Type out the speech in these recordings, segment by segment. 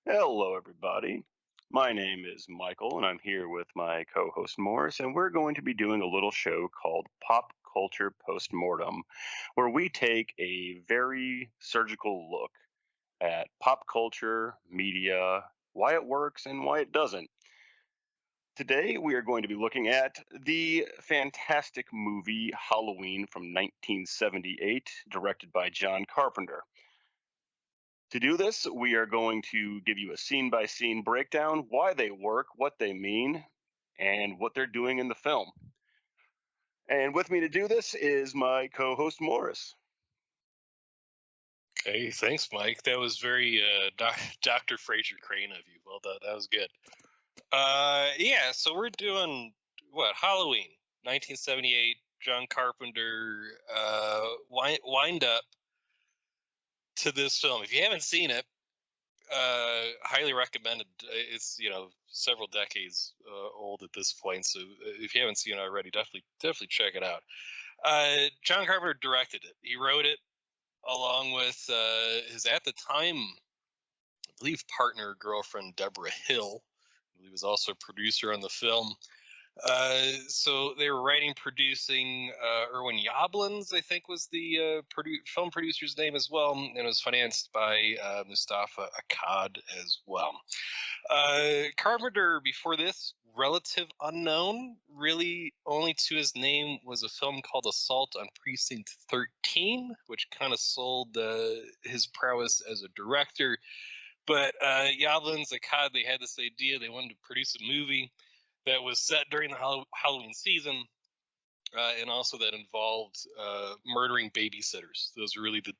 Hello, everybody. My name is Michael, and I'm here with my co host Maurice, and we're going to be doing a little show called Pop Culture Postmortem, where we take a very surgical look at pop culture, media, why it works, and why it doesn't. Today, we are going to be looking at the fantastic movie Halloween from 1978, directed by John Carpenter. To do this, we are going to give you a scene by scene breakdown, why they work, what they mean, and what they're doing in the film. And with me to do this is my co host, Morris. Hey, thanks, Mike. That was very Dr. Fraser Crane of you. Well done. That was good. Yeah, so we're doing what? Halloween, 1978. John Carpenter wind up to this film. If you haven't seen it, highly recommended. It's several decades old at this point, so if you haven't seen it already, definitely check it out. John Carpenter directed it. He wrote it along with his at the time, I believe, partner girlfriend Deborah Hill, who was also a producer on the film. So they were writing, producing. Erwin Yablans, I think, was the film producer's name as well, and it was financed by Mustafa Akkad as well. Carpenter, before this, relative unknown. Really, only to his name was a film called Assault on Precinct 13, which kind of sold his prowess as a director. But Yablans, Akkad, they had this idea. They wanted to produce a movie that was set during the Halloween season, and also that involved murdering babysitters. Those were really the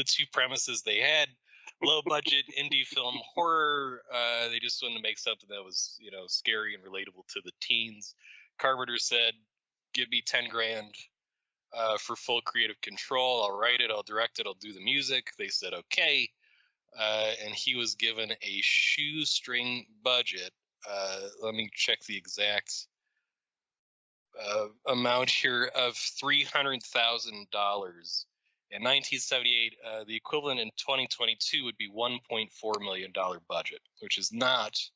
two premises they had. Low budget indie film horror. They just wanted to make something that was scary and relatable to the teens. Carpenter said, "Give me 10 grand for full creative control. I'll write it. I'll direct it. I'll do the music." They said okay. And he was given a shoestring budget. Let me check the exact amount here of $300,000. In 1978, the equivalent in 2022 would be $1.4 million budget, which is not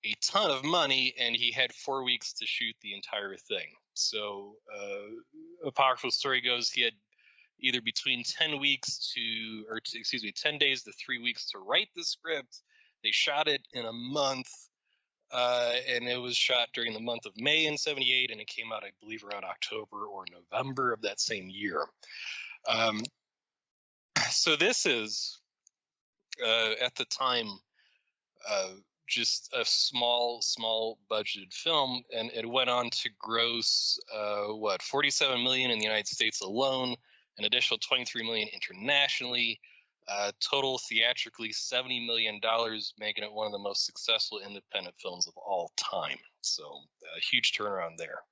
a ton of money, and he had 4 weeks to shoot the entire thing. So a powerful story goes he had either between 10 days to 3 weeks to write the script. They shot it in a month, and it was shot during the month of May in 78, and it came out, I believe, around October or November of that same year. So this is, at the time, just a small budgeted film, and it went on to gross 47 million in the United States alone, an additional 23 million internationally, total theatrically $70 million, making it one of the most successful independent films of all time. So a huge turnaround there.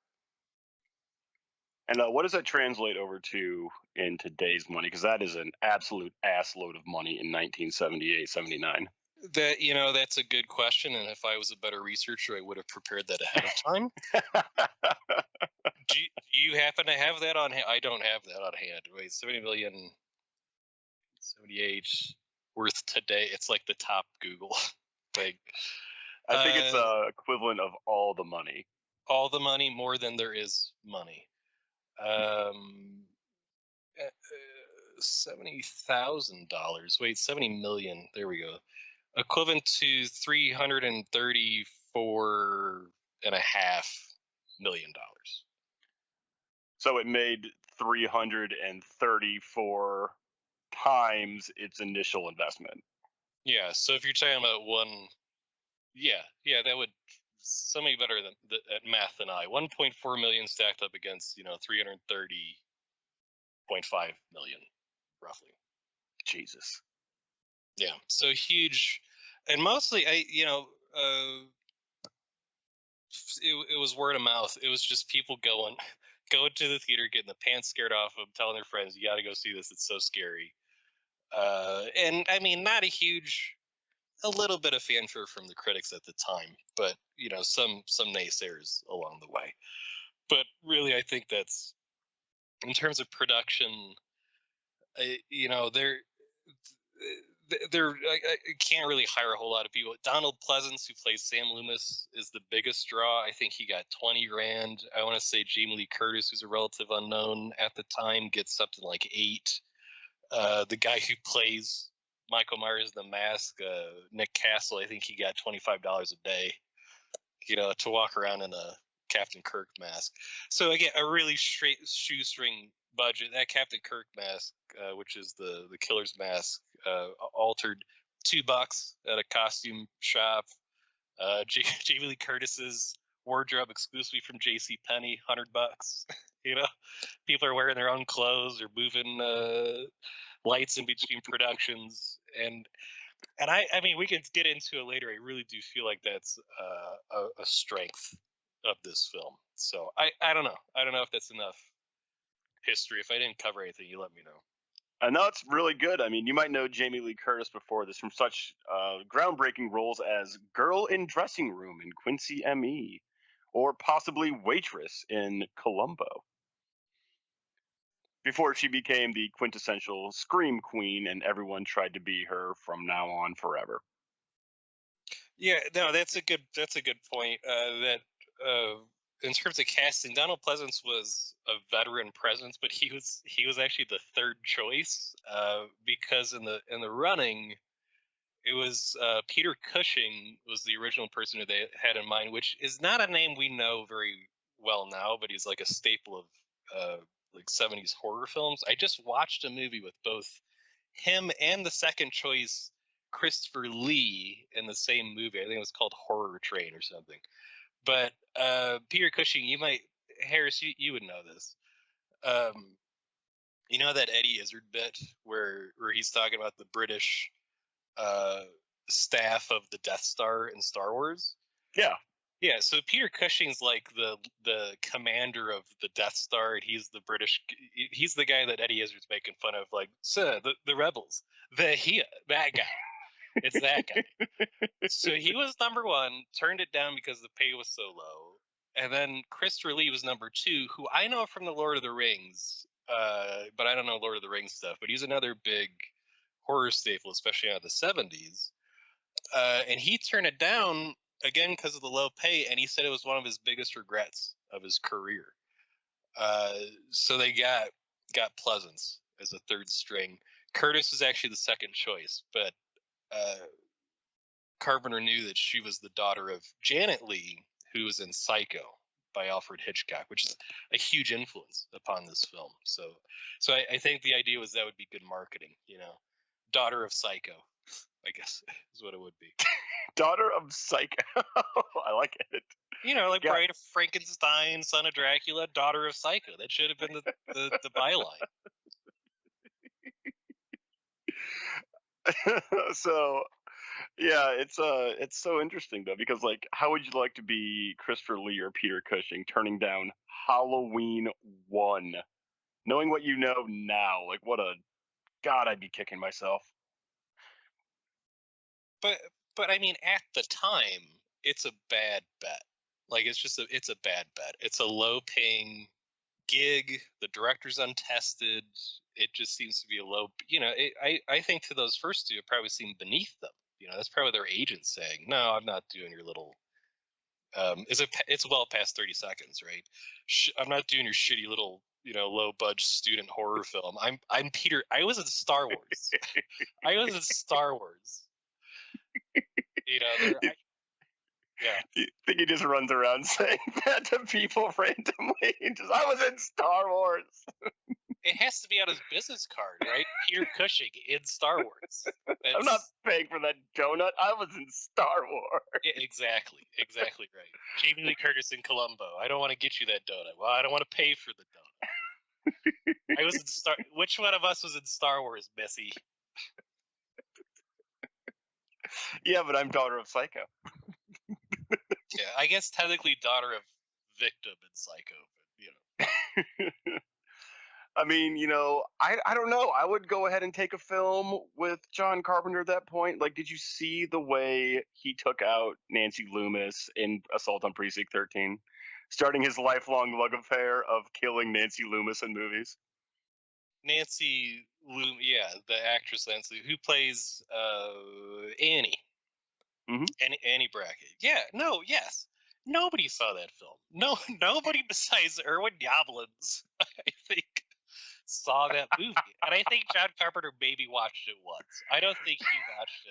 And what does that translate over to in today's money? Because that is an absolute ass load of money in 1978, 79. That's a good question, and if I was a better researcher, I would have prepared that ahead of time. Do you happen to have that on hand? I don't have that on hand. Wait, 70 million, 78 worth today. It's like the top Google thing. I think it's equivalent of all the money. All the money, more than there is money. $70,000. Wait, 70 million. There we go. Equivalent to $334.5 million. So it made 334 times its initial investment. Yeah. So if you're talking about one, yeah, that would, somebody better at math than I. 1.4 million stacked up against 330.5 million, roughly. Jesus. Yeah. So huge, and mostly it was word of mouth. It was just people going to the theater, getting the pants scared off them, telling their friends, "You got to go see this. It's so scary." And I mean, not a little bit of fanfare from the critics at the time, but some naysayers along the way. But really, I think that's, in terms of production, I can't really hire a whole lot of people. Donald Pleasance, who plays Sam Loomis, is the biggest draw. I think he got 20 grand. I want to say Jamie Lee Curtis, who's a relative unknown at the time, gets something like 8. The guy who plays Michael Myers in The Mask, Nick Castle, I think he got $25 a day, to walk around in a Captain Kirk mask. So again, a really straight shoestring budget. That Captain Kirk mask, which is the killer's mask, altered $2 at a costume shop. Jamie Lee Curtis's wardrobe exclusively from J.C. Penney, $100. People are wearing their own clothes or moving lights in between productions, and I mean, we can get into it later. I really do feel like that's a strength of this film. So I don't know. I don't know if that's enough history. If I didn't cover anything, you let me know. I know it's really good. I mean, you might know Jamie Lee Curtis before this from such groundbreaking roles as Girl in Dressing Room in Quincy M.E., or possibly Waitress in Columbo, before she became the quintessential Scream Queen and everyone tried to be her from now on forever. Yeah, no, that's a good point. That in terms of casting, Donald Pleasance was a veteran presence, but he was actually the third choice because in the running, it was Peter Cushing was the original person who they had in mind, which is not a name we know very well now, but he's like a staple of like 70s horror films. I just watched a movie with both him and the second choice Christopher Lee in the same movie. I think it was called Horror Train or something. But Peter Cushing, Harris, you would know this. You know that Eddie Izzard bit where he's talking about the British uh, staff of the Death Star in Star Wars? Yeah. Yeah, so Peter Cushing's like the commander of the Death Star, and he's the guy that Eddie Izzard's making fun of, like, sir, the rebels, that guy. It's that guy. So he was number 1, turned it down because the pay was so low. And then Christopher Lee was number 2, who I know from the Lord of the Rings, but I don't know Lord of the Rings stuff, but he's another big horror staple, especially out of the 70s. And he turned it down again because of the low pay, and he said it was one of his biggest regrets of his career. So they got Pleasance as a third string. Curtis was actually the second choice, but Carpenter knew that she was the daughter of Janet Leigh, who was in Psycho by Alfred Hitchcock, which is a huge influence upon this film. So I think the idea was that would be good marketing, daughter of Psycho, I guess is what it would be. Daughter of Psycho. I like it. Like Bride of Frankenstein, son of Dracula, daughter of Psycho. That should have been the byline. So yeah, it's so interesting though, because like, how would you like to be Christopher Lee or Peter Cushing turning down Halloween 1, knowing what you know now? Like, God, I'd be kicking myself. But I mean, at the time, it's a bad bet. Like, it's a bad bet. It's a low paying gig. The director's untested. It just seems to be a low. I think to those first two, it probably seemed beneath them. That's probably their agent saying, "No, I'm not doing your little." It's well past 30 seconds, right? I'm not doing your shitty little, low budget student horror film. I'm Peter. I was in Star Wars. I was in Star Wars. Yeah. You think he just runs around saying that to people randomly? I was in Star Wars. It has to be on his business card, right? Peter Cushing in Star Wars. I'm not paying for that donut. I was in Star Wars. Exactly right. Jamie Lee Curtis in Columbo. I don't want to get you that donut. Well, I don't want to pay for the donut. I was in Star. Which one of us was in Star Wars, Missy? Yeah, but I'm daughter of Psycho. Yeah, I guess technically daughter of victim in Psycho, but I mean, I don't know. I would go ahead and take a film with John Carpenter at that point. Like, did you see the way he took out Nancy Loomis in Assault on Precinct 13? Starting his lifelong love affair of killing Nancy Loomis in movies. Nancy Yeah, the actress Lansley, who plays Annie. Mhm. Annie Brackett. Yeah, no, yes. Nobody saw that film. No, nobody besides Erwin Yablans, I think, saw that movie. And I think John Carpenter maybe watched it once. I don't think he watched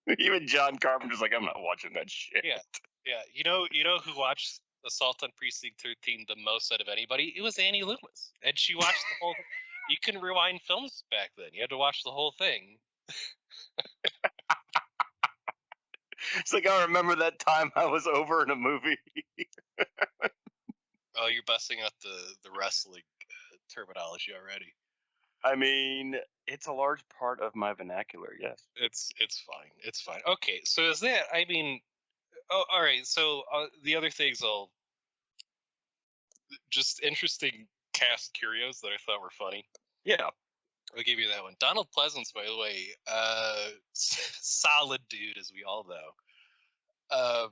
it. Even John Carpenter's like, I'm not watching that shit. Yeah, yeah. You know who watched Assault on Precinct 13 the most out of anybody? It was Annie Loomis, and she watched the whole. You couldn't rewind films back then. You had to watch the whole thing. It's like, I remember that time I was over in a movie. Oh, you're busting out the wrestling terminology already. I mean, it's a large part of my vernacular, yes. It's fine. It's fine. Okay, so is that? I mean, oh, all right. So the other things, I'll just interesting cast curios that I thought were funny. Yeah. I'll give you that one. Donald Pleasance, by the way, solid dude, as we all know.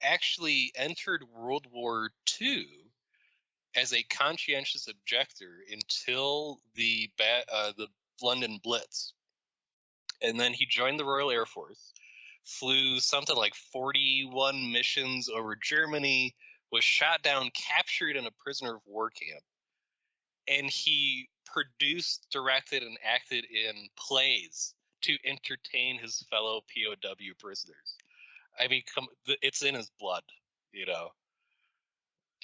Actually entered World War II as a conscientious objector until the London Blitz, and then he joined the Royal Air Force, flew something like 41 missions over Germany, was shot down, captured in a prisoner of war camp, and he produced, directed, and acted in plays to entertain his fellow POW prisoners. I mean, it's in his blood, you know.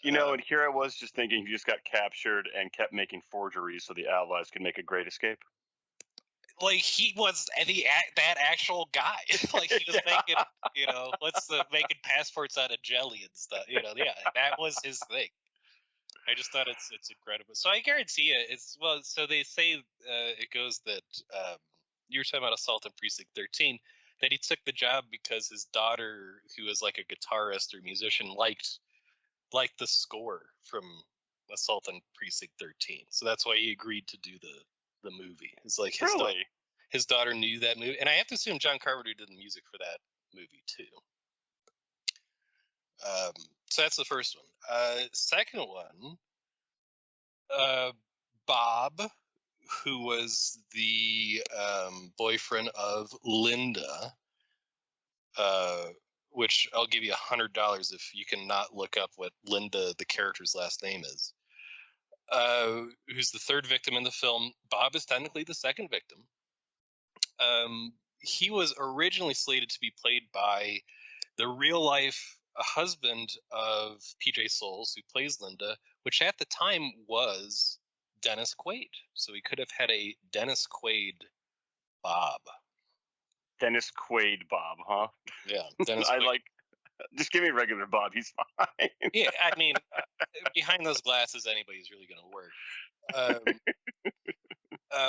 And here I was just thinking he just got captured and kept making forgeries so the Allies could make a great escape. Like, he was that actual guy. Like, he was making, making passports out of jelly and stuff. Yeah, that was his thing. I just thought it's incredible. So I guarantee you, so they say it goes that you were talking about Assault on Precinct 13, that he took the job because his daughter, who was like a guitarist or musician, liked the score from Assault on Precinct 13. So that's why he agreed to do the movie. It's like his daughter knew that movie, and I have to assume John Carpenter did the music for that movie too. So that's the first one. Second one, Bob, who was the boyfriend of Linda, which I'll give you $100 if you can not look up what Linda, the character's last name is. Who's the third victim in the film. Bob is technically the second victim. He was originally slated to be played by the real life husband of PJ Souls, who plays Linda, which at the time was Dennis Quaid. So we could have had a Dennis Quaid Bob. Dennis Quaid Bob, huh? Yeah, Dennis Quaid. Just give me regular Bob. He's fine. Yeah, I mean, behind those glasses, anybody's really going to work.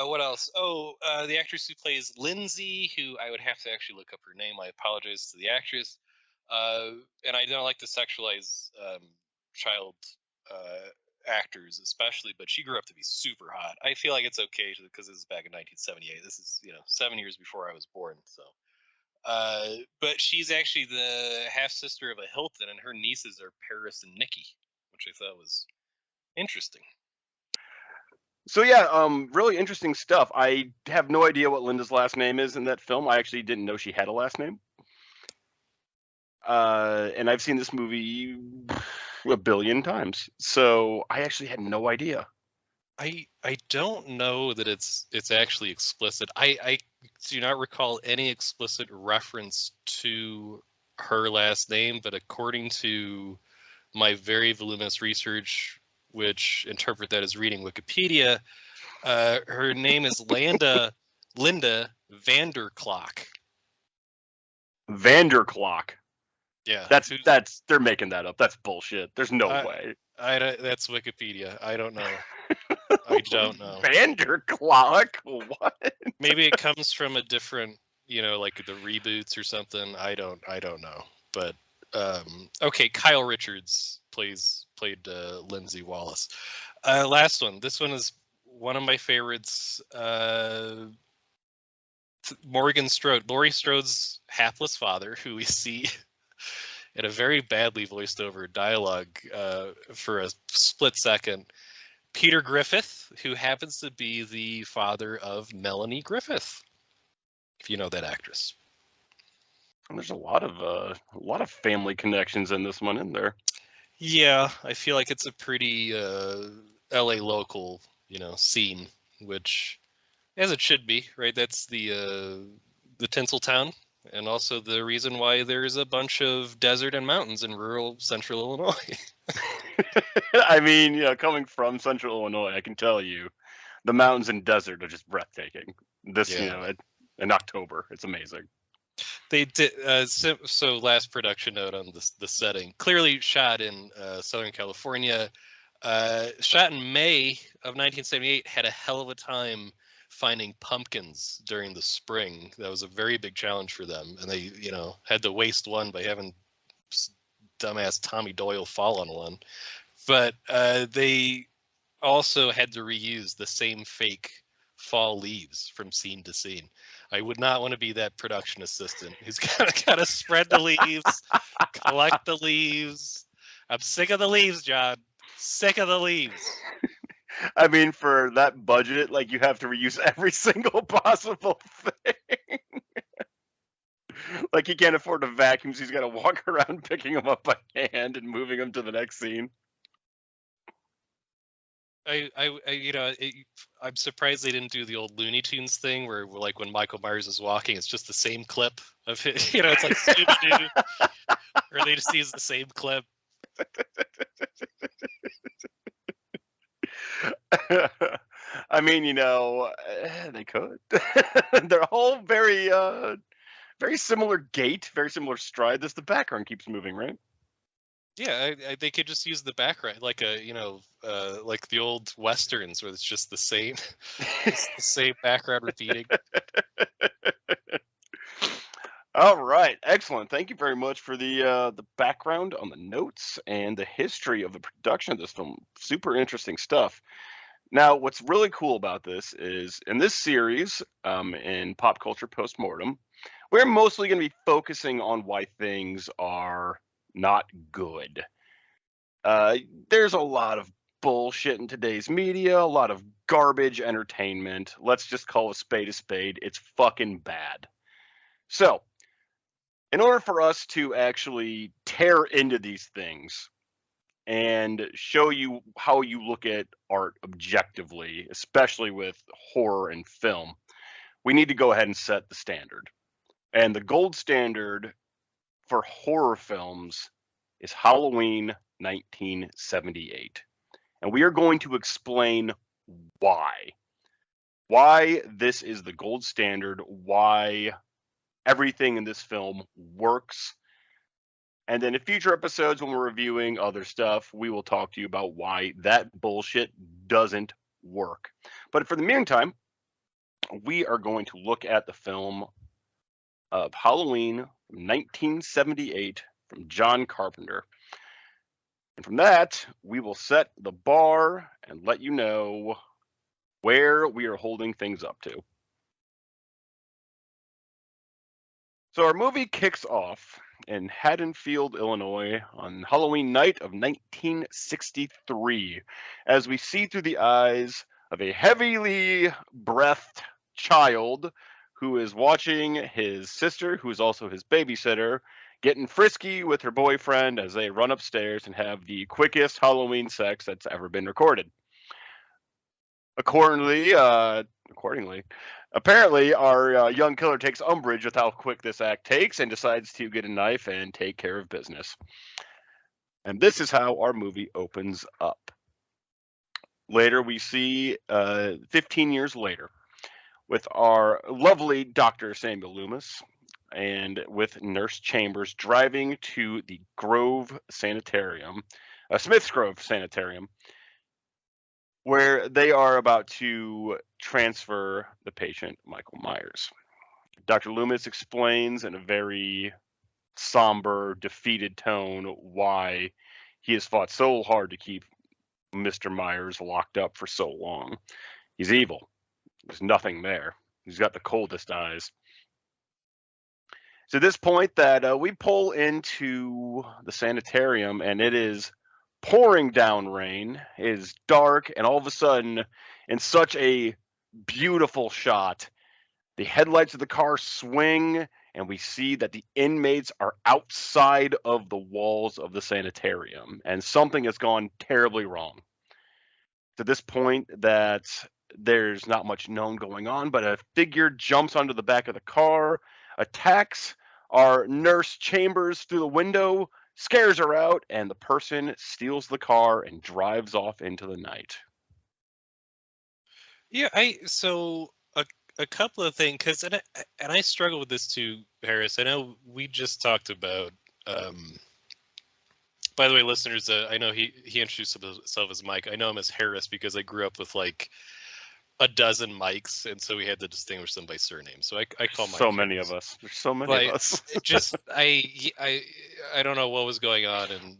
What else? Oh, the actress who plays Lindsay, who I would have to actually look up her name. I apologize to the actress. And I don't like to sexualize child actors, especially, but she grew up to be super hot. I feel like it's okay because this is back in 1978. This is 7 years before I was born. So, but she's actually the half sister of a Hilton, and her nieces are Paris and Nikki, which I thought was interesting. So yeah, really interesting stuff. I have no idea what Linda's last name is in that film. I actually didn't know she had a last name. And I've seen this movie a billion times, so I actually had no idea. I don't know that it's actually explicit. I do not recall any explicit reference to her last name, but according to my very voluminous research, which interpret that as reading Wikipedia, her name is Linda Vanderklok. Vanderklok. Yeah, that's they're making that up. That's bullshit. There's no way. That's Wikipedia. I don't know. I don't know. Vanderklok? What? Maybe it comes from a different, like the reboots or something. I don't know. But okay, Kyle Richards played Lindsay Wallace. Last one. This one is one of my favorites. Morgan Strode, Laurie Strode's hapless father, who we see in a very badly voiced over dialogue for a split second, Peter Griffith, who happens to be the father of Melanie Griffith, if you know that actress. And there's a lot of family connections in this one, isn't there? Yeah, I feel like it's a pretty LA local, scene, which, as it should be, right? That's the Tinseltown, and also the reason why there's a bunch of desert and mountains in rural central Illinois. I mean, coming from central Illinois, I can tell you, the mountains and desert are just breathtaking. This, Yeah. in October, it's amazing. They did. So last production note on the setting, clearly shot in Southern California. Shot in May of 1978, had a hell of a time finding pumpkins during the spring. That was a very big challenge for them, and they, had to waste one by having dumbass Tommy Doyle fall on one. But they also had to reuse the same fake fall leaves from scene to scene. I would not want to be that production assistant who's got to spread the leaves, collect the leaves. I'm sick of the leaves, John. Sick of the leaves. I mean, for that budget, like, you have to reuse every single possible thing. Like, he can't afford a vacuum, so he's got to walk around picking them up by hand and moving them to the next scene. I'm surprised they didn't do the old Looney Tunes thing where, like, when Michael Myers is walking, it's just the same clip of it. It's like Scooby-Doo, or they just use the same clip. I mean, they could. They're all very, very similar gait, very similar stride. The background keeps moving, right? Yeah, they could just use the background, like like the old westerns, where it's just the same, just the same background repeating. All right, excellent. Thank you very much for the background on the notes and the history of the production of this film. Super interesting stuff. Now, what's really cool about this is in this series, in Pop Culture Postmortem, we're mostly going to be focusing on why things are not good. There's a lot of bullshit in today's media, a lot of garbage entertainment. Let's just call a spade a spade. It's fucking bad. So, in order for us to actually tear into these things and show you how you look at art objectively, especially with horror and film, we need to go ahead and set the standard. And the gold standard for horror films is Halloween 1978. And we are going to explain why. Why this is the gold standard, why everything in this film works. And then in future episodes, when we're reviewing other stuff, we will talk to you about why that bullshit doesn't work. But for the meantime, we are going to look at the film of Halloween from 1978 from John Carpenter. And from that, we will set the bar and let you know where we are holding things up to. So our movie kicks off in Haddonfield, Illinois on Halloween night of 1963 as we see through the eyes of a heavily breathed child who is watching his sister, who is also his babysitter, getting frisky with her boyfriend as they run upstairs and have the quickest Halloween sex that's ever been recorded. Accordingly, apparently, our young killer takes umbrage with how quick this act takes and decides to get a knife and take care of business. And this is how our movie opens up. Later, we see 15 years later with our lovely Dr. Samuel Loomis and with Nurse Chambers driving to the Grove Sanitarium, Smith's Grove Sanitarium, where they are about to transfer the patient, Michael Myers. Dr. Loomis explains in a very somber, defeated tone why he has fought so hard to keep Mr. Myers locked up for so long. He's evil. There's nothing there. He's got the coldest eyes. So at this point that we pull into the sanitarium, and it is pouring down rain. It is dark, and all of a sudden, in such a beautiful shot, the headlights of the car swing, and we see that the inmates are outside of the walls of the sanitarium, and something has gone terribly wrong. To this point, that there's not much known going on, but a figure jumps onto the back of the car, attacks our nurse Chambers through the window, scares her out, and the person steals the car and drives off into the night. Yeah, a couple of things, because and I struggle with this too, Harris. I know we just talked about. By the way, listeners, I know he introduced himself as Mike. I know him as Harris because I grew up with like a dozen Mikes, and so we had to distinguish them by surname. So I call Mike So many Harris. of us. There's so many Like, of us. just I don't know what was going on in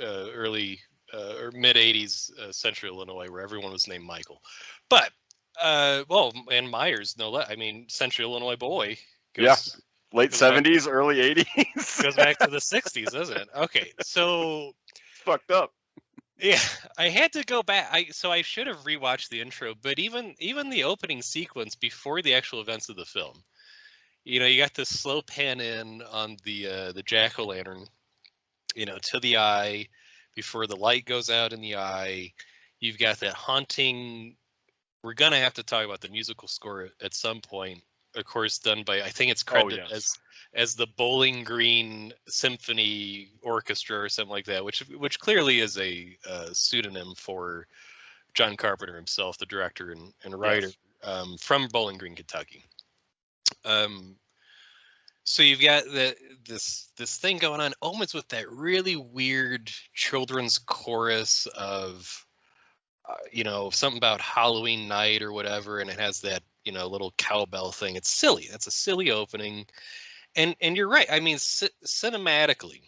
early or mid '80s Central Illinois where everyone was named Michael, but well, and Myers, no less. I mean, Central Illinois boy Yeah. goes Late goes back 70s, early 80s. goes back to the '60s, doesn't it? Okay, so It's fucked up. yeah, I had to go back. I should have rewatched the intro, but even the opening sequence before the actual events of the film, you got this slow pan in on the jack-o'-lantern, to the eye before the light goes out in the eye. You've got that haunting. We're gonna have to talk about the musical score at some point, of course, done by, I think it's credited as the Bowling Green Symphony Orchestra or something like that, which clearly is a pseudonym for John Carpenter himself, the director and writer, from Bowling Green, Kentucky. So you've got this thing going on, almost with that really weird children's chorus of something about Halloween night or whatever, and it has that little cowbell thing. It's silly. That's a silly opening, and you're right. I mean, cinematically,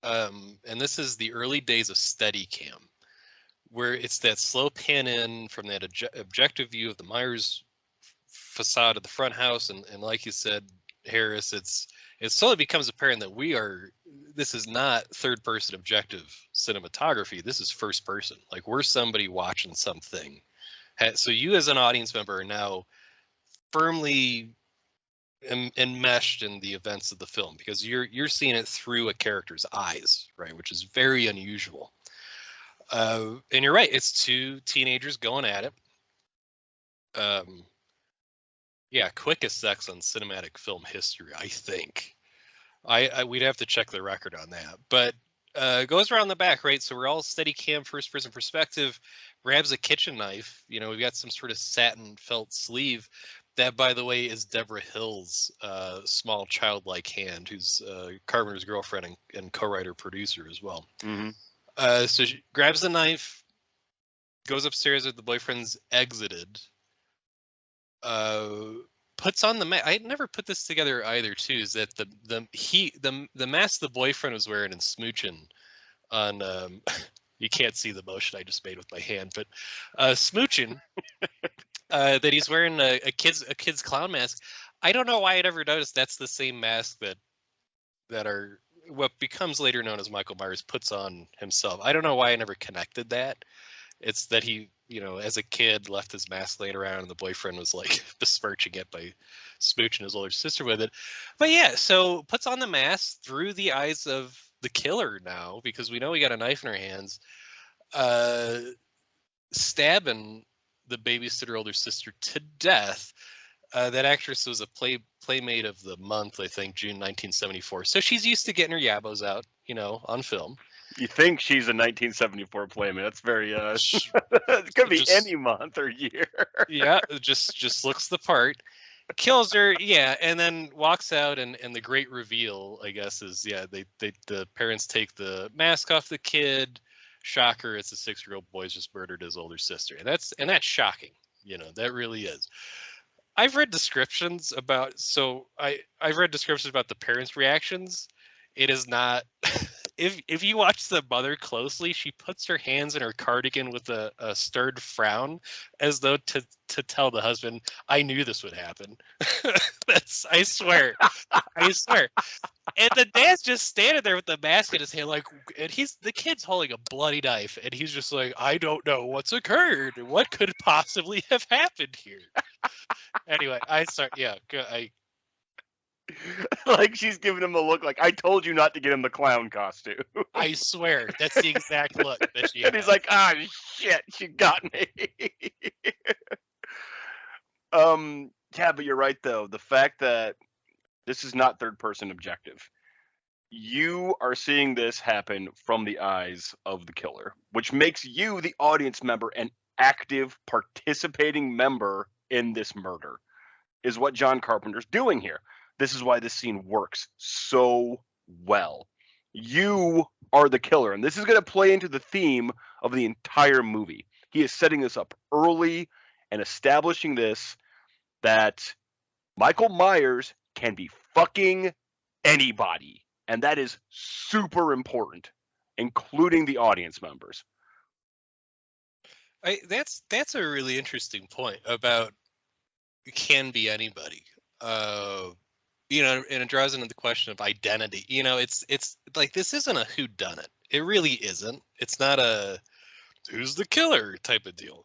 and this is the early days of Steadicam, where it's that slow pan in from that objective view of the Myers facade of the front house, and like you said, Harris, it slowly becomes apparent that this is not third person objective cinematography. This is first person. Like, we're somebody watching something. So you as an audience member are now firmly enmeshed in the events of the film, because you're seeing it through a character's eyes, right? Which is very unusual. And you're right. It's two teenagers going at it. Yeah, quickest sex on cinematic film history, I think. We'd have to check the record on that, but goes around the back, right? So we're all Steadicam, first person perspective. Grabs a kitchen knife. We've got some sort of satin felt sleeve. That, by the way, is Deborah Hill's small childlike hand, who's Carpenter's girlfriend and co-writer producer as well. Mm-hmm. So she grabs the knife, goes upstairs with the boyfriend's exited. Puts on the mask. I never put this together either, too. Is that the mask the boyfriend was wearing in Smooching on you can't see the motion I just made with my hand, but Smooching, that he's wearing a kid's clown mask. I don't know why I'd ever noticed that's the same mask that are what becomes later known as Michael Myers puts on himself. I don't know why I never connected that. It's that he, as a kid, left his mask laying around, and the boyfriend was like besmirching it by smooching his older sister with it. But yeah, so puts on the mask through the eyes of the killer now, because we know we got a knife in our hands, stabbing the babysitter older sister to death. That actress was a Playmate of the Month, I think, June 1974. So she's used to getting her yabos out, on film. You think she's a 1974 Playmate? That's very it could be any month or year. Yeah, just looks the part. Kills her, yeah, and then walks out, and the great reveal, I guess, is the parents take the mask off the kid. Shocker, it's a 6-year-old boy's just murdered his older sister. And that's shocking. That really is. I've read descriptions about the parents' reactions. It is not if you watch the mother closely, she puts her hands in her cardigan with a stirred frown, as though to tell the husband, I knew this would happen. I swear. And the dad's just standing there with the mask in his hand, like, and the kid's holding a bloody knife, and he's just like, I don't know what's occurred. What could possibly have happened here? Anyway, Like she's giving him a look like, I told you not to get him the clown costume. I swear that's the exact look that she And has. he's like, ah, shit, she got me. Yeah, but you're right though. The fact that this is not third person objective. You are seeing this happen from the eyes of the killer, which makes you, the audience member, an active, participating member in this murder, is what John Carpenter's doing here. This is why this scene works so well. You are the killer, and this is going to play into the theme of the entire movie. He is setting this up early and establishing this, that Michael Myers can be fucking anybody. And that is super important, including the audience members. That's a really interesting point about can be anybody. And it draws into the question of identity. It's like, this isn't a whodunit. It really isn't. It's not a who's the killer type of deal.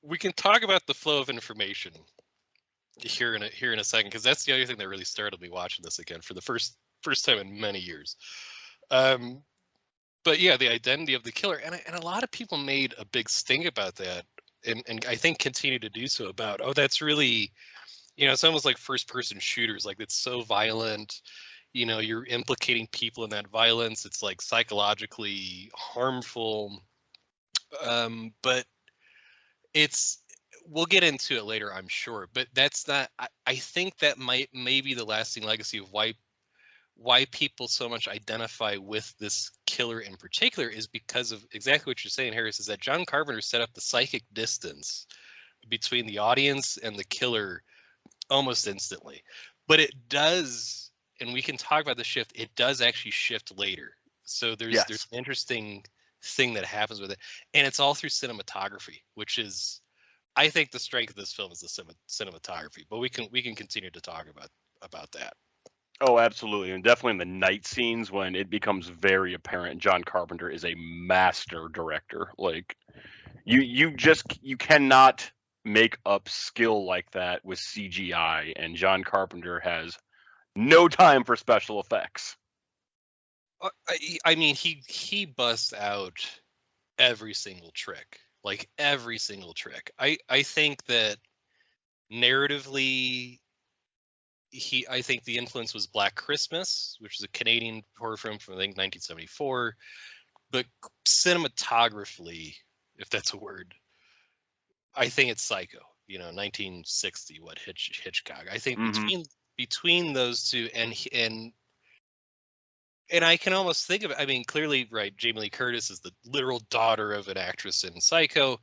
We can talk about the flow of information here in a second, because that's the other thing that really startled me watching this again for the first time in many years. But yeah, the identity of the killer, and a lot of people made a big sting about that, and I think continue to do so, about, oh, that's really, it's almost like first person shooters, like it's so violent, you're implicating people in that violence, it's like psychologically harmful. But we'll get into it later, I'm sure, but that's not, I think that may be the lasting legacy of why people so much identify with this killer in particular, is because of exactly what you're saying, Harris, is that John Carpenter set up the psychic distance between the audience and the killer almost instantly. But it does, and we can talk about the shift, it does actually shift later. So there's an interesting thing that happens with it, and it's all through cinematography, which is, I think, the strength of this film is the cinematography. But we can continue to talk about that. Oh, absolutely. And definitely in the night scenes, when it becomes very apparent John Carpenter is a master director. Like, you cannot make up skill like that with CGI, and John Carpenter has no time for special effects. I mean, he busts out every single trick, like every single trick. I think that narratively, I think the influence was Black Christmas, which is a Canadian horror film from, I think, 1974. But cinematographically, if that's a word, I think it's Psycho. 1960, what, Hitchcock. I think between those two, and I can almost think of it. I mean, clearly, right, Jamie Lee Curtis is the literal daughter of an actress in Psycho.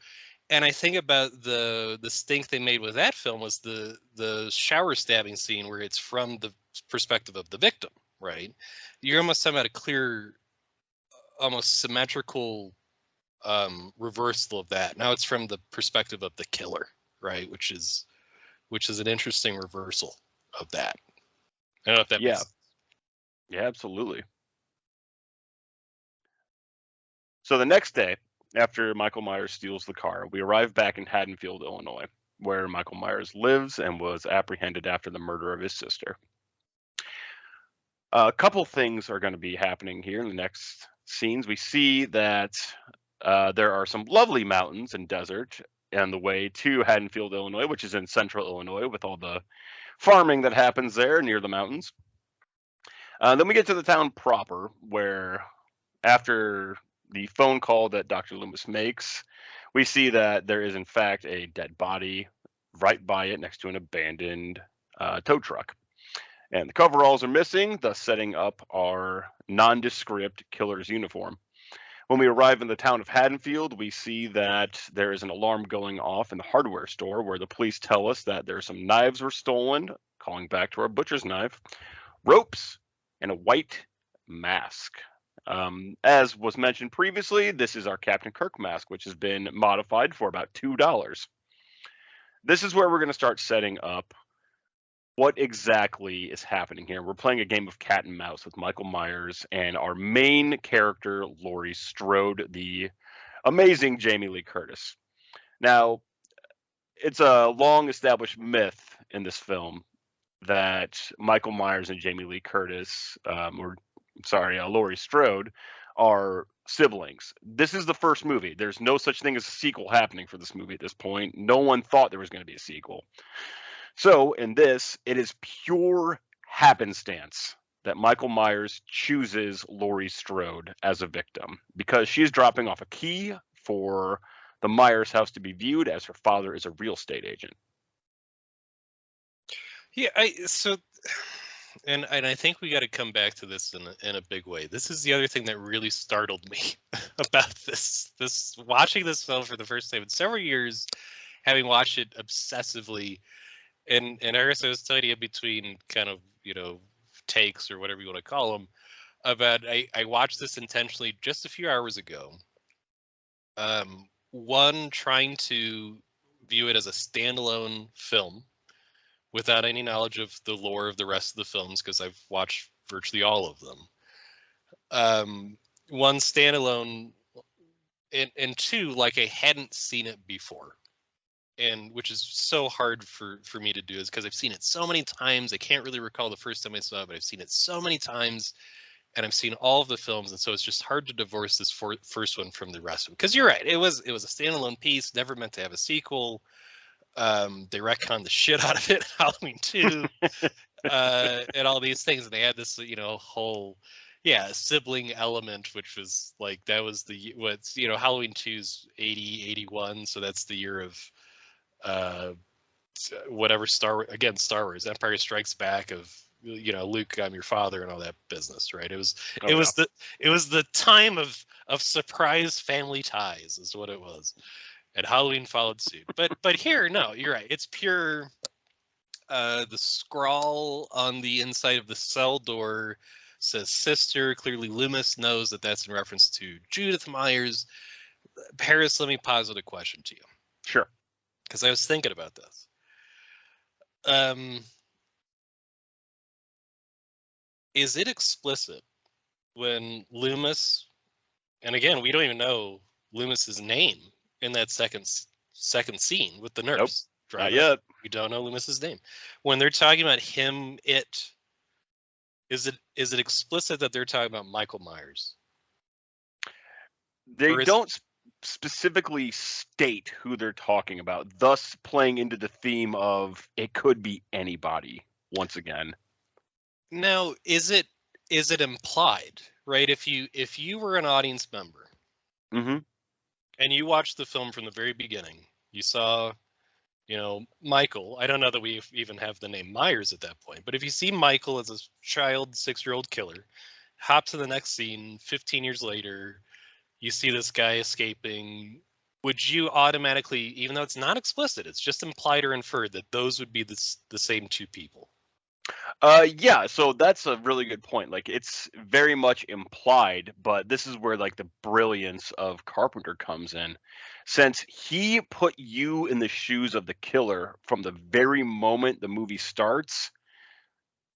And I think about the stink they made with that film was the shower stabbing scene, where it's from the perspective of the victim, right? You're almost talking about a clear, almost symmetrical reversal of that. Now it's from the perspective of the killer, right? Which is an interesting reversal of that. I don't know if that makes sense. Yeah, absolutely. So the next day, after Michael Myers steals the car, we arrive back in Haddonfield, Illinois, where Michael Myers lives and was apprehended after the murder of his sister. A couple things are going to be happening here in the next scenes. We see that there are some lovely mountains and desert on the way to Haddonfield, Illinois, which is in central Illinois, with all the farming that happens there near the mountains. Then we get to the town proper, where after the phone call that Dr. Loomis makes, we see that there is in fact a dead body right by it, next to an abandoned tow truck. And the coveralls are missing, thus setting up our nondescript killer's uniform. When we arrive in the town of Haddonfield, we see that there is an alarm going off in the hardware store, where the police tell us that there are some knives were stolen, calling back to our butcher's knife, ropes, and a white mask. As was mentioned previously, this is our Captain Kirk mask, which has been modified for about $2. This is where we're going to start setting up what exactly is happening here? We're playing a game of cat and mouse with Michael Myers and our main character, Laurie Strode, the amazing Jamie Lee Curtis. Now, it's a long established myth in this film that Michael Myers and Jamie Lee Curtis, Laurie Strode, are siblings. This is the first movie. There's no such thing as a sequel happening for this movie at this point. No one thought there was going to be a sequel. So in this, it is pure happenstance that Michael Myers chooses Laurie Strode as a victim because she's dropping off a key for the Myers house to be viewed as her father is a real estate agent. Yeah, and I think we got to come back to this in a big way. This is the other thing that really startled me about this watching this film for the first time in several years, having watched it obsessively. And Harris, I was telling you between kind of, takes or whatever you want to call them, about I watched this intentionally just a few hours ago. One, trying to view it as a standalone film without any knowledge of the lore of the rest of the films, because I've watched virtually all of them. One, standalone, and two, like I hadn't seen it before. And which is so hard for me to do, is because I've seen it so many times. I can't really recall the first time I saw it, but I've seen it so many times, and I've seen all of the films, and so it's just hard to divorce this first one from the rest of them. Because you're right, it was a standalone piece, never meant to have a sequel. They retconned the shit out of it, Halloween 2, and all these things, and they had this, whole sibling element, which was like, that was Halloween 2's 80, 81, so that's the year of whatever Star Wars, Empire Strikes Back, of Luke, I'm your father, and all that business, right? It was the time of surprise family ties, is what it was, and Halloween followed suit. But here, no, you're right. It's pure. The scrawl on the inside of the cell door says sister. Clearly, Loomis knows that that's in reference to Judith Myers. Paris, let me posit a question to you. Sure. Because I was thinking about this. Is it explicit when Loomis, and again, we don't even know Loomis's name in that second scene with the nurse? Nope, not yet. We don't know Loomis's name. When they're talking about him, is it explicit that they're talking about Michael Myers? They don't specifically state who they're talking about, thus playing into the theme of it could be anybody once again. Now, is it implied, right? If you were an audience member, mm-hmm. and you watched the film from the very beginning, you saw, Michael. I don't know that we even have the name Myers at that point, but if you see Michael as a child 6-year-old killer, hop to the next scene, 15 years later, you see this guy escaping. Would you automatically, even though it's not explicit, it's just implied or inferred, that those would be the same two people? Yeah, so that's a really good point. Like, it's very much implied, but this is where like the brilliance of Carpenter comes in. Since he put you in the shoes of the killer from the very moment the movie starts,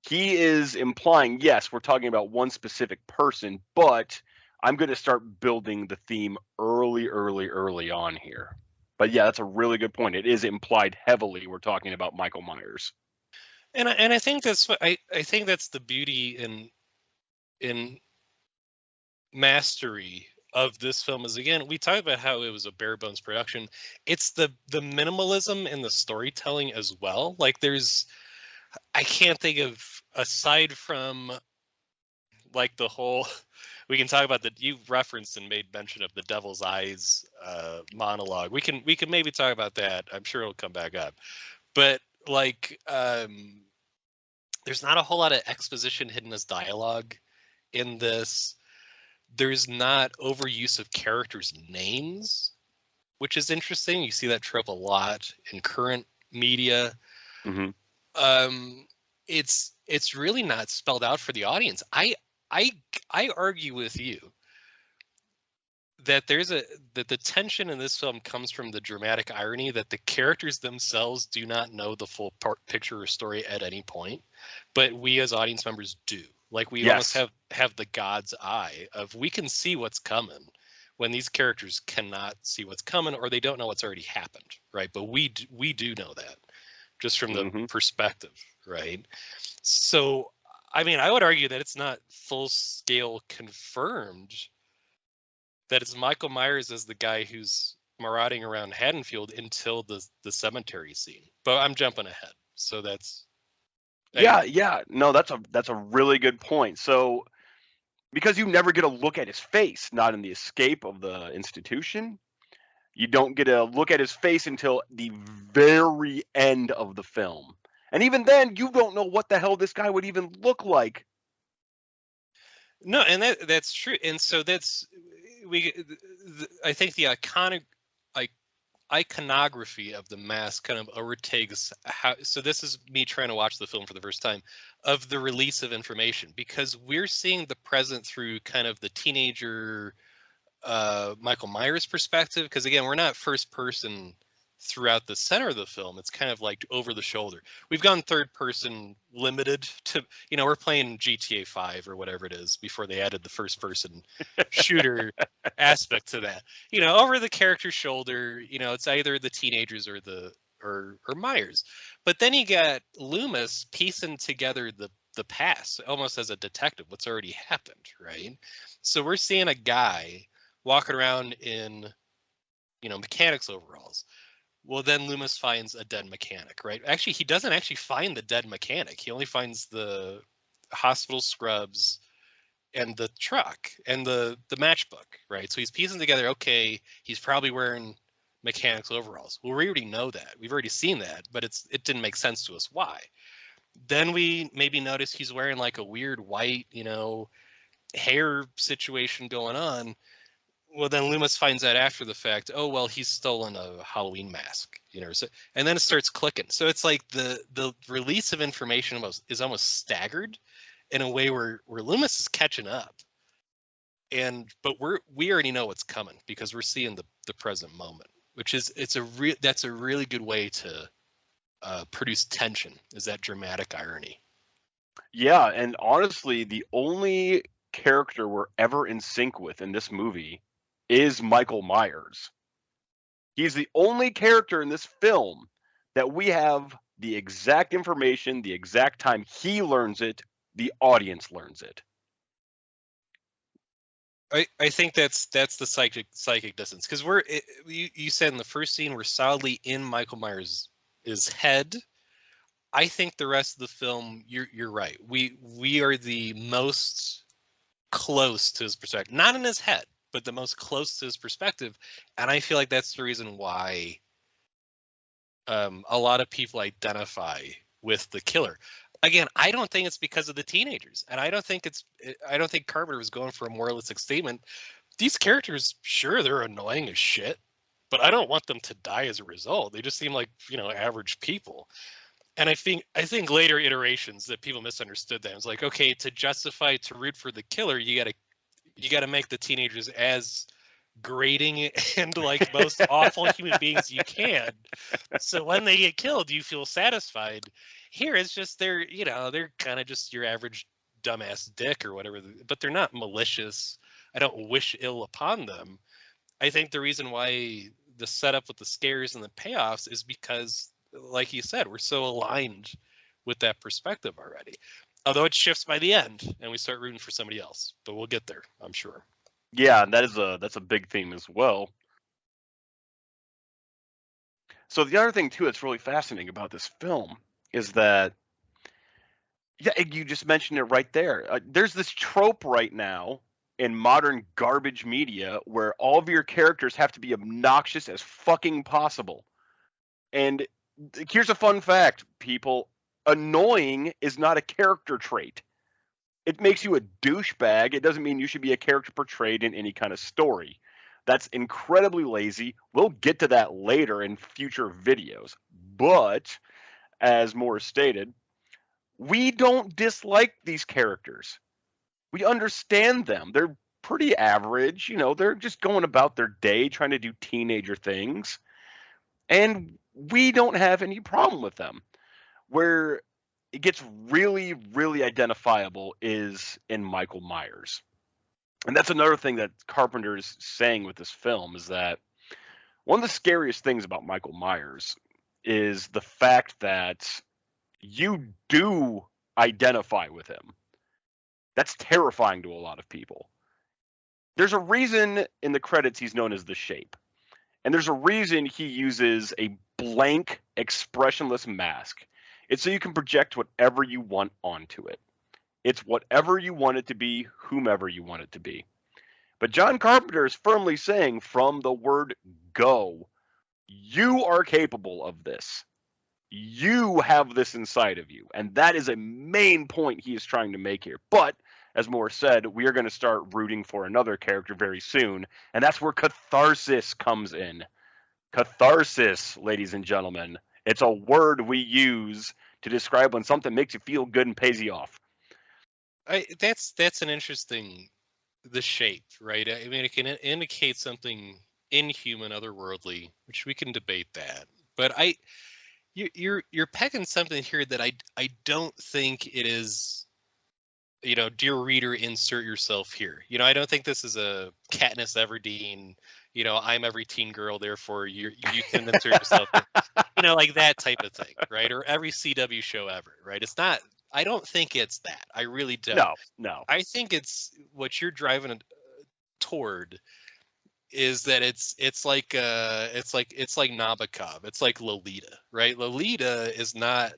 he is implying, yes, we're talking about one specific person, but I'm going to start building the theme early on here. But yeah, that's a really good point. It is implied heavily we're talking about Michael Myers. And I think that's what I think that's the beauty in mastery of this film. Is, again, we talked about how it was a bare bones production. It's the minimalism in the storytelling as well. Like, I can't think of, aside from like the whole, we can talk about that you referenced and made mention of the Devil's Eyes monologue. We can maybe talk about that. I'm sure it'll come back up. But like, there's not a whole lot of exposition hidden as dialogue in this. There's not overuse of characters' names, which is interesting. You see that trope a lot in current media. Mm-hmm. It's really not spelled out for the audience. I argue with you that the tension in this film comes from the dramatic irony that the characters themselves do not know the full picture or story at any point, but we as audience members do. Like we almost Yes. have the God's eye of we can see what's coming when these characters cannot see what's coming or they don't know what's already happened, right? But we do know that just from the Mm-hmm. perspective, right? So, I mean, I would argue that it's not full scale confirmed that it's Michael Myers as the guy who's marauding around Haddonfield until the cemetery scene. But I'm jumping ahead, so that's Yeah, anyway. yeah. No, that's a really good point. So because you never get a look at his face, not in the escape of the institution, you don't get a look at his face until the very end of the film. And even then, you don't know what the hell this guy would even look like. No, and that's true. And so that's I think the like iconography of the mask kind of overtakes how. So this is me trying to watch the film for the first time of the release of information because we're seeing the present through kind of the teenager Michael Myers perspective, because again, we're not first person throughout the center of the film. It's kind of like over the shoulder. We've gone third person limited to, we're playing GTA 5 or whatever it is before they added the first person shooter aspect to that. Over the character's shoulder, it's either the teenagers or or Myers. But then you got Loomis piecing together the past almost as a detective, what's already happened, right? So we're seeing a guy walking around in, mechanics overalls. Well, then Loomis finds a dead mechanic, right? Actually, he doesn't actually find the dead mechanic. He only finds the hospital scrubs and the truck and the matchbook, right? So he's piecing together, okay, he's probably wearing mechanics overalls. Well, we already know that. We've already seen that, but it didn't make sense to us. Why? Then we maybe notice he's wearing like a weird white, hair situation going on. Well, then Loomis finds out after the fact, oh, well, he's stolen a Halloween mask, so, and then it starts clicking. So it's like the release of information is almost staggered in a way where Loomis is catching up. But we already know what's coming because we're seeing the present moment, which is that's a really good way to produce tension, is that dramatic irony. Yeah, and honestly, the only character we're ever in sync with in this movie is Michael Myers. He's the only character in this film that we have the exact information, the exact time he learns it, the audience learns it. I think that's the psychic distance because you said in the first scene we're solidly in Michael Myers' head. I think the rest of the film, you're right. We are the most close to his perspective, not in his head, but the most close to his perspective, and I feel like that's the reason why a lot of people identify with the killer. Again, I don't think it's because of the teenagers, and I don't think Carpenter was going for a moralistic statement. These characters, sure, they're annoying as shit, but I don't want them to die as a result. They just seem like average people. And I think later iterations that people misunderstood that. It was like, okay, to root for the killer, you gotta make the teenagers as grating and like most awful human beings you can. So when they get killed, you feel satisfied. Here it's just they're kind of just your average dumbass dick or whatever, but they're not malicious. I don't wish ill upon them. I think the reason why the setup with the scares and the payoffs is because, like you said, we're so aligned with that perspective already. Although it shifts by the end and we start rooting for somebody else, but we'll get there, I'm sure. Yeah, that's a big theme as well. So the other thing too that's really fascinating about this film is that yeah, you just mentioned it right there. There's this trope right now in modern garbage media where all of your characters have to be obnoxious as fucking possible. And here's a fun fact, people. Annoying is not a character trait. It makes you a douchebag. It doesn't mean you should be a character portrayed in any kind of story. That's incredibly lazy. We'll get to that later in future videos. But, as Morris stated, we don't dislike these characters. We understand them. They're pretty average. They're just going about their day trying to do teenager things. And we don't have any problem with them. Where it gets really, really identifiable is in Michael Myers. And that's another thing that Carpenter's saying with this film is that one of the scariest things about Michael Myers is the fact that you do identify with him. That's terrifying to a lot of people. There's a reason in the credits he's known as the Shape. And there's a reason he uses a blank, expressionless mask. It's so you can project whatever you want onto it. It's whatever you want it to be, whomever you want it to be. But John Carpenter is firmly saying from the word go, you are capable of this. You have this inside of you. And that is a main point he is trying to make here. But as Maurice said, we are going to start rooting for another character very soon. And that's where catharsis comes in. Catharsis, ladies and gentlemen. It's a word we use to describe when something makes you feel good and pays you off. That's an interesting, the Shape, right? I mean, it can indicate something inhuman, otherworldly, which we can debate that. But you're pegging something here that I don't think it is. Dear reader, insert yourself here. I don't think this is a Katniss Everdeen. I'm every teen girl, therefore you can insert yourself. Like that type of thing, right? Or every CW show ever, right? It's not. I don't think it's that. I really don't. No. I think it's what you're driving toward is that it's like Nabokov. It's like Lolita, right? Lolita is not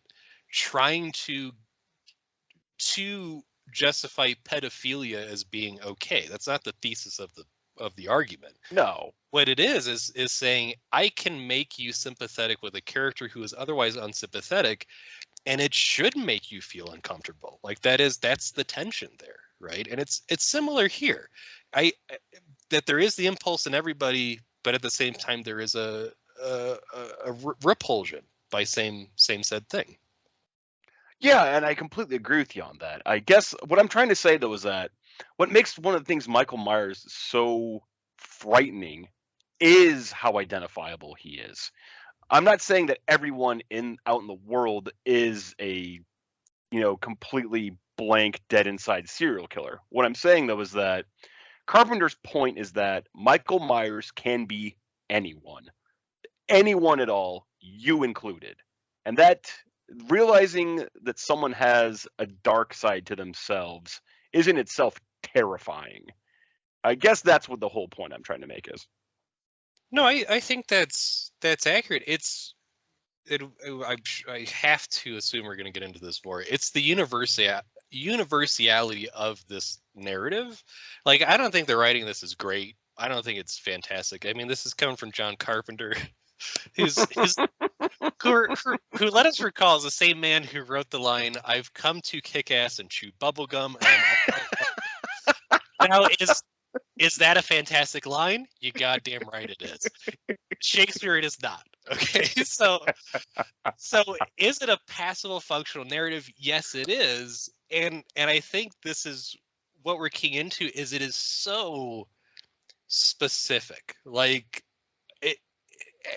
trying to justify pedophilia as being okay. That's not the thesis of the argument. No. What it is saying I can make you sympathetic with a character who is otherwise unsympathetic, and it should make you feel uncomfortable. Like that's the tension there, right? And it's similar here. That there is the impulse in everybody, but at the same time there is a repulsion by same said thing. Yeah, and I completely agree with you on that. I guess what I'm trying to say, though, is that what makes one of the things Michael Myers so frightening is how identifiable he is. I'm not saying that everyone out in the world is a, completely blank, dead inside serial killer. What I'm saying, though, is that Carpenter's point is that Michael Myers can be anyone at all, you included. And that realizing that someone has a dark side to themselves is in itself terrifying. I guess that's what the whole point I'm trying to make is. No, I think that's accurate. I have to assume we're going to get into this more. It's the universality of this narrative. Like, I don't think the writing of this is great. I don't think it's fantastic. I mean, this is coming from John Carpenter, who let us recall is the same man who wrote the line, "I've come to kick ass and chew bubblegum." Now, is that a fantastic line? You goddamn right it is. Shakespeare, it is not. Okay, so is it a passable functional narrative? Yes, it is, and I think this is what we're keying into. Is it is so specific, like it,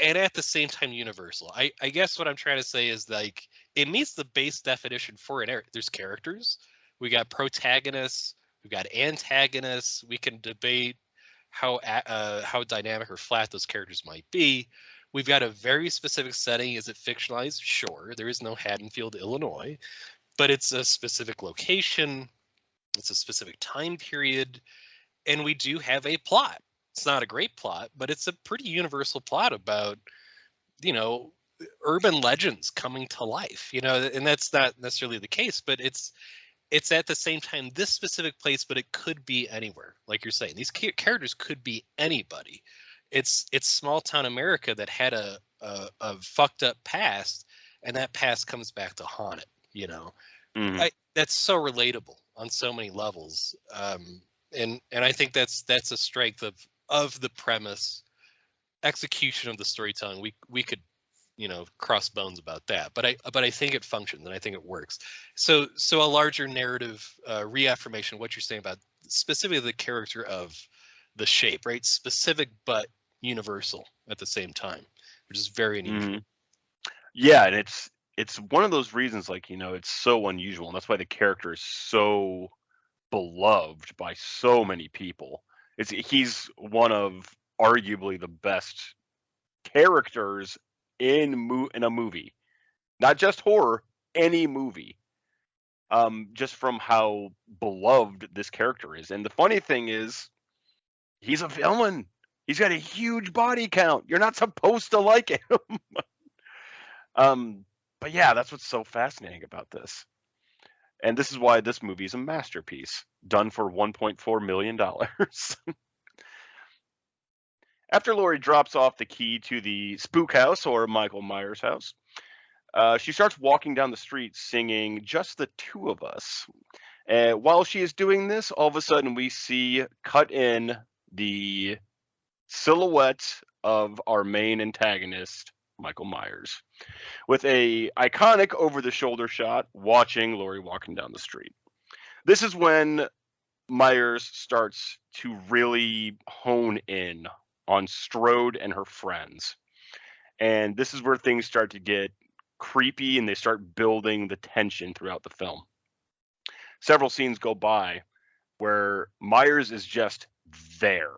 and at the same time universal. I guess what I'm trying to say is like it meets the base definition for an era. There's characters, we got protagonists, we've got antagonists. We can debate how dynamic or flat those characters might be. We've got a very specific setting. Is it fictionalized? Sure. There is no Haddonfield, Illinois, but it's a specific location. It's a specific time period. And we do have a plot. It's not a great plot, but it's a pretty universal plot about, urban legends coming to life, and that's not necessarily the case, but it's at the same time this specific place, but it could be anywhere. Like you're saying, these characters could be anybody. It's small town America that had a fucked up past, and that past comes back to haunt it. Mm-hmm. That's so relatable on so many levels, and I think that's a strength of the premise, execution of the storytelling. We could cross bones about that, but I think it functions and I think it works. So a larger narrative reaffirmation of what you're saying about specifically the character of the shape, right? Specific but universal at the same time, which is very unusual. Mhm. Yeah, and it's one of those reasons, like, it's so unusual, and that's why the character is so beloved by so many people. He's one of arguably the best characters in a movie, not just horror, any movie. Just from how beloved this character is, and the funny thing is, he's a villain. He's got a huge body count. You're not supposed to like him. But yeah, that's what's so fascinating about this. And this is why this movie is a masterpiece, done for $1.4 million. After Laurie drops off the key to the spook house, or Michael Myers' house, she starts walking down the street singing "Just the Two of Us." While she is doing this, all of a sudden we see cut in the silhouette of our main antagonist, Michael Myers, with a iconic over-the-shoulder shot watching Laurie walking down the street. This is when Myers starts to really hone in on Strode and her friends. And this is where things start to get creepy and they start building the tension throughout the film. Several scenes go by where Myers is just there,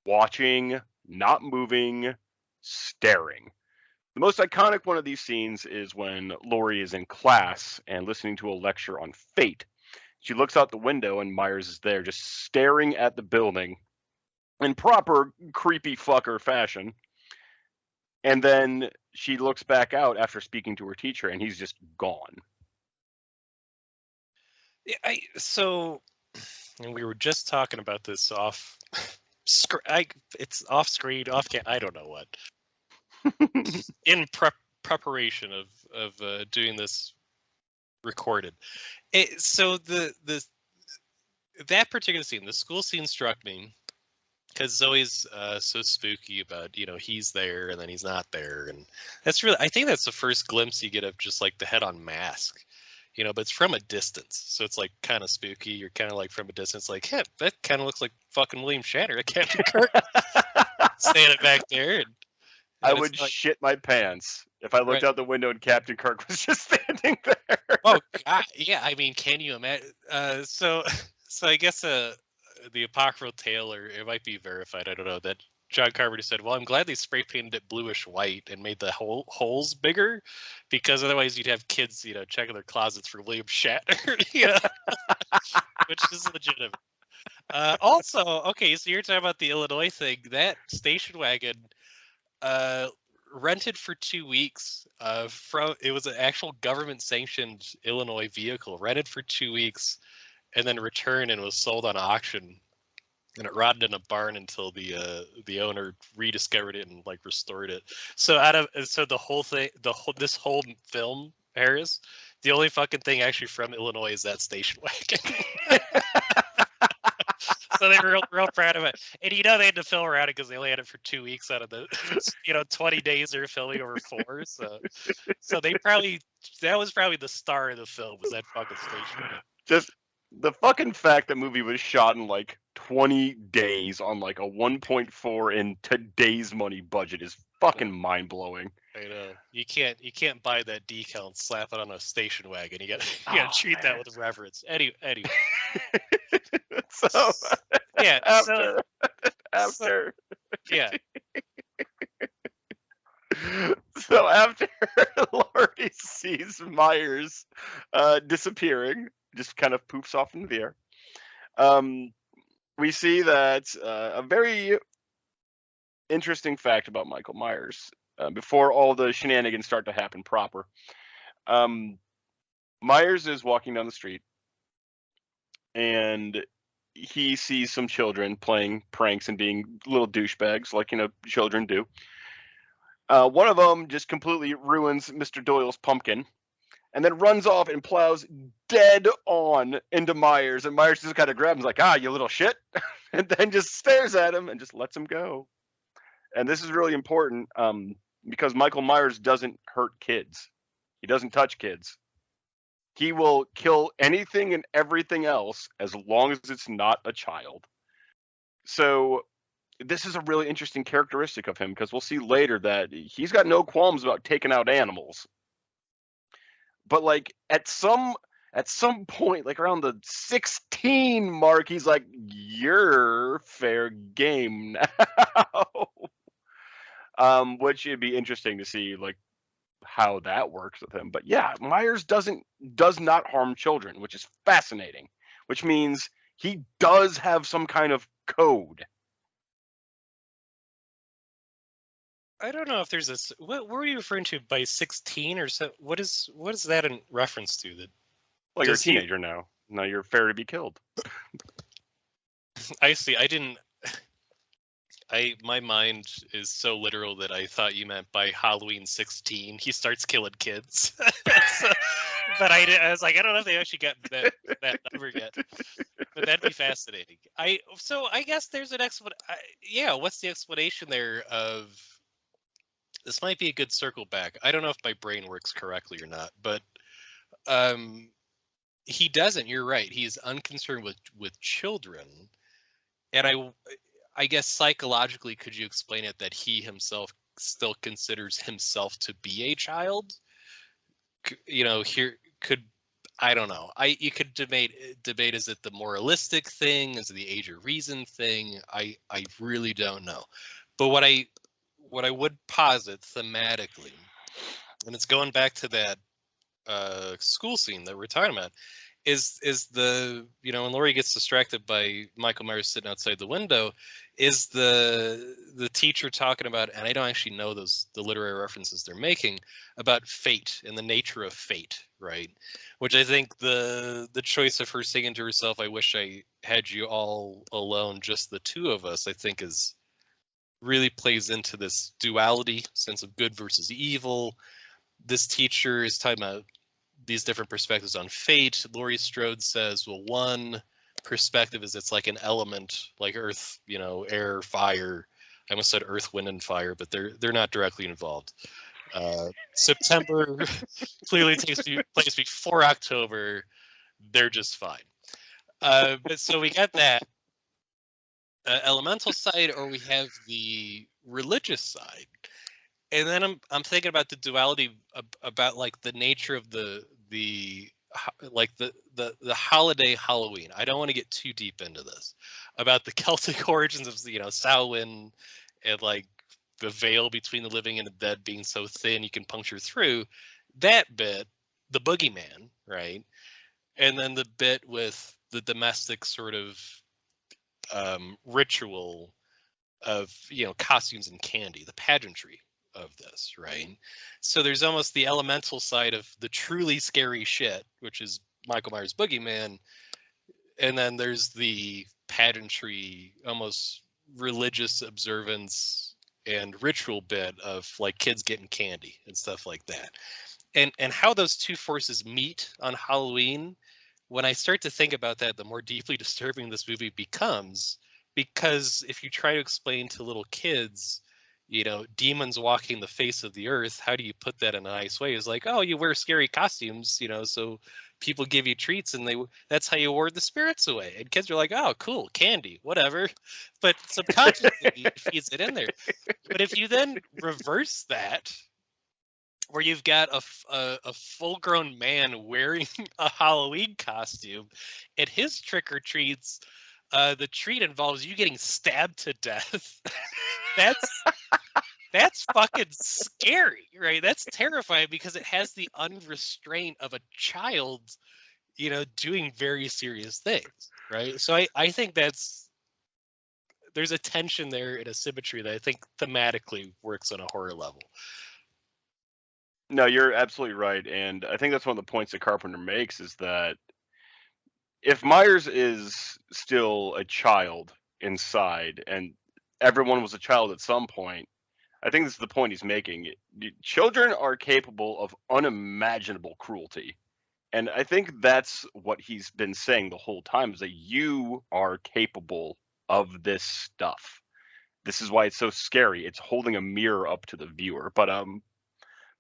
watching, not moving, staring. The most iconic one of these scenes is when Laurie is in class and listening to a lecture on fate. She looks out the window and Myers is there just staring at the building in proper creepy fucker fashion. And then she looks back out after speaking to her teacher and he's just gone. And we were just talking about this off it's off screen, I don't know what. In preparation of doing this recorded. So that particular scene, the school scene, struck me because Zoe's so spooky about, he's there and then he's not there, and I think that's the first glimpse you get of just like the head on mask, but it's from a distance, so it's like kind of spooky. You're kind of like from a distance, like, hey, that kind of looks like fucking William Shatner, Captain Kirk, standing back there. And I would shit my pants if I looked out the window and Captain Kirk was just standing there. Oh God, yeah. I mean, can you imagine? So I guess the apocryphal tale, or it might be verified, I don't know, that John Carpenter said, well, I'm glad they spray painted it bluish white and made the holes bigger, because otherwise you'd have kids, checking their closets for William Shatner, which is legitimate. Also, okay, so you're talking about the Illinois thing. That station wagon rented for 2 weeks it was an actual government sanctioned Illinois vehicle, rented for 2 weeks and then returned and was sold on auction, and it rotted in a barn until the owner rediscovered it and like restored it. So the whole thing, this whole film, Harris, the only fucking thing actually from Illinois is that station wagon. So they were real proud of it. And they had to film around it because they only had it for 2 weeks out of the 20 days they were filming over 4. So that was probably the star of the film, was that fucking station. Just the fucking fact that movie was shot in like 20 days on like a 1.4 in today's money budget is fucking mind blowing. I know. You can't buy that decal and slap it on a station wagon. You gotta treat that with reverence. Anyway. So yeah. After. Yeah. So after Laurie sees Myers disappearing, just kind of poofs off into the air, we see that a very interesting fact about Michael Myers, before all the shenanigans start to happen proper. Myers is walking down the street, and he sees some children playing pranks and being little douchebags like children do. One of them just completely ruins Mr. Doyle's pumpkin and then runs off and plows dead on into Myers, and Myers just kind of grabs him like, you little shit, and then just stares at him and just lets him go. And this is really important because Michael Myers doesn't hurt kids. He doesn't touch kids. He will kill anything and everything else as long as it's not a child. So this is a really interesting characteristic of him, because we'll see later that he's got no qualms about taking out animals. But like at some point, like around the 16 mark, he's like, "You're fair game now." Which it'd be interesting to see like how that works with him. But yeah, Myers does not harm children, which is fascinating. Which means he does have some kind of code. I don't know if there's a what were you referring to by 16 or so? What is that in reference to? That Well, you're a does he? teenager now. Now you're fair to be killed. I see. I didn't. My mind is so literal that I thought you meant by Halloween 16 he starts killing kids. So, but I was like, I don't know if they actually got that number yet. But that'd be fascinating. I guess there's an yeah, what's the explanation there of this? Might be a good circle back. I don't know if my brain works correctly or not, but he doesn't. You're right. He is unconcerned with children, and I guess psychologically, could you explain it that he himself still considers himself to be a child? Here could I don't know. You could debate is it the moralistic thing? Is it the age of reason thing? I really don't know. But what I would posit thematically, and it's going back to that school scene that we're talking about, is the when Laurie gets distracted by Michael Myers sitting outside the window, is the teacher talking about, and I don't actually know the literary references they're making about fate and the nature of fate, right? Which I think the choice of her singing to herself, "I wish I had you all alone, just the two of us," I think is really plays into this duality sense of good versus evil. This teacher is talking about these different perspectives on fate. Laurie Strode says, well, one perspective is it's like an element, like earth, air, fire. I almost said earth, wind, and fire, but they're not directly involved. September clearly takes place before October. They're just fine. But so we got that elemental side, or we have the religious side. And then I'm thinking about the duality about like the nature of the like the holiday Halloween. I don't want to get too deep into this about the Celtic origins of Samhain, and like the veil between the living and the dead being so thin you can puncture through that bit, the boogeyman, right? And then the bit with the domestic sort of ritual of costumes and candy, the pageantry of this, right? So there's almost the elemental side of the truly scary shit, which is Michael Myers' boogeyman, and then there's the pageantry, almost religious observance and ritual bit of like kids getting candy and stuff like that. And how those two forces meet on Halloween, when I start to think about that, the more deeply disturbing this movie becomes, because if you try to explain to little kids, demons walking the face of the earth, how do you put that in a nice way? Is like, oh, you wear scary costumes, so people give you treats, and that's how you ward the spirits away. And kids are like, oh, cool, candy, whatever. But subconsciously it feeds it in there. But if you then reverse that, where you've got a full-grown man wearing a Halloween costume, and his trick or treats, the treat involves you getting stabbed to death. That's fucking scary, right? That's terrifying because it has the unrestraint of a child, doing very serious things, right? So I think there's a tension there and a symmetry that I think thematically works on a horror level. No, you're absolutely right, and I think that's one of the points that Carpenter makes, is that if Myers is still a child inside, and everyone was a child at some point, I think this is the point he's making. Children are capable of unimaginable cruelty. And I think that's what he's been saying the whole time, is that you are capable of this stuff. This is why it's so scary. It's holding a mirror up to the viewer. But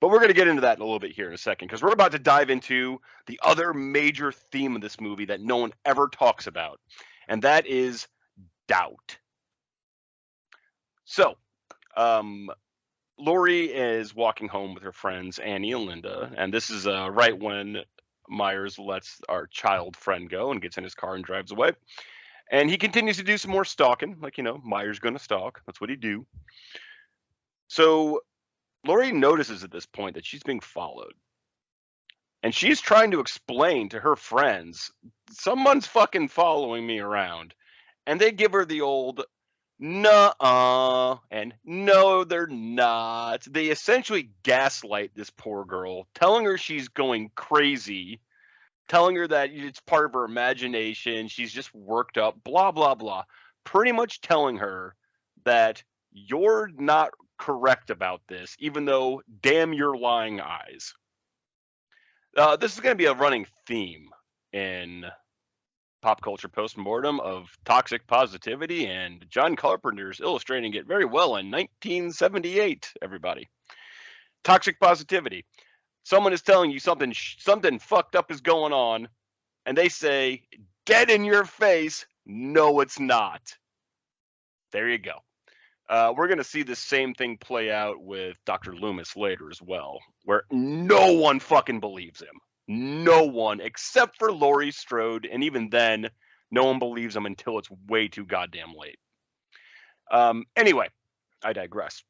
But we're going to get into that in a little bit here in a second, because we're about to dive into the other major theme of this movie that no one ever talks about, and that is doubt. So, Lori is walking home with her friends Annie and Linda, and this is right when Myers lets our child friend go and gets in his car and drives away. And he continues to do some more stalking, like, Myers gonna stalk. That's what he do. So Lori notices at this point that she's being followed. And she's trying to explain to her friends, someone's fucking following me around. And they give her the old, nuh-uh, and no, they're not. They essentially gaslight this poor girl, telling her she's going crazy, telling her that it's part of her imagination, she's just worked up, blah, blah, blah. Pretty much telling her that you're not correct about this, even though damn your lying eyes. This is going to be a running theme in Pop Culture Postmortem of toxic positivity, and John Carpenter's illustrating it very well in 1978, everybody. Toxic positivity. Someone is telling you something fucked up is going on, and they say, "Get in your face." No, it's not. There you go. We're going to see the same thing play out with Dr. Loomis later as well, where no one fucking believes him. No one, except for Laurie Strode, and even then, no one believes him until it's way too goddamn late. Anyway, I digress.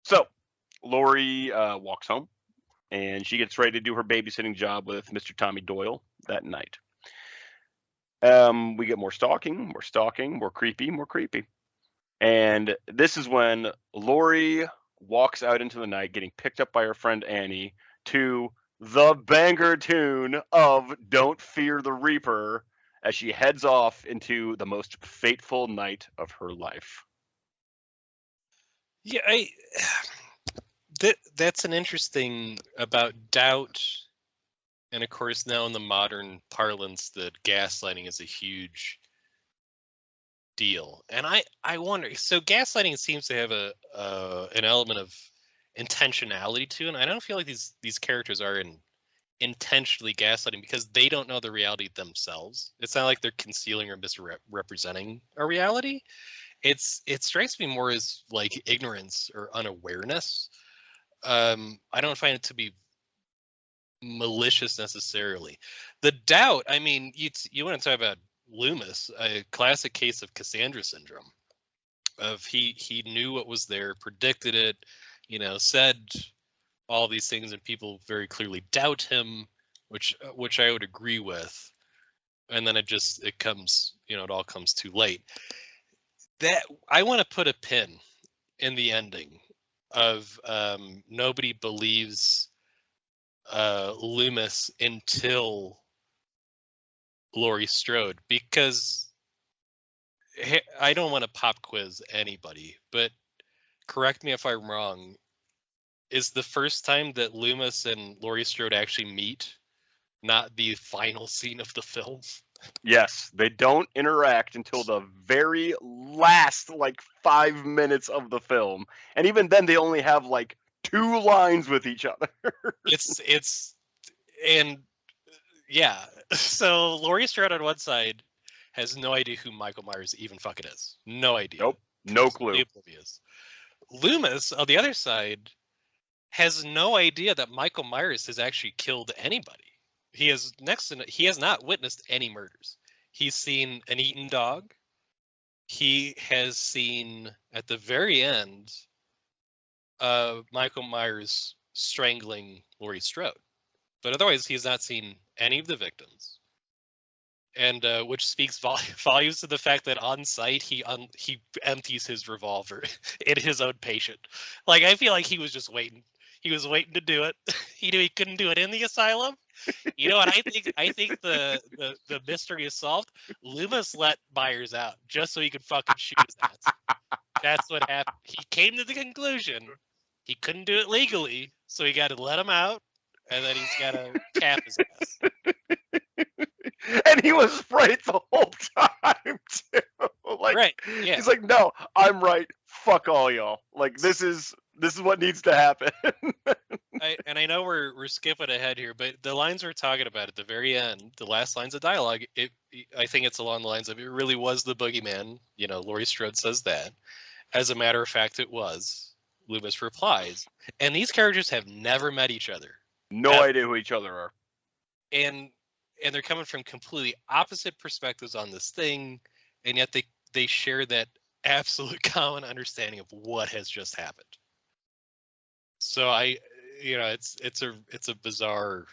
So, Laurie walks home, and she gets ready to do her babysitting job with Mr. Tommy Doyle that night. We get more stalking, more creepy. And this is when Lori walks out into the night, getting picked up by her friend Annie to the banger tune of Don't Fear the Reaper as she heads off into the most fateful night of her life. Yeah, that's an interesting about doubt. And of course, now in the modern parlance, that gaslighting is a huge deal. And I wonder, so gaslighting seems to have an element of intentionality to it. And I don't feel like these characters are intentionally gaslighting because they don't know the reality themselves. It's not like they're concealing or misrepresenting a reality. It strikes me more as like ignorance or unawareness. I don't find it to be malicious necessarily. The doubt, I mean, you want to talk about Loomis, a classic case of Cassandra syndrome. Of he knew what was there, predicted it, said all these things, and people very clearly doubt him, which I would agree with. And then it comes, it all comes too late. That I want to put a pin in the ending of nobody believes Loomis until Laurie Strode, because I don't want to pop quiz anybody, but correct me if I'm wrong. Is the first time that Loomis and Laurie Strode actually meet not the final scene of the film? Yes, they don't interact until the very last, 5 minutes of the film. And even then, they only have, 2 lines with each other. And yeah. So Laurie Strode on one side has no idea who Michael Myers even fucking is. No idea. Nope. No clue. Oblivious. Loomis, on the other side, has no idea that Michael Myers has actually killed anybody. He has not witnessed any murders. He's seen an eaten dog. He has seen at the very end Michael Myers strangling Laurie Strode. But otherwise, he's not seen any of the victims. And which speaks volumes to the fact that on site he empties his revolver in his own patient. I feel like he was just waiting. He was waiting to do it. He knew he couldn't do it in the asylum. You know what I think the mystery is solved. Loomis let Myers out just so he could fucking shoot his ass. That's what happened. He came to the conclusion he couldn't do it legally, so he got to let him out, and then he's got to cap his ass. And he was right the whole time too. Right? Yeah. He's like, no, I'm right. Fuck all y'all. This is This is what needs to happen. I know we're skipping ahead here, but the lines we're talking about at the very end, the last lines of dialogue, I think it's along the lines of, it really was the boogeyman. Laurie Strode says that. As a matter of fact, it was. Loomis replies. And these characters have never met each other. No idea who each other are. And they're coming from completely opposite perspectives on this thing, and yet they share that absolute common understanding of what has just happened. So it's a bizarre.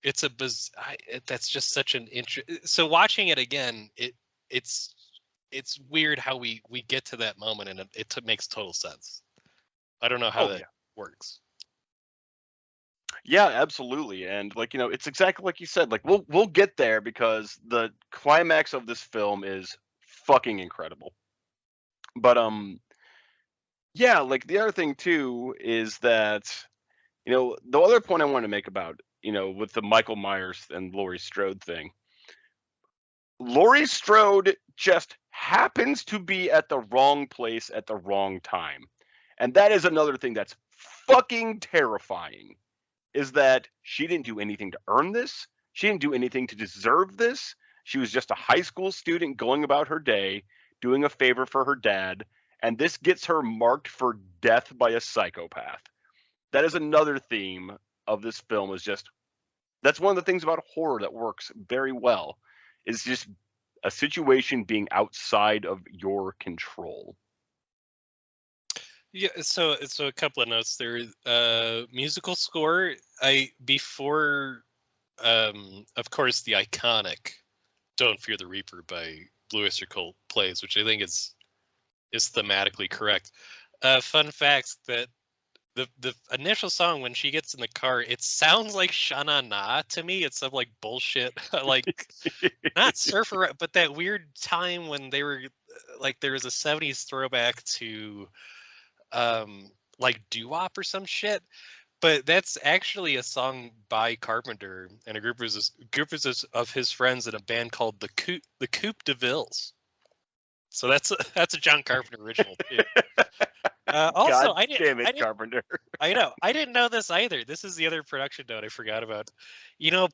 That's just such an so watching it again, it's weird how we get to that moment, and it makes total sense. I don't know how that works. Yeah, absolutely. And it's exactly like you said. Like we'll get there because the climax of this film is fucking incredible. But yeah, like the other thing too is that the other point I want to make about with the Michael Myers and Laurie Strode thing. Laurie Strode just happens to be at the wrong place at the wrong time. And that is another thing that's fucking terrifying, is that she didn't do anything to earn this. She didn't do anything to deserve this. She was just a high school student going about her day, doing a favor for her dad, and this gets her marked for death by a psychopath. That is another theme of this film, is just, that's one of the things about horror that works very well, is just a situation being outside of your control. Yeah, so a couple of notes there. Musical score, before of course the iconic "Don't Fear the Reaper" by Blue Oyster Cult plays, which I think is thematically correct. Fun fact that the initial song, when she gets in the car, it sounds like Shana Na to me. It's some like bullshit, like not surfer, but that weird time when they were like, there was a 70s throwback to like doo-wop or some shit. But that's actually a song by Carpenter and a group of his friends in a band called the Coupe de Villes. So that's a John Carpenter original too. Also, God damn it, Carpenter. I know. I didn't know this either. This is the other production note I forgot about.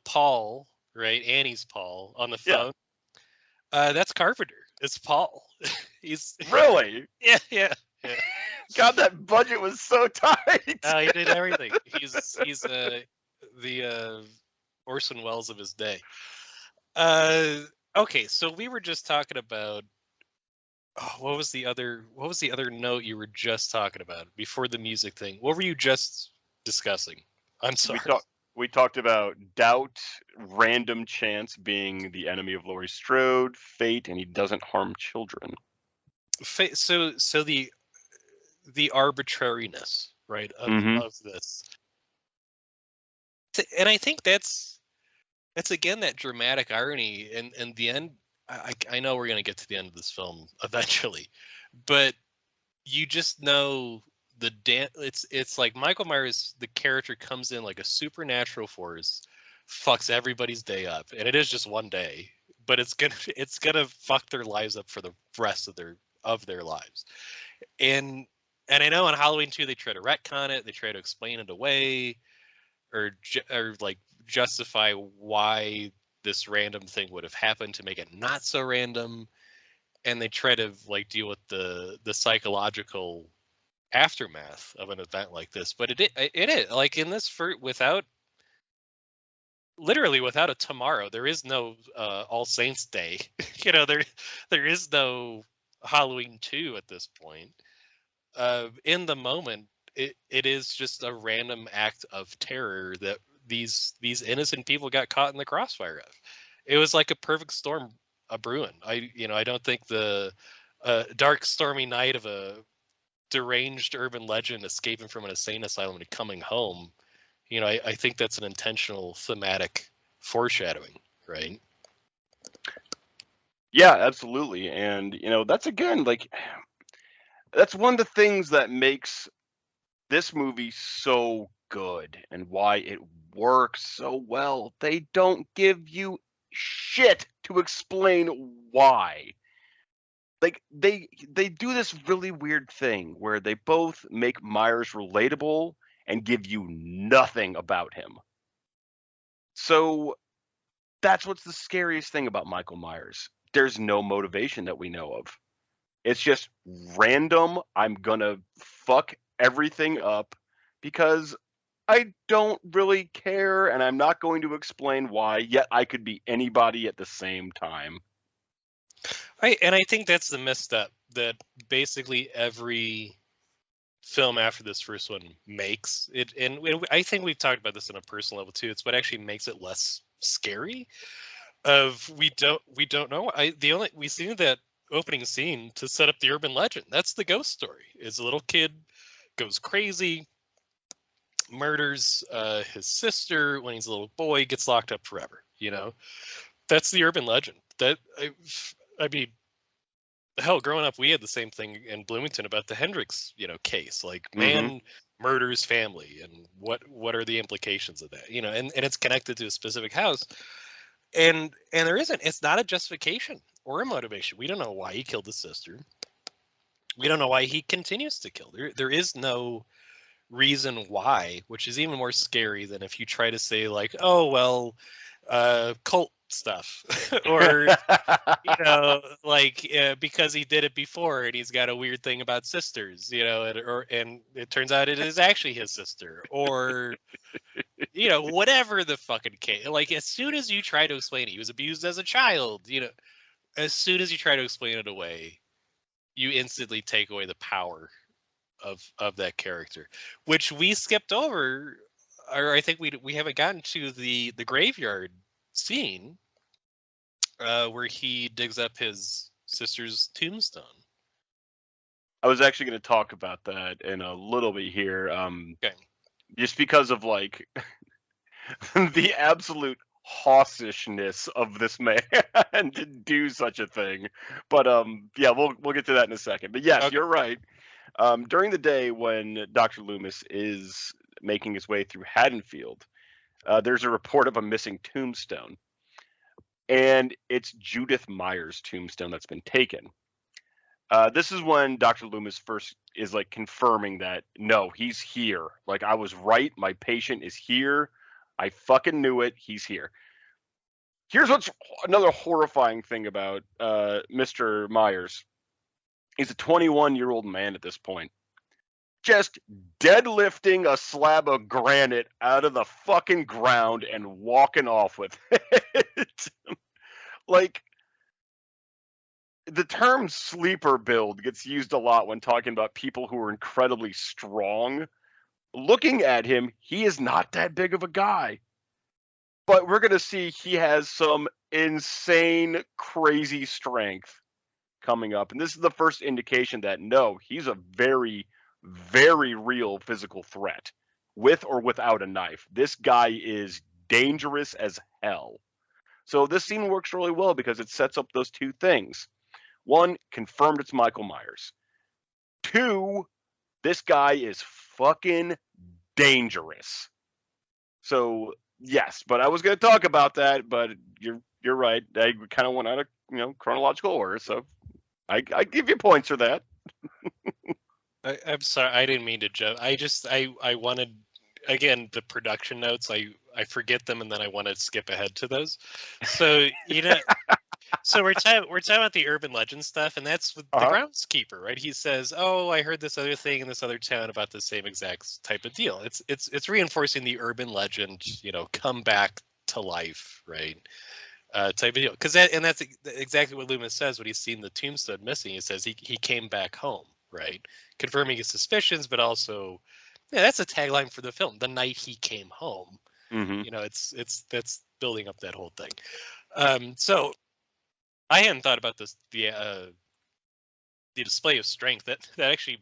Paul, right? Annie's Paul on the phone. Yeah. That's Carpenter. It's Paul. He's really. Yeah. God, that budget was so tight. He did everything. He's the Orson Welles of his day. Okay, so we were just talking about. What was the other note you were just talking about before the music thing? What were you just discussing? I'm sorry. We talked about doubt, random chance being the enemy of Laurie Strode, fate, and he doesn't harm children. So the arbitrariness, right, of this, and I think that's again that dramatic irony. And the end. I know we're gonna get to the end of this film eventually, but you just know it's like Michael Myers, the character, comes in like a supernatural force, fucks everybody's day up, and it is just one day, but it's gonna fuck their lives up for the rest of their lives. And I know on Halloween 2 they try to retcon it, they try to explain it away, or like justify why this random thing would have happened to make it not so random, and they try to like deal with the psychological aftermath of an event like this. But it is like in this, literally without a tomorrow, there is no All Saints Day. There is no Halloween 2 at this point. In the moment, it is just a random act of terror that these innocent people got caught in the crossfire of. It was like a perfect storm brewing. I don't think the dark stormy night of a deranged urban legend escaping from an insane asylum and coming home. I think that's an intentional thematic foreshadowing, right? Yeah, absolutely. And that's, again, like, that's one of the things that makes this movie so good and why it works so well. They don't give you shit to explain why. like they do this really weird thing where they both make Myers relatable and give you nothing about him. So that's what's the scariest thing about Michael Myers. There's no motivation that we know of. It's just random. I'm gonna fuck everything up because I don't really care, and I'm not going to explain why, yet I could be anybody at the same time. I think that's the misstep that basically every film after this first one makes it, and I think we've talked about this on a personal level too. It's what actually makes it less scary. Of we don't know. We see that opening scene to set up the urban legend. That's the ghost story. Is a little kid goes crazy, murders his sister when he's a little boy, gets locked up forever. That's the urban legend. I mean, hell, growing up, we had the same thing in Bloomington about the Hendrix, case. Like, Mm-hmm. man murders family, and what are the implications of that? And it's connected to a specific house, and there isn't. It's not a justification or a motivation. We don't know why he killed his sister. We don't know why he continues to kill. There is no reason why, which is even more scary than if you try to say like, oh well, cult stuff, or like because he did it before and he's got a weird thing about sisters, and it turns out it is actually his sister, or whatever the fucking case. Like, as soon as you try to explain it, he was abused as a child, as soon as you try to explain it away, you instantly take away the power of that character, which we skipped over, or I think we haven't gotten to the graveyard scene where he digs up his sister's tombstone. I was actually going to talk about that in a little bit here, Okay. just because of like the absolute hossishness of this man to do such a thing. But yeah, we'll get to that in a second. But yes, Okay. you're right. During the day when Dr. Loomis is making his way through Haddonfield, there's a report of a missing tombstone, and it's Judith Myers' tombstone that's been taken. This is when Dr. Loomis first is like confirming that no, he's here. Like, I was right. My patient is here. I fucking knew it. He's here. Here's what's another horrifying thing about Mr. Myers. He's a 21-year-old man at this point, just deadlifting a slab of granite out of the fucking ground and walking off with it. Like, the term sleeper build gets used a lot when talking about people who are incredibly strong. Looking at him, he is not that big of a guy. But we're going to see he has some insane, crazy strength coming up. And this is the first indication that no, he's a very, very real physical threat, with or without a knife. This guy is dangerous as hell. So this scene works really well because it sets up those two things. One, confirmed it's Michael Myers. Two, this guy is fucking dangerous. So yes, but I was going to talk about that, but you're right. I kind of went out of chronological order, so I give you points for that. I'm sorry, I didn't mean to jump. I wanted, again, the production notes. I forget them, and then I want to skip ahead to those. So so we're talking about the urban legend stuff, and that's with the groundskeeper, right? He says, "Oh, I heard this other thing in this other town about the same exact type of deal." It's reinforcing the urban legend, come back to life, right? Type of deal. Because that's exactly what Loomis says when he's seen the tombstone missing. He says he came back home, right? Confirming his suspicions, but also, yeah, that's a tagline for the film. The night he came home. Mm-hmm. It's that's building up that whole thing. So I hadn't thought about this the display of strength that actually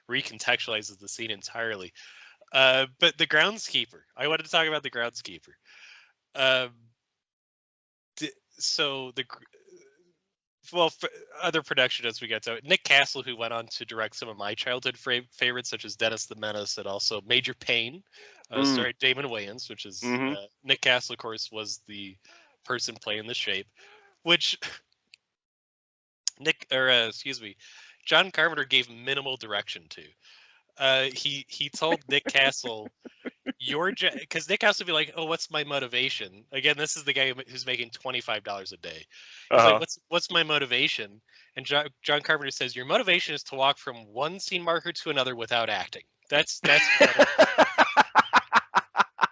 recontextualizes the scene entirely. But the groundskeeper, I wanted to talk about the groundskeeper. So other production as we get to Nick Castle, who went on to direct some of my childhood favorites, such as Dennis the Menace and also Major Payne, starring Damon Wayans, which is Nick Castle, of course, was the person playing the Shape, which John Carpenter gave minimal direction to. He told Nick Castle, because Nick Castle would be like, oh, what's my motivation? Again, this is the guy who's making $25 a day. He's like, what's my motivation? And John Carpenter says, your motivation is to walk from one scene marker to another without acting. That's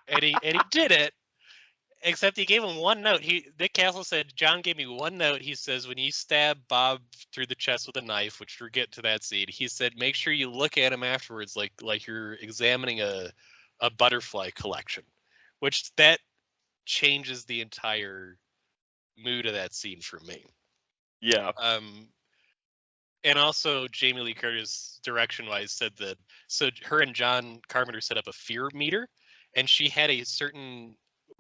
and he did it. Except he gave him one note. Nick Castle said, John gave me one note. He says, when you stab Bob through the chest with a knife, which we'll get to that scene, he said, make sure you look at him afterwards like you're examining a butterfly collection, which that changes the entire mood of that scene for me. Yeah. And also Jamie Lee Curtis, direction-wise, said that, so her and John Carpenter set up a fear meter, and she had a certain,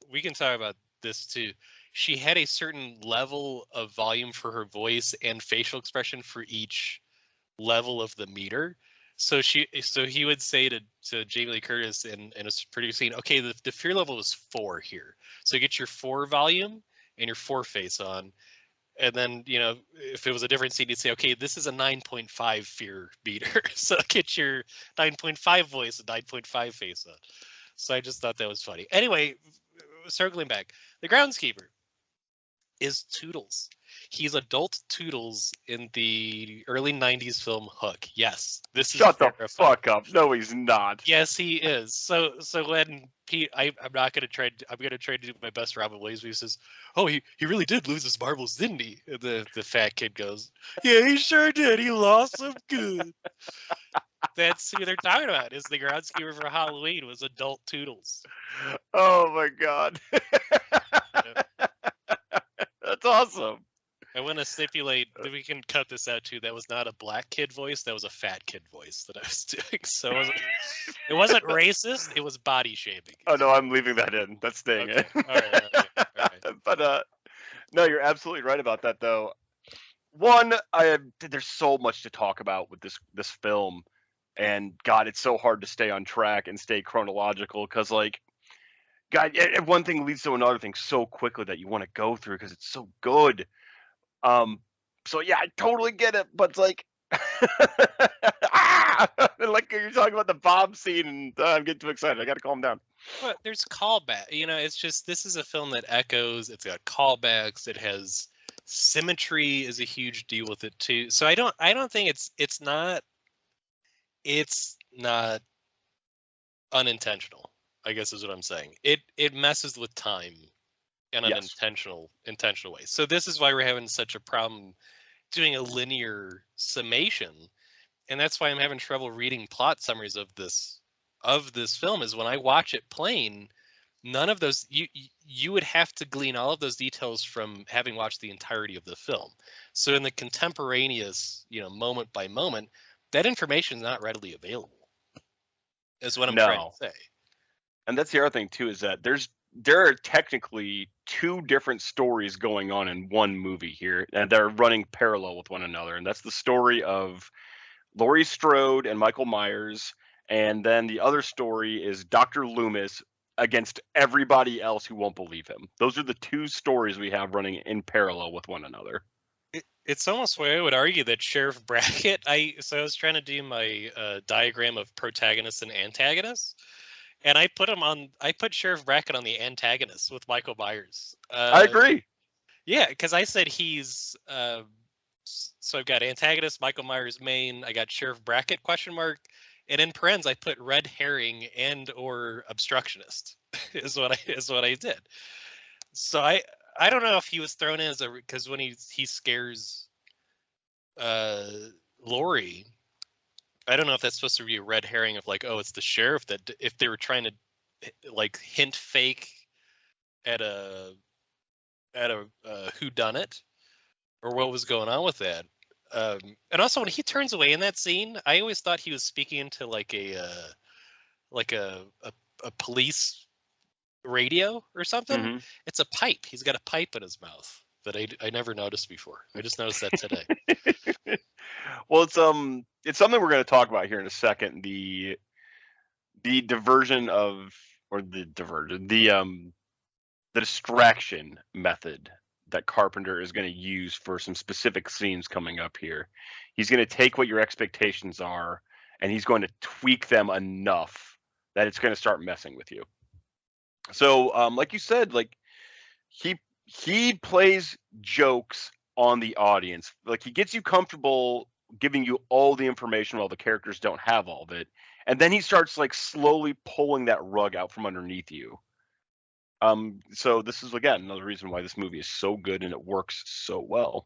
we can talk about this too, she had a certain level of volume for her voice and facial expression for each level of the meter. So he would say to Jamie Lee Curtis in a producing, okay, the fear level is 4 here. So get your 4 volume and your 4 face on. And then, if it was a different scene, you'd say, okay, this is a 9.5 fear meter. So get your 9.5 voice and 9.5 face on. So I just thought that was funny. Anyway, circling back, the groundskeeper is Toodles. He's adult Toodles in the early 90s film Hook. Yes, this is Shut the fuck up. No, he's not. Yes, he is. So when Pete, I'm going to try to do my best Robin Williams. He says, "Oh, he really did lose his marbles, didn't he?" And the fat kid goes, "Yeah, he sure did. He lost them good." That's who they're talking about. Is the groundskeeper for Halloween was adult Toodles. Oh my god. That's awesome. I want to stipulate that we can cut this out too. That was not a black kid voice. That was a fat kid voice that I was doing. So it wasn't racist. It was body shaming. Oh no, I'm leaving that in. That's staying in. All right. But no, you're absolutely right about that though. There's so much to talk about with this film, and God, it's so hard to stay on track and stay chronological because God, one thing leads to another thing so quickly that you want to go through because it's so good. So yeah, I totally get it, but it's like, like you're talking about the Bob scene, and I'm getting too excited. I got to calm down. Well, there's callback. It's just, this is a film that echoes. It's got callbacks. It has symmetry is a huge deal with it too. So I don't think it's not unintentional, I guess is what I'm saying. It messes with time in an intentional way. So this is why we're having such a problem doing a linear summation, and that's why I'm having trouble reading plot summaries of this film. Is when I watch it plain, none of those, you would have to glean all of those details from having watched the entirety of the film. So in the contemporaneous, moment by moment, that information is not readily available, is what I'm trying to say. And that's the other thing too, is that there are technically 2 different stories going on in one movie here, and they're running parallel with one another. And that's the story of Laurie Strode and Michael Myers, and then the other story is Dr. Loomis against everybody else who won't believe him. Those are the 2 stories we have running in parallel with one another. It's almost where I would argue that Sheriff Brackett, I was trying to do my diagram of protagonists and antagonists, and I put Sheriff Brackett on the antagonist with Michael Myers. I agree. Yeah, because I said he's so I've got antagonist, Michael Myers main, I got Sheriff Brackett ? And in parens I put red herring and or obstructionist is what I did. So I don't know if he was thrown in as because when he scares Laurie, I don't know if that's supposed to be a red herring of like, oh, it's the sheriff, that if they were trying to hint fake at a whodunit or what was going on with that. And also when he turns away in that scene, I always thought he was speaking into like a police radio or something. Mm-hmm. It's a pipe. He's got a pipe in his mouth that I never noticed before. I just noticed that today. Well, it's something we're going to talk about here in a second. The distraction method that Carpenter is going to use for some specific scenes coming up here. He's going to take what your expectations are and he's going to tweak them enough that it's going to start messing with you. So, like you said, like he plays jokes on the audience. Like he gets you comfortable giving you all the information while the characters don't have all of it. And then he starts like slowly pulling that rug out from underneath you. So this is again another reason why this movie is so good and it works so well.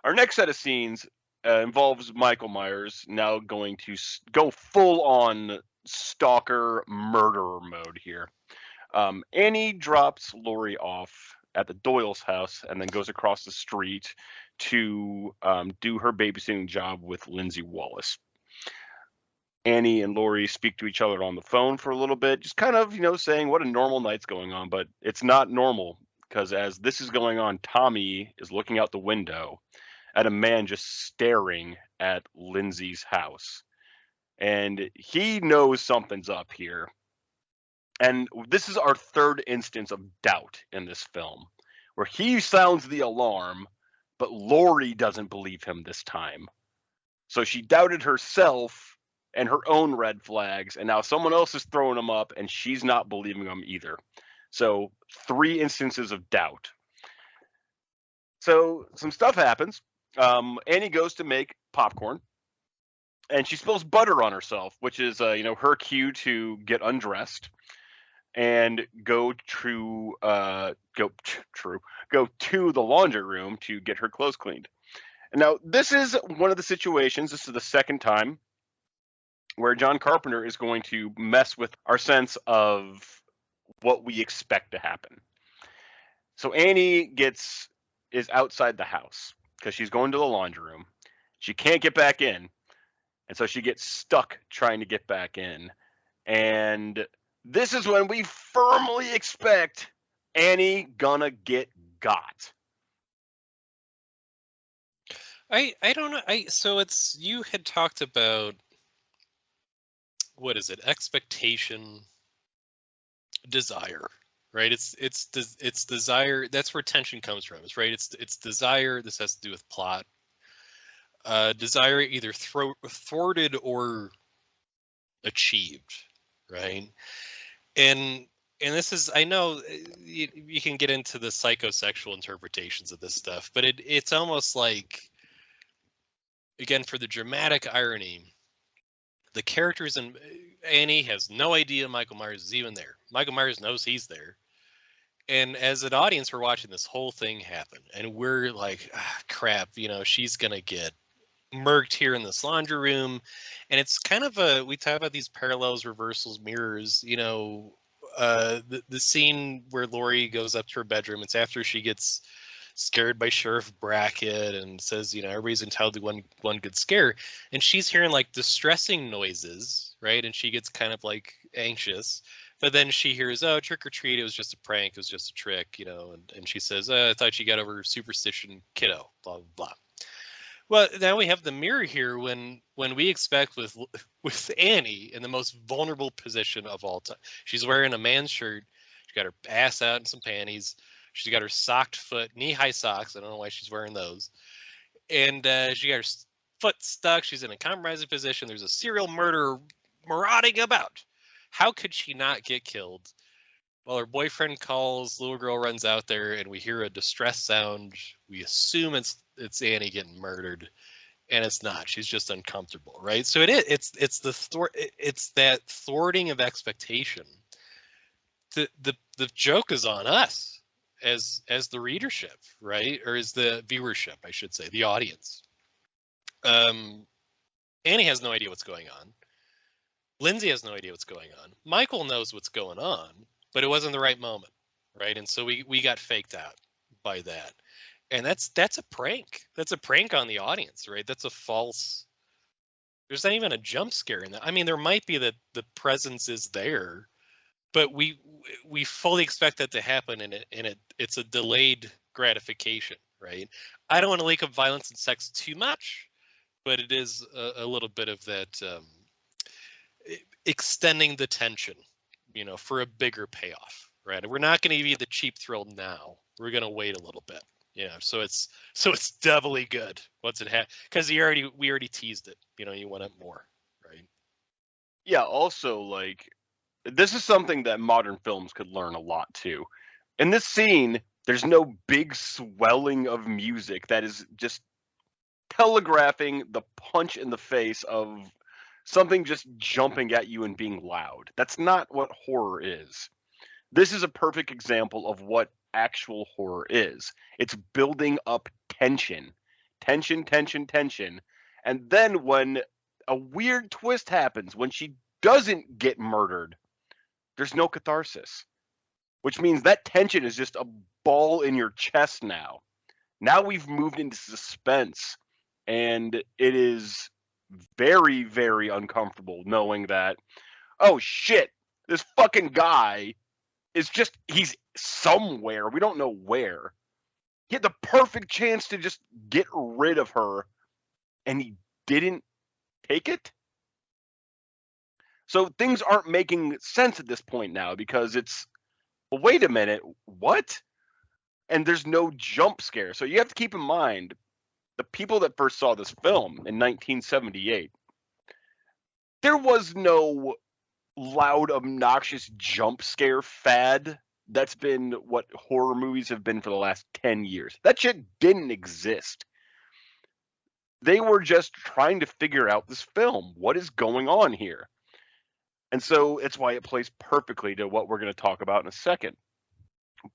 Our next set of scenes involves Michael Myers now going to go full on stalker murderer mode here. Annie drops Laurie off at the Doyle's house and then goes across the street to do her babysitting job with Lindsay Wallace. Annie and Laurie speak to each other on the phone for a little bit, just kind of, saying what a normal night's going on, but it's not normal because as this is going on, Tommy is looking out the window at a man just staring at Lindsay's house. And he knows something's up here. And this is our third instance of doubt in this film, where he sounds the alarm, but Laurie doesn't believe him this time. So she doubted herself and her own red flags, and now someone else is throwing them up, and she's not believing them either. So 3 instances of doubt. So some stuff happens. Annie goes to make popcorn, and she spills butter on herself, which is her cue to get undressed and go to the laundry room to get her clothes cleaned. And now this is one of the situations. This is the second time where John Carpenter is going to mess with our sense of what we expect to happen. So Annie is outside the house because she's going to the laundry room. She can't get back in, and so she gets stuck trying to get back in. And this is when we firmly expect Annie gonna get got. I don't know. So it's, you had talked about, what is it? Expectation, desire, right? It's desire. That's where tension comes from, right? It's desire. This has to do with plot. Desire either thwarted or achieved, right? And this is, I know you can get into the psychosexual interpretations of this stuff, but it's almost like, again, for the dramatic irony, the characters in Annie has no idea Michael Myers is even there. Michael Myers knows he's there. And as an audience, we're watching this whole thing happen. And we're like, crap, she's going to get murked here in this laundry room. And it's kind of we talk about these parallels, reversals, mirrors, the scene where Laurie goes up to her bedroom. It's after she gets scared by Sheriff Brackett and says, everybody's entitled to one good scare. And she's hearing like distressing noises, right? And she gets kind of like anxious. But then she hears, oh, trick or treat, it was just a prank, it was just a trick, and she says, I thought you got over superstition, kiddo, blah, blah, blah. Well, now we have the mirror here when we expect with Annie in the most vulnerable position of all time. She's wearing a man's shirt. She's got her ass out in some panties. She's got her socked foot, knee-high socks. I don't know why she's wearing those. And she got her foot stuck. She's in a compromising position. There's a serial murderer marauding about. How could she not get killed? Well, her boyfriend calls, little girl runs out there, and we hear a distress sound. We assume it's Annie getting murdered, and it's not. She's just uncomfortable, right? So it's that thwarting of expectation. The joke is on us as the readership, right? Or as the viewership, I should say, the audience. Annie has no idea what's going on. Lindsay has no idea what's going on. Michael knows what's going on, but it wasn't the right moment, right? And so we got faked out by that. And that's a prank. That's a prank on the audience, right? That's a false. There's not even a jump scare in that. I mean, there might be that the presence is there, but we fully expect that to happen, and it's a delayed gratification, right? I don't want to link up violence and sex too much, but it is a little bit of that extending the tension, for a bigger payoff, Right. We're not going to give you the cheap thrill now. We're going to wait a little bit. So it's doubly good once it because we already teased it. You want it more, right? Yeah, also, like, this is something that modern films could learn a lot too. In this scene, there's no big swelling of music that is just telegraphing the punch in the face of something just jumping at you and being loud. That's not what horror is. This is a perfect example of what actual horror is. It's building up tension, tension, tension, tension. And then when a weird twist happens, when she doesn't get murdered, there's no catharsis, which means that tension is just a ball in your chest now. Now we've moved into suspense, and it is very, very uncomfortable knowing that, oh shit, this fucking guy he's somewhere. We don't know where. He had the perfect chance to just get rid of her, and he didn't take it. So things aren't making sense at this point now because well, wait a minute, what? And there's no jump scare. So you have to keep in mind the people that first saw this film in 1978. There was no loud, obnoxious jump scare fad that's been what horror movies have been for the last 10 years. That shit didn't exist. They were just trying to figure out this film. What is going on here? And so it's why it plays perfectly to what we're going to talk about in a second.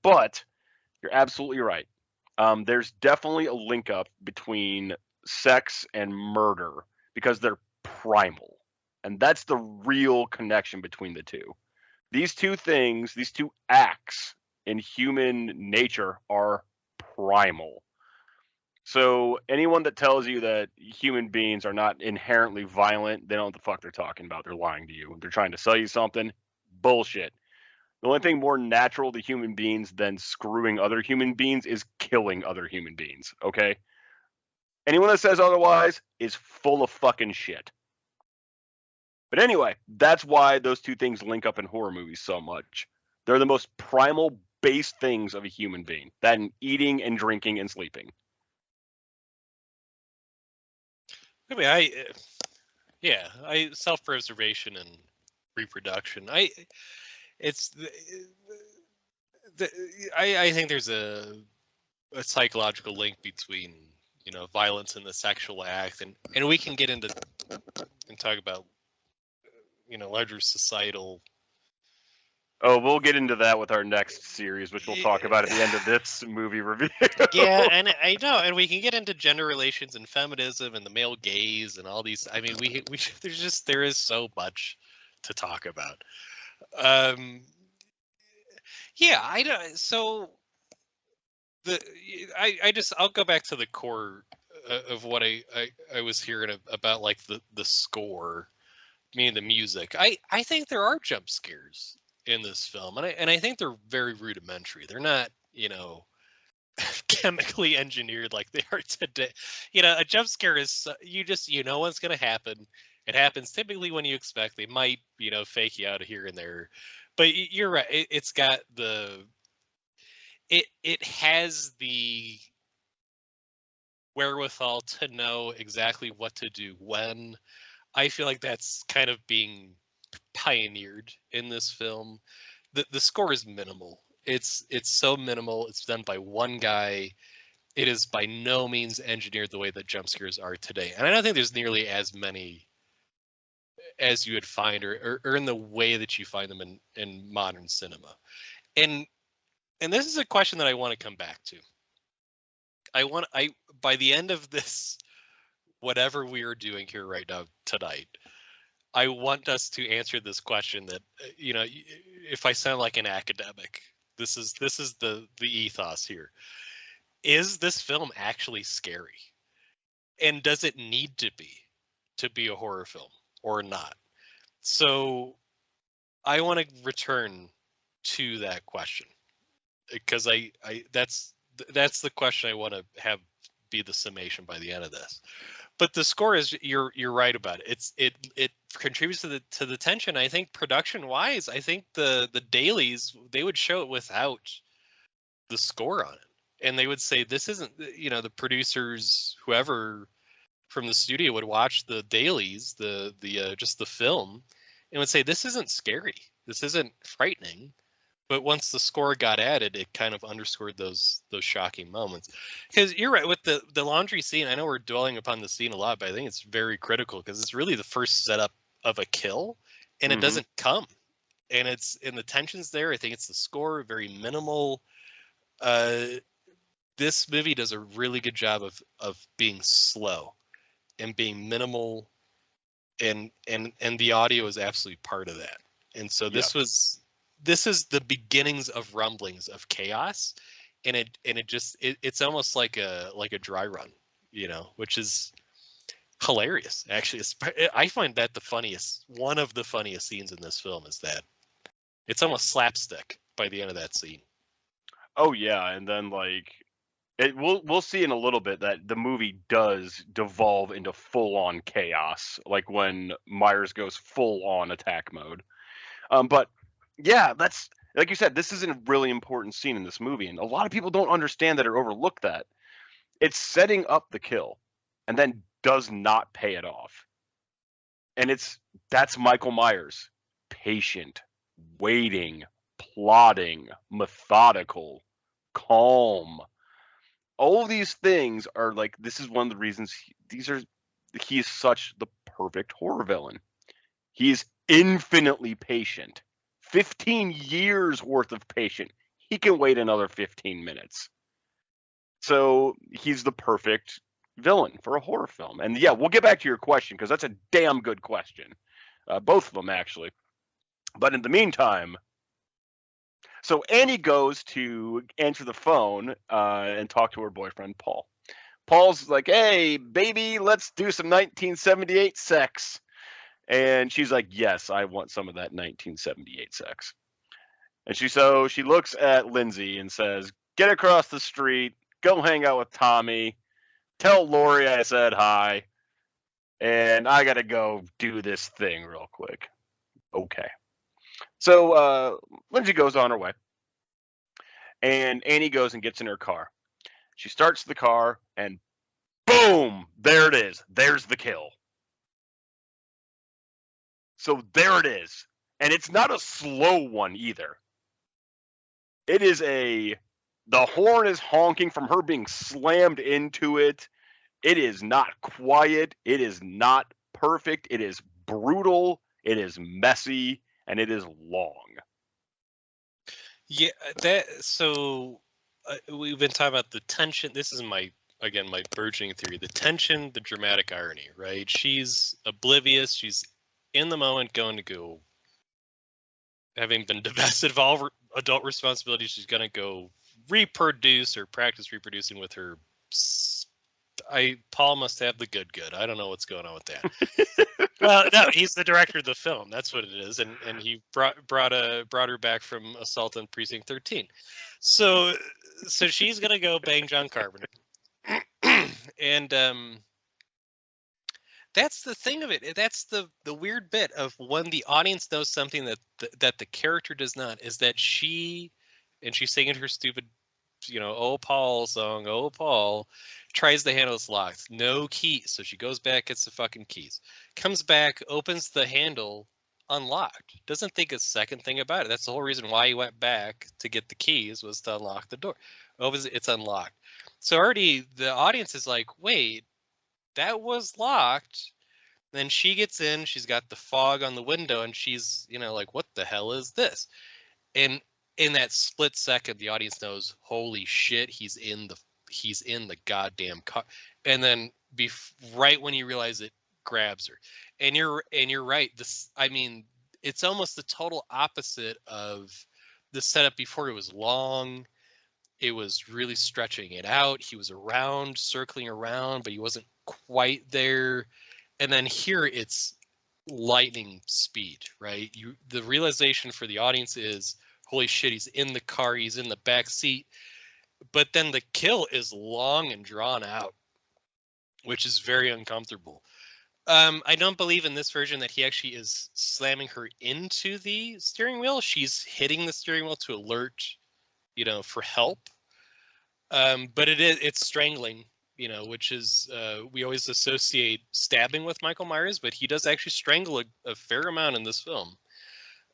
But you're absolutely right. There's definitely a link up between sex and murder because they're primal. And that's the real connection between the two. These two things, these two acts in human nature are primal. So anyone that tells you that human beings are not inherently violent, they don't know what the fuck they're talking about. They're lying to you. They're trying to sell you something. Bullshit. The only thing more natural to human beings than screwing other human beings is killing other human beings, okay? Anyone that says otherwise is full of fucking shit. But anyway, that's why those two things link up in horror movies so much. They're the most primal base things of a human being. That and eating and drinking and sleeping. I mean, self-preservation and reproduction. It's the I think there's a psychological link between violence and the sexual act, and we can get into and talk about larger societal. Oh, we'll get into that with our next series, which we'll talk about at the end of this movie review. Yeah, and I know, and we can get into gender relations and feminism and the male gaze and all these. I mean, there is so much to talk about. Yeah, I don't. So I'll go back to the core of what I was hearing about, like the score, meaning the music. I think there are jump scares in this film, and I think they're very rudimentary. They're not chemically engineered like they are today. A jump scare is you know what's going to happen. It happens typically when you expect. They might fake you out here and there, but you're right. It's got it has the wherewithal to know exactly what to do when. I feel like that's kind of being pioneered in this film. The score is minimal. It's so minimal. It's done by one guy. It is by no means engineered the way that jump scares are today. And I don't think there's nearly as many as you would find or in the way that you find them in modern cinema. And this is a question that I want to come back to. By the end of this, whatever we are doing here right now tonight, I want us to answer this question that, if I sound like an academic, this is the ethos here. Is this film actually scary? And does it need to be a horror film or not? So I want to return to that question because that's the question I want to have be the summation by the end of this. But the score is you're right about it. It contributes to the tension. I think production wise, I think the dailies they would show it without the score on it, and they would say this isn't, the producers, whoever from the studio would watch the dailies, the just the film, and would say this isn't scary, this isn't frightening. But once the score got added, it kind of underscored those shocking moments. Because you're right with the laundry scene. I know we're dwelling upon the scene a lot, but I think it's very critical because it's really the first setup of a kill, and it doesn't come. And the tension's there. I think it's the score, very minimal. This movie does a really good job of being slow and being minimal, and the audio is absolutely part of that. And so this is the beginnings of rumblings of chaos, and it's almost like a dry run, which is hilarious. Actually, I find that one of the funniest scenes in this film is that it's almost slapstick by the end of that scene. Oh yeah, and then we'll see in a little bit that the movie does devolve into full on chaos, like when Myers goes full on attack mode. But yeah, that's like you said, this is a really important scene in this movie, and a lot of people don't understand that or overlook that. It's setting up the kill, and then does not pay it off. And that's Michael Myers, patient, waiting, plotting, methodical, calm. All of these things are like, this is one of the reasons he is such the perfect horror villain. He is infinitely patient. 15 years worth of patience. He can wait another 15 minutes. So he's the perfect villain for a horror film. And yeah, we'll get back to your question because that's a damn good question. Both of them, actually. But in the meantime, so Annie goes to answer the phone and talk to her boyfriend, Paul. Paul's like, hey, baby, let's do some 1978 sex. And she's like, yes, I want some of that 1978 sex. And she looks at Lindsay and says, get across the street, go hang out with Tommy, tell Lori I said hi, and I gotta go do this thing real quick. Okay. So Lindsay goes on her way, and Annie goes and gets in her car. She starts the car, and boom, there it is. There's the kill. So there it is. And it's not a slow one either. It is the horn is honking from her being slammed into it. It is not quiet. It is not perfect. It is brutal. It is messy, and it is long. Yeah, we've been talking about the tension. This is my burgeoning theory: the tension, the dramatic irony. Right? She's oblivious. She's in the moment, going to go, having been divested of all adult responsibilities. She's going to go reproduce or practice reproducing with her. Paul must have the good. I don't know what's going on with that. Well, no, he's the director of the film. That's what it is, and he brought her back from assault on Precinct 13. So she's gonna go bang John Carpenter, and that's the thing of it. That's the weird bit of when the audience knows something that the character does not, is that she's singing her stupid, oh Paul song, oh Paul, tries the handle, it's locked, no keys. So she goes back, gets the fucking keys, comes back, opens the handle, unlocked, doesn't think a second thing about it. That's the whole reason why he went back to get the keys, was to unlock the door. Opens it, it's unlocked. So already the audience is like, wait, that was locked. Then she gets in, she's got the fog on the window, and she's, like, what the hell is this? And in that split second, the audience knows, holy shit, he's in the goddamn car. And then right when you realize it, grabs her. And you're right. It's almost the total opposite of the setup before. It was long. It was really stretching it out. He was around, circling around, but he wasn't quite there. And then here it's lightning speed, right? The realization for the audience is, holy shit, he's in the car, he's in the back seat. But then the kill is long and drawn out. which is very uncomfortable. I don't believe in this version that he actually is slamming her into the steering wheel. She's hitting the steering wheel to alert, for help. But it's strangling, which is we always associate stabbing with Michael Myers, but he does actually strangle a fair amount in this film.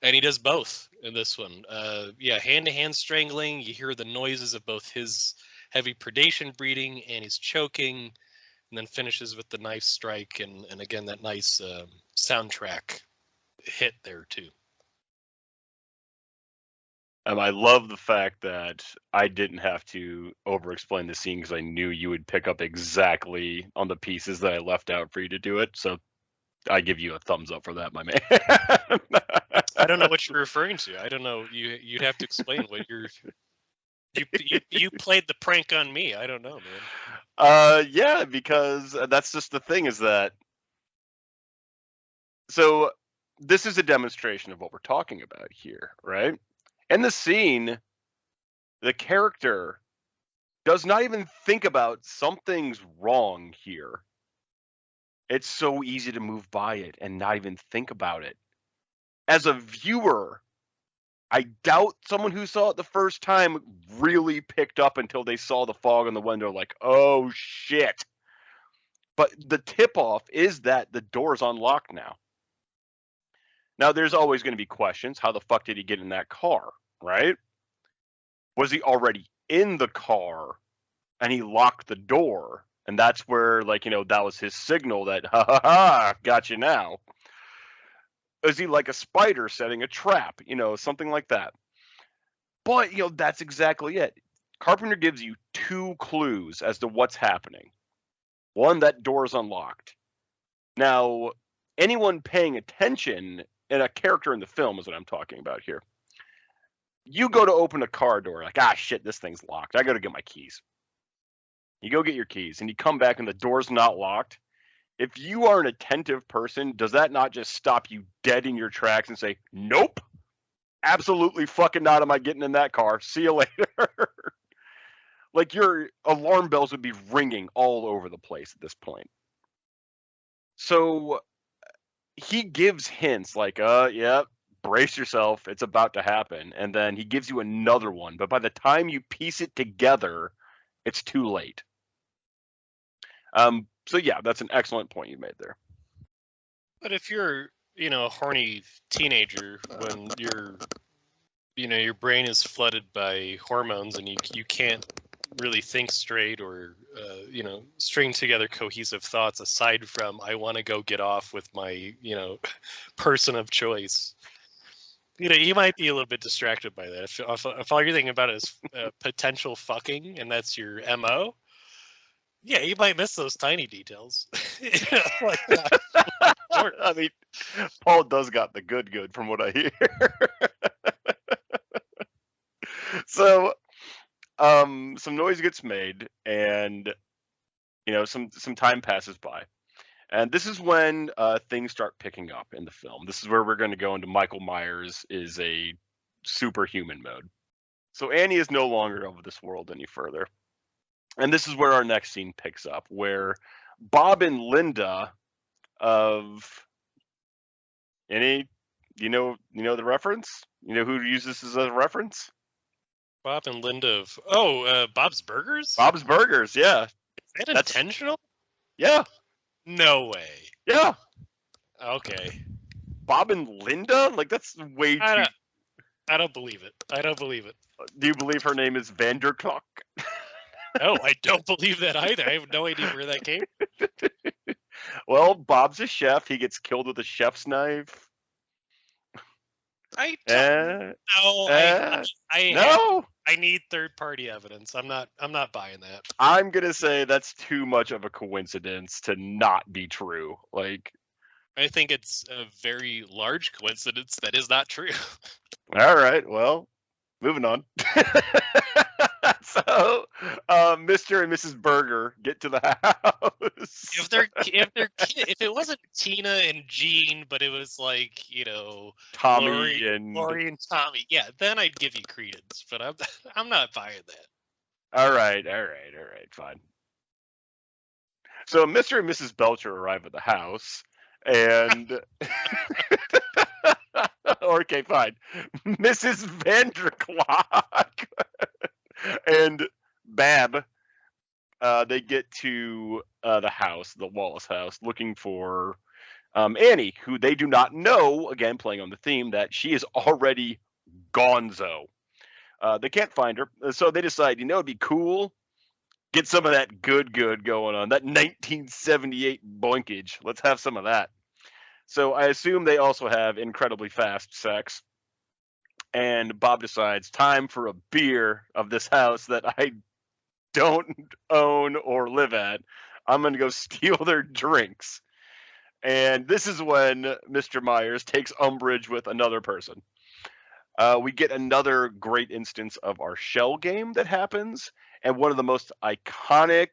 And he does both in this one. Hand-to-hand strangling. You hear the noises of both his heavy predation breathing and his choking, and then finishes with the knife strike, and again that nice soundtrack hit there too. I love the fact that I didn't have to over-explain the scene because I knew you would pick up exactly on the pieces that I left out for you to do it. So I give you a thumbs up for that, my man. I don't know what you're referring to. I don't know. You'd have to explain what you played the prank on me. I don't know, man. Yeah, because that's just the thing is that. So this is a demonstration of what we're talking about here, right? In the scene, the character does not even think about something's wrong here. It's so easy to move by it and not even think about it. As a viewer, I doubt someone who saw it the first time really picked up until they saw the fog on the window, like, oh shit. But the tip-off is that the door's unlocked now. Now, there's always going to be questions. How the fuck did he get in that car, right? Was he already in the car and he locked the door? And that's where, that was his signal that, ha ha ha, got you now. Is he like a spider setting a trap? Something like that. But, that's exactly it. Carpenter gives you two clues as to what's happening. One, that door is unlocked. Now, anyone paying attention, and a character in the film is what I'm talking about here. You go to open a car door, like, shit, this thing's locked. I got to get my keys. You go get your keys, and you come back, and the door's not locked. If you are an attentive person, does that not just stop you dead in your tracks and say, nope, absolutely fucking not am I getting in that car. See you later. Like, your alarm bells would be ringing all over the place at this point. So he gives hints like, yeah, brace yourself, it's about to happen. And then he gives you another one. But by the time you piece it together, it's too late. So yeah, that's an excellent point you made there. But if you're, a horny teenager when your brain is flooded by hormones and you can't really think straight or string together cohesive thoughts aside from I want to go get off with my person of choice, you might be a little bit distracted by that if all you're thinking about is potential fucking and that's your MO. Yeah, you might miss those tiny details. I mean, Paul does got the good from what I hear. So some noise gets made, and some time passes by, and this is when things start picking up in the film. This is where we're going to go into Michael Myers is a superhuman mode. So Annie is no longer of this world any further, and this is where our next scene picks up, where Bob and Linda of any you know the reference? You know who uses this as a reference? Bob and Linda of Bob's Burgers? Bob's Burgers, yeah. Is that intentional? Yeah. No way. Yeah. Okay. Bob and Linda? Like, that's way too... I don't believe it. I don't believe it. Do you believe her name is Vanderklok? No, I don't believe that either. I have no idea where that came from. Well, Bob's a chef. He gets killed with a chef's knife. I don't know. No. I need third-party evidence. I'm not buying that. I'm gonna say that's too much of a coincidence to not be true. Like, I think it's a very large coincidence that is not true. All right. Well, moving on. So, Mr. and Mrs. Burger get to the house. If it wasn't Tina and Jean, but it was like Tommy Lori and Tommy, yeah, then I'd give you credence. But I'm not buying that. All right, fine. So Mr. and Mrs. Belcher arrive at the house, and okay, fine. Mrs. Vanderclock and Bab, they get to the house, the Wallace house, looking for Annie, who they do not know. Again, playing on the theme that she is already gonzo. They can't find her, so they decide, it'd be cool. Get some of that good going on. That 1978 boinkage. Let's have some of that. So I assume they also have incredibly fast sex. And Bob decides, time for a beer of this house that I don't own or live at. I'm going to go steal their drinks. And this is when Mr. Myers takes umbrage with another person. We get another great instance of our shell game that happens, and one of the most iconic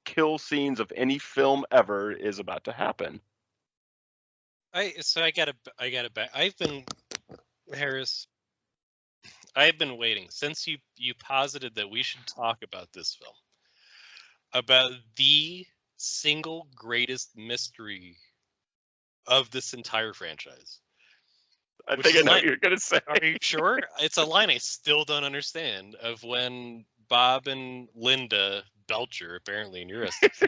kill scenes of any film ever is about to happen. I gotta back. Harris. I've been waiting since you posited that we should talk about this film, about the single greatest mystery of this entire franchise. I think I know what you're gonna say. Are you sure? It's a line I still don't understand, of when Bob and Linda Belcher, apparently in your estimation.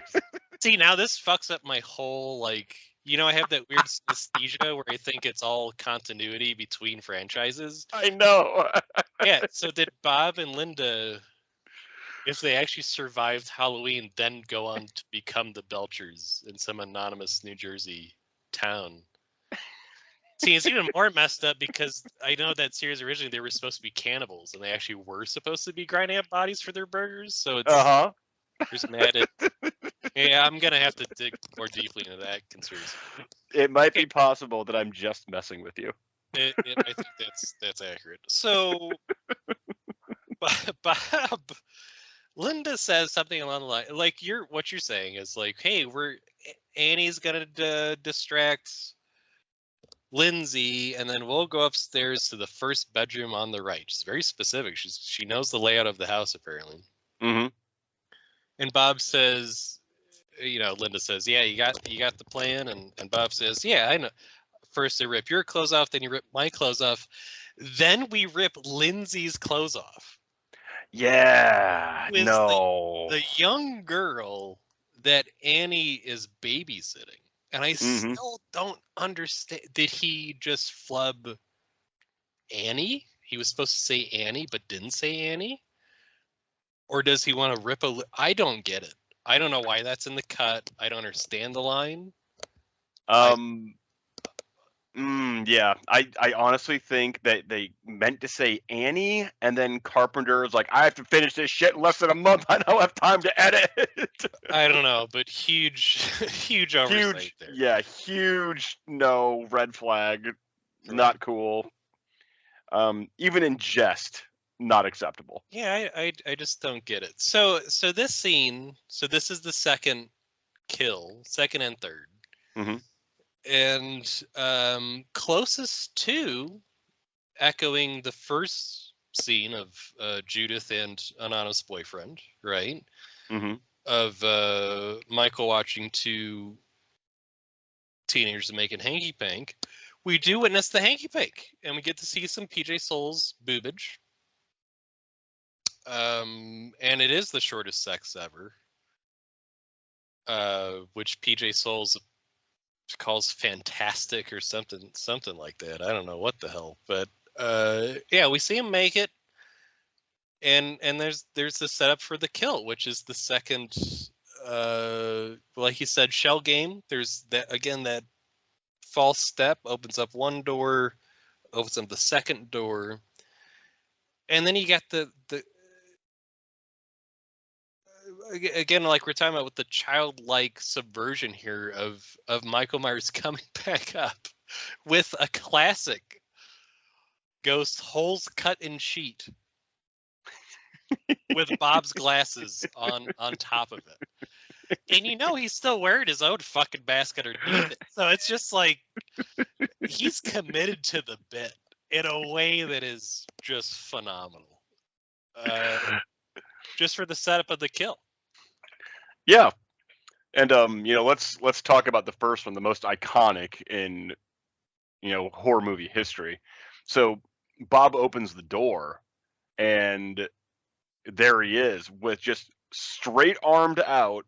See, now this fucks up my whole, I have that weird synesthesia where I think it's all continuity between franchises. I know. Yeah, so did Bob and Linda, if they actually survived Halloween, then go on to become the Belchers in some anonymous New Jersey town? See, it's even more messed up because I know that series originally they were supposed to be cannibals, and they actually were supposed to be grinding up bodies for their burgers. So it's there's some added. Yeah, I'm gonna have to dig more deeply into that conspiracy. It might be possible that I'm just messing with you. I think that's accurate. So, Bob, Linda says something along the line, what you're saying is hey, Annie's gonna distract Lindsay, and then we'll go upstairs to the first bedroom on the right. She's very specific. She knows the layout of the house, apparently. Mm-hmm. And Bob says, Linda says, yeah, you got the plan. And Bob says, yeah, I know. First they rip your clothes off, then you rip my clothes off. Then we rip Lindsay's clothes off. Yeah, no. The young girl that Annie is babysitting. And I still don't understand. Did he just flub Annie? He was supposed to say Annie, but didn't say Annie? Or does he want to rip I don't get it. I don't know why that's in the cut. I don't understand the line. Yeah. I honestly think that they meant to say Annie, and then Carpenter's like, I have to finish this shit in less than a month. I don't have time to edit. I don't know, but huge oversight there. Yeah, huge no, red flag. Right. Not cool. Even in jest, not acceptable. Yeah, I just don't get it. So this scene, this is the second kill, second and third. Mm-hmm. And closest to echoing the first scene of Judith and Anana's boyfriend, right? Mm-hmm. Of Michael watching two teenagers making hanky pank. We do witness the hanky pank, and we get to see some PJ Souls boobage. And it is the shortest sex ever, which PJ Souls calls fantastic or something like that. I don't know what the hell, but yeah, we see him make it, and there's the setup for the kill, which is the second, like you said, shell game. There's that false step opens up one door, opens up the second door, and then you got the again, like we're talking about with the childlike subversion here of Michael Myers coming back up with a classic ghost holes cut in sheet with Bob's glasses on top of it. And he's still wearing his own fucking basket underneath it. So it's just like he's committed to the bit in a way that is just phenomenal. Just for the setup of the kill. Yeah. And let's talk about the first one, the most iconic in horror movie history. So Bob opens the door, and there he is with just straight armed out.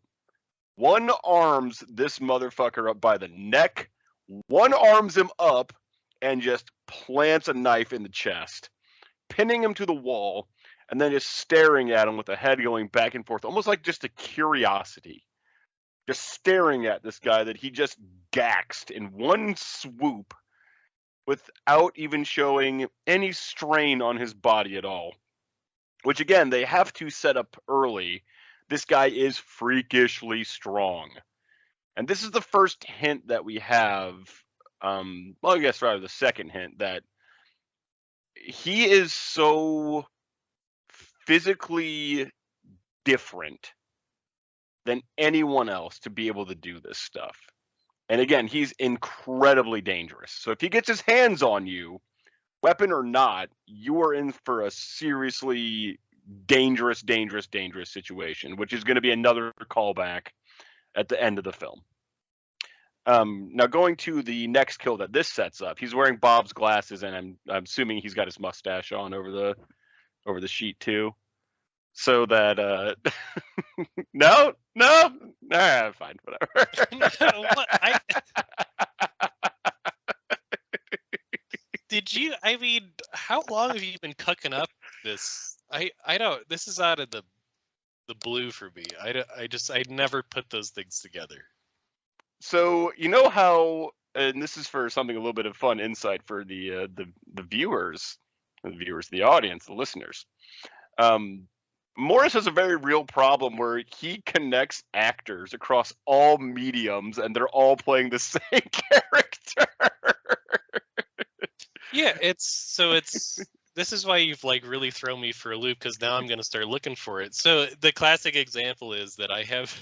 One arms this motherfucker up by the neck, one arms him up, and just plants a knife in the chest, pinning him to the wall, and then just staring at him with the head going back and forth, almost like just a curiosity. Just staring at this guy that he just gaxed in one swoop without even showing any strain on his body at all. Which, again, they have to set up early. This guy is freakishly strong. And this is the first hint that we have, I guess rather the second hint, that he is so physically different than anyone else to be able to do this stuff. And again, he's incredibly dangerous. So if he gets his hands on you, weapon or not, you are in for a seriously dangerous situation, which is going to be another callback at the end of the film. Now going to the next kill that this sets up, he's wearing Bob's glasses, and I'm assuming he's got his mustache on over the sheet too, so that no, fine, whatever. What? Did you? I mean, how long have you been cooking up this? I don't. This is out of the blue for me. I never put those things together. So you know how, and this is for something a little bit of fun insight for the viewers, the audience, the listeners. Morris has a very real problem where he connects actors across all mediums, and they're all playing the same character. Yeah, this is why you've really thrown me for a loop, because now I'm going to start looking for it. So the classic example is that I have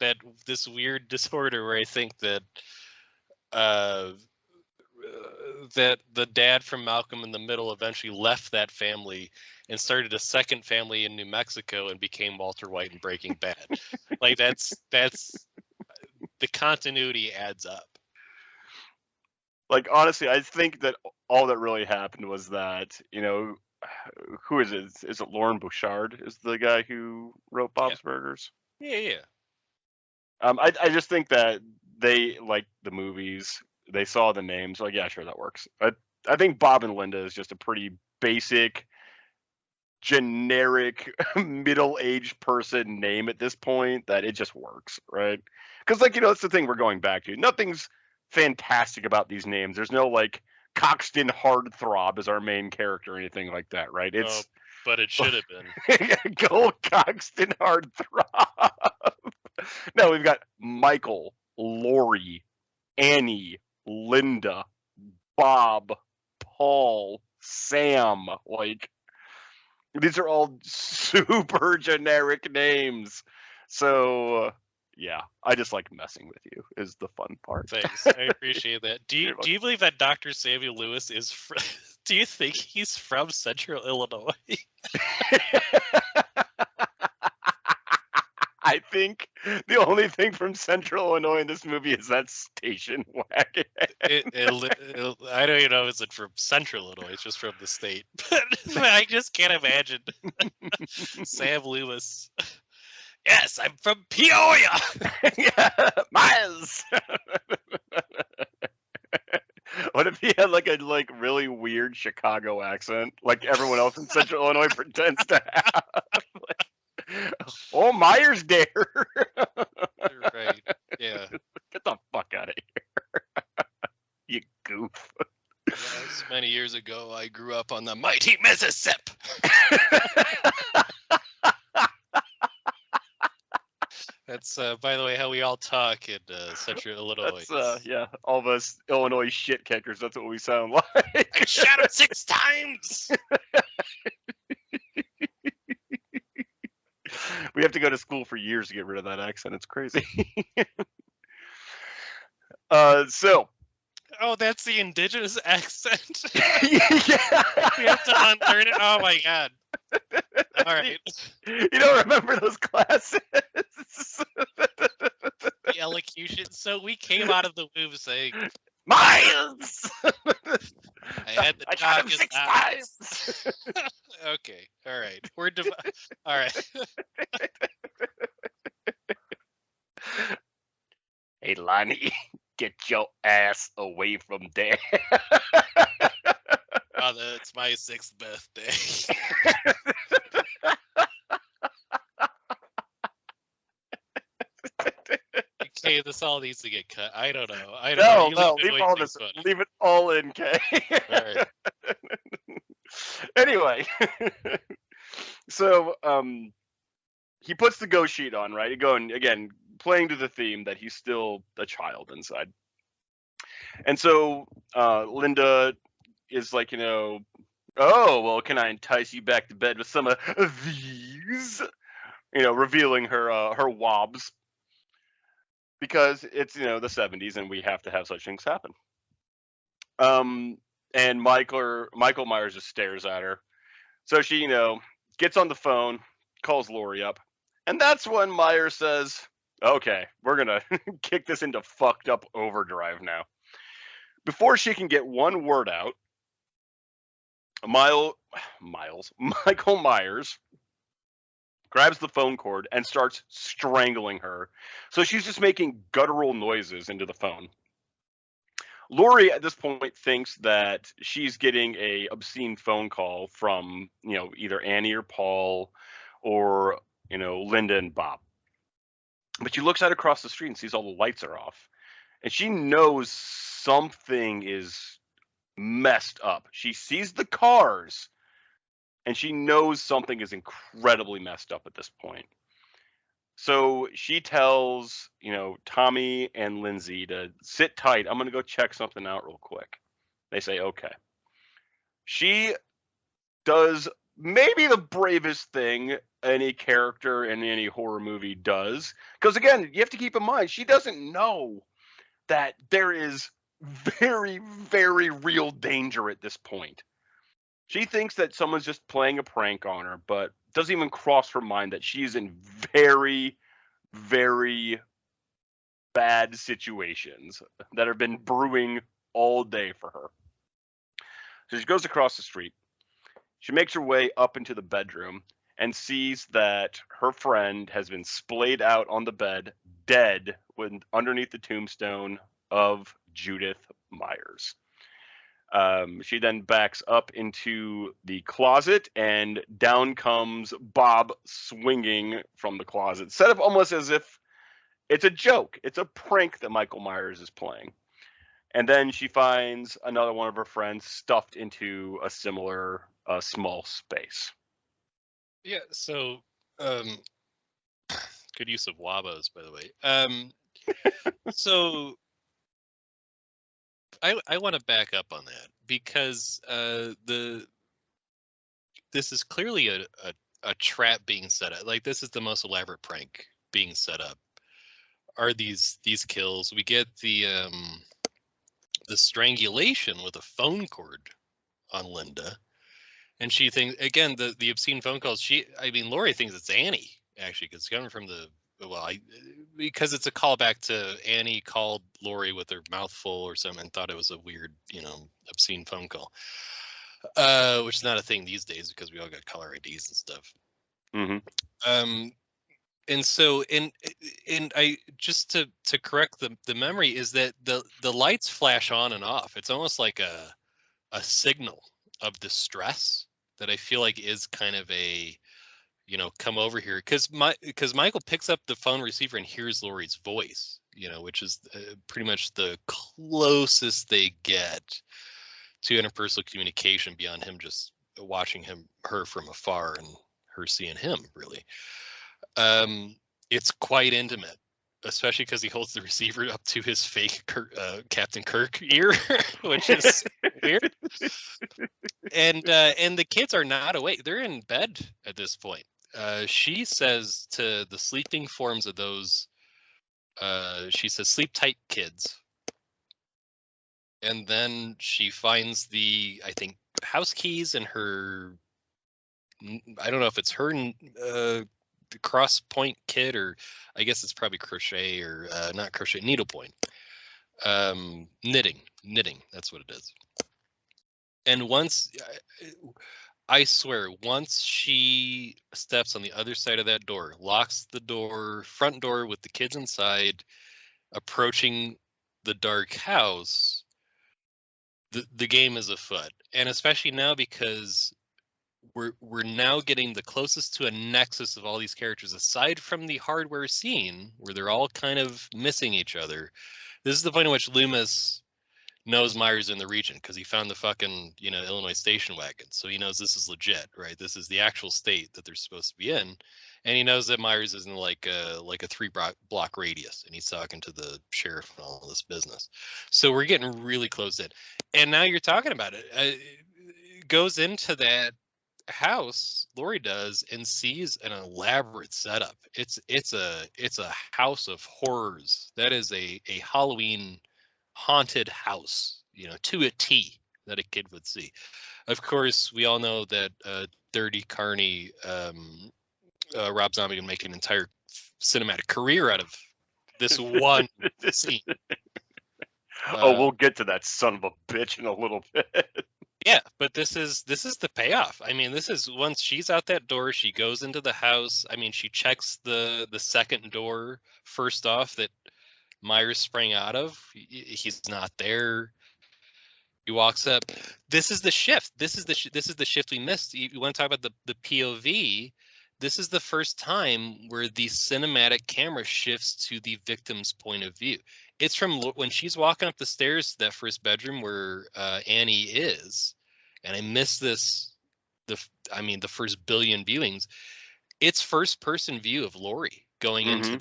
that this weird disorder where I think that that the dad from Malcolm in the Middle eventually left that family and started a second family in New Mexico and became Walter White in Breaking Bad. That's the continuity adds up. Honestly, I think that all that really happened was that, who is it? Is it Lauren Bouchard is the guy who wrote Bob's Burgers? Yeah. I just think that they like the movies. They saw the names. Yeah, sure, that works. I think Bob and Linda is just a pretty basic, generic, middle-aged person name at this point that it just works, right? Because, it's the thing we're going back to. Nothing's fantastic about these names. There's no Coxton Hardthrob as our main character or anything like that, right? It's but it should have been. Go Coxton Hardthrob. No, we've got Michael, Lori, Annie, Linda, Bob, Paul, Sam. These are all super generic names. So yeah, I just like messing with you is the fun part. Thanks, I appreciate that. Do you believe that Dr. Samuel Lewis is? Do you think he's from Central Illinois? I think the only thing from Central Illinois in this movie is that station wagon. I don't even know if it's from Central Illinois. It's just from the state. But I just can't imagine Sam Lewis. Yes, I'm from Peoria. Yeah, Miles. What if he had a really weird Chicago accent, like everyone else in Central Illinois pretends to have? Oh, Myers there. Right. Yeah. Get the fuck out of here. You goof. Yes, many years ago, I grew up on the mighty Mississippi. That's, by the way, how we all talk in Central Illinois. That's, all of us Illinois shit kickers, that's what we sound like. I shot him 6 times! We have to go to school for years to get rid of that accent. It's crazy. Oh, that's the indigenous accent? Yeah. We have to unlearn it? Oh, my God. All right. You don't remember those classes? You should. So we came out of the womb saying, Miles! I had the I shot him dog in 6 the house. times! Okay, all right. All right. Hey, Lonnie, get your ass away from there. Father, it's my 6th birthday. Okay, this all needs to get cut. I don't know. No, You leave no, it leave away all seems this. funny. Leave it all in, Kay. All right. Anyway, so he puts the go sheet on, right? Going again, playing to the theme that he's still a child inside. And so Linda is like, oh, well, can I entice you back to bed with some of these? Revealing her wobs, because it's the 70s and we have to have such things happen. And Michael Myers just stares at her. So she, gets on the phone, calls Lori up, and that's when Myers says, "Okay, we're gonna kick this into fucked up overdrive now." Before she can get one word out, Michael Myers grabs the phone cord and starts strangling her. So she's just making guttural noises into the phone. Lori at this point thinks that she's getting a obscene phone call from, either Annie or Paul or, Linda and Bob. But she looks out across the street and sees all the lights are off. And she knows something is messed up. She sees the cars and she knows something is incredibly messed up at this point. So she tells, Tommy and Lindsay to sit tight. I'm going to go check something out real quick. They say, okay. She does maybe the bravest thing any character in any horror movie does. Because again, you have to keep in mind, she doesn't know that there is very, very real danger at this point. She thinks that someone's just playing a prank on her, but doesn't even cross her mind that she's in very, very bad situations that have been brewing all day for her. So she goes across the street. She makes her way up into the bedroom and sees that her friend has been splayed out on the bed, dead, underneath the tombstone of Judith Myers. She then backs up into the closet, and down comes Bob swinging from the closet, set up almost as if it's a joke. It's a prank that Michael Myers is playing. And then she finds another one of her friends stuffed into a similar small space. Yeah. So, good use of wabos, by the way. So I want to back up on that because this is clearly a trap being set up. Like, this is the most elaborate prank being set up. Are these kills? We get the strangulation with a phone cord on Linda, and she thinks, again, the obscene phone calls. Lori thinks it's Annie, actually, because it's coming from because it's a callback to Annie called Lori with her mouth full or something and thought it was a weird, obscene phone call, which is not a thing these days because we all got caller IDs and stuff. Mm-hmm. And so, and I just to correct the memory is that the lights flash on and off. It's almost like a signal of distress that I feel like is kind of a, come over here, because Michael picks up the phone receiver and hears Lori's voice, which is pretty much the closest they get to interpersonal communication beyond him just watching her from afar and her seeing him, really. It's quite intimate, especially because he holds the receiver up to his fake Captain Kirk ear, which is weird. And the kids are not awake; they're in bed at this point. She says to the sleeping forms of those, she says, "Sleep tight, kids." And then she finds I think, house keys in her. I don't know if it's her cross point kit, or I guess it's probably crochet or not crochet, needlepoint. Knitting. That's what it is. And once, I swear, once she steps on the other side of that door, locks the door, front door with the kids inside, approaching the dark house, the game is afoot. And especially now, because we're now getting the closest to a nexus of all these characters, aside from the hardware scene where they're all kind of missing each other. This is the point at which Loomis knows Myers in the region, because he found the fucking, Illinois station wagon. So he knows this is legit, right? This is the actual state that they're supposed to be in. And he knows that Myers is in like a 3-block radius, and he's talking to the sheriff and all this business. So we're getting really close in. And now you're talking about it. It goes into that house, Lori does, and sees an elaborate setup. It's a house of horrors. That is a Halloween haunted house, to a T, that a kid would see. Of course, we all know that Dirty Carney, Rob Zombie, can make an entire cinematic career out of this one scene. We'll get to that son of a bitch in a little bit. Yeah, but this is the payoff. I mean, this is, once she's out that door, she goes into the house. I mean, she checks the second door first off that Myers sprang out of. He's not there. He walks up. This is the shift. This is the shift we missed. You want to talk about the POV? This is the first time where the cinematic camera shifts to the victim's point of view. It's from when she's walking up the stairs to that first bedroom where Annie is, and I missed this. The first billion viewings. It's first person view of Lori going into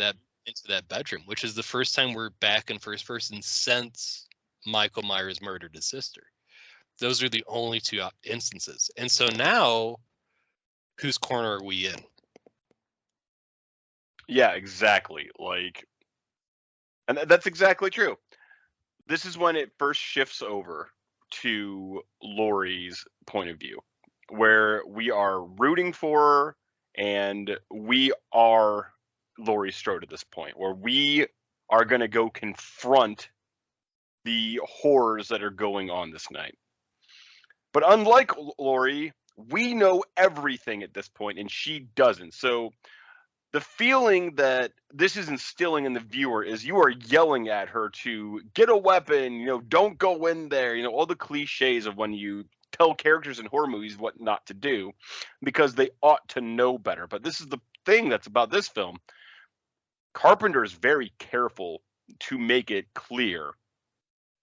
that bedroom, which is the first time we're back in first person since Michael Myers murdered his sister. Those are the only two instances. And so now, whose corner are we in? Yeah, exactly. And that's exactly true. This is when it first shifts over to Lori's point of view, where we are rooting for her, and we are Laurie Strode at this point, where we are going to go confront the horrors that are going on this night. But unlike Laurie, we know everything at this point, and she doesn't. So the feeling that this is instilling in the viewer is you are yelling at her to get a weapon, don't go in there, all the cliches of when you tell characters in horror movies what not to do, because they ought to know better. But this is the thing that's about this film. Carpenter is very careful to make it clear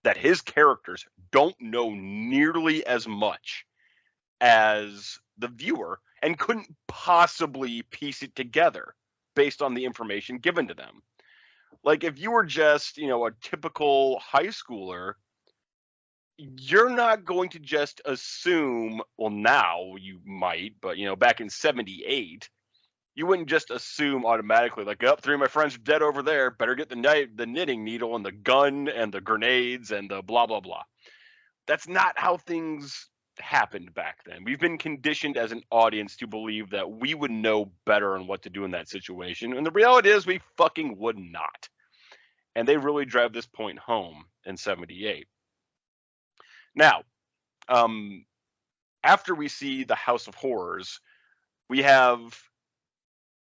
that his characters don't know nearly as much as the viewer and couldn't possibly piece it together based on the information given to them. Like, if you were just, a typical high schooler, you're not going to just assume, well, now you might, but, back in 78, you wouldn't just assume automatically, like, oh, 3 of my friends are dead over there, better get the knitting needle and the gun and the grenades and the blah, blah, blah. That's not how things happened back then. We've been conditioned as an audience to believe that we would know better on what to do in that situation. And the reality is we fucking would not. And they really drive this point home in 78. Now, after we see the House of Horrors, we have,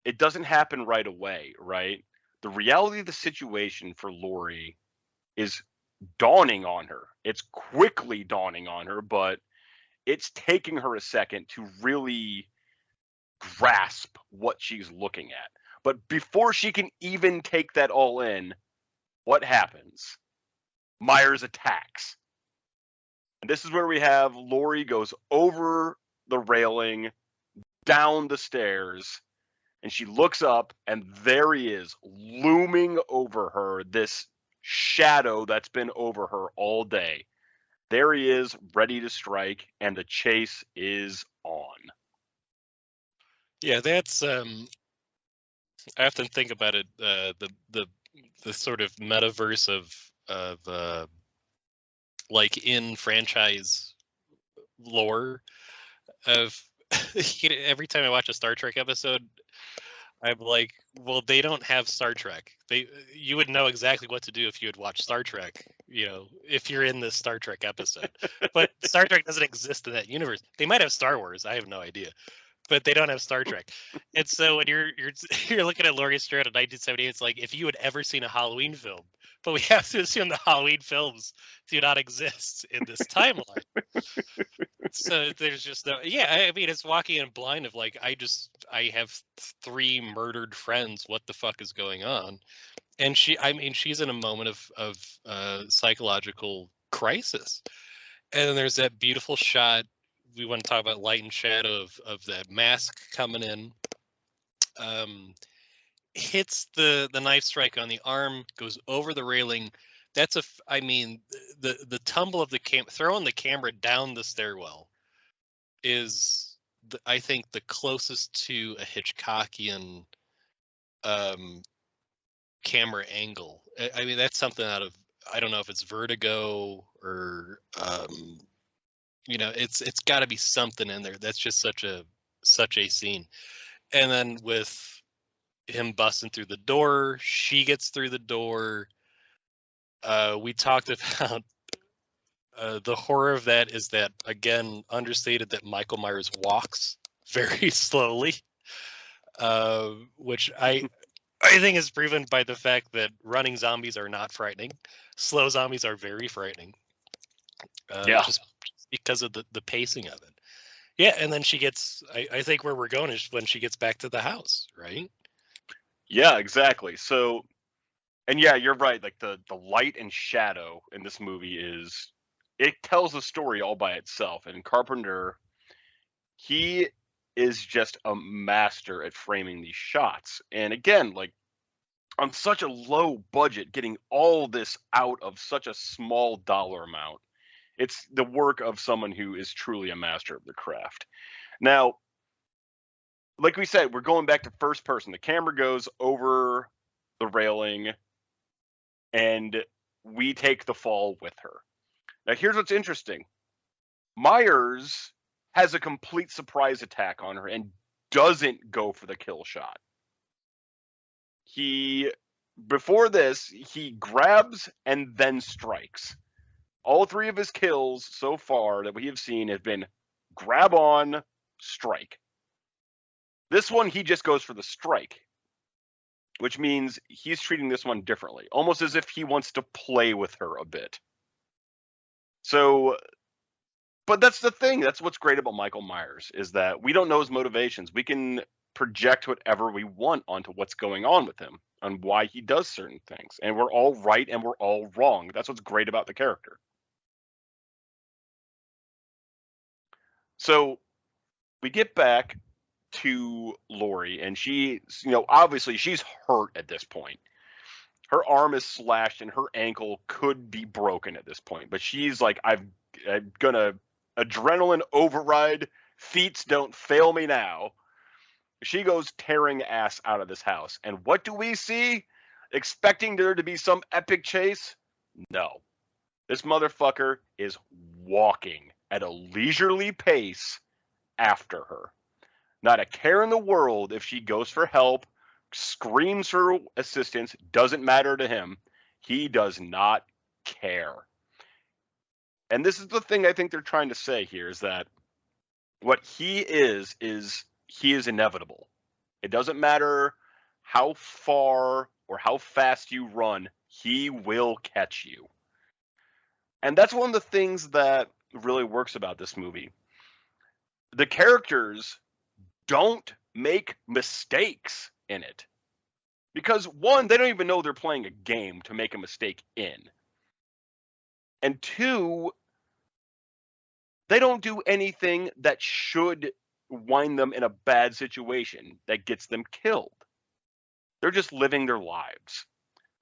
it doesn't happen right away, right? The reality of the situation for Lori is dawning on her. It's quickly dawning on her, but it's taking her a second to really grasp what she's looking at. But before she can even take that all in, what happens? Myers attacks. And this is where we have Lori goes over the railing, down the stairs, and she looks up, and there he is, looming over her, this shadow that's been over her all day. There he is, ready to strike, and the chase is on. Yeah, that's I often think about it, the sort of metaverse of like in franchise lore of every time I watch a Star Trek episode, I'm like, well, they don't have Star Trek. You would know exactly what to do if you had watched Star Trek, if you're in this Star Trek episode. But Star Trek doesn't exist in that universe. They might have Star Wars. I have no idea. But they don't have Star Trek. And so when you're you're looking at Laurie Strode in 1978, it's like if you had ever seen a Halloween film, but we have to assume the Halloween films do not exist in this timeline. So there's just no, yeah, I mean, it's walking in blind of like, I have 3 murdered friends. What the fuck is going on? And I mean, she's in a moment of psychological crisis. And then there's that beautiful shot. We want to talk about light and shadow of that mask coming in. Hits the knife strike on the arm, goes over the railing. I mean, the tumble of throwing the camera down the stairwell is, I think, the closest to a Hitchcockian camera angle. I mean, that's something out of, I don't know if it's Vertigo or it's got to be something in there. That's just such a scene. And then with him busting through the door, she gets through the door. We talked about the horror of that is that, again, understated, that Michael Myers walks very slowly, which I think is proven by the fact that running zombies are not frightening. Slow zombies are very frightening. Just because of the pacing of it. Yeah, and then she gets, I think where we're going is when she gets back to the house, right? Yeah, exactly. So, and yeah, you're right. Like the light and shadow in this movie it tells a story all by itself. And Carpenter, he is just a master at framing these shots. And again, like on such a low budget, getting all this out of such a small dollar amount. It's the work of someone who is truly a master of the craft. Now, like we said, we're going back to first person. The camera goes over the railing and we take the fall with her. Now, here's what's interesting. Myers has a complete surprise attack on her and doesn't go for the kill shot. Before this, he grabs and then strikes. All 3 of his kills so far that we have seen have been grab on, strike. This one, he just goes for the strike, which means he's treating this one differently, almost as if he wants to play with her a bit. So, but that's the thing. That's what's great about Michael Myers, is that we don't know his motivations. We can project whatever we want onto what's going on with him, on why he does certain things. And we're all right and we're all wrong. That's what's great about the character. So we get back to Laurie, and she, obviously she's hurt at this point. Her arm is slashed and her ankle could be broken at this point. But she's like, I'm gonna adrenaline override. Feats don't fail me now. She goes tearing ass out of this house. And what do we see? Expecting there to be some epic chase? No. This motherfucker is walking at a leisurely pace after her. Not a care in the world if she goes for help, screams for assistance, doesn't matter to him. He does not care. And this is the thing I think they're trying to say here, is that what he is he is inevitable. It doesn't matter how far or how fast you run, he will catch you. And that's one of the things that really works about this movie. The characters don't make mistakes in it. Because one, they don't even know they're playing a game to make a mistake in. And two, they don't do anything that should wind them in a bad situation that gets them killed. They're just living their lives.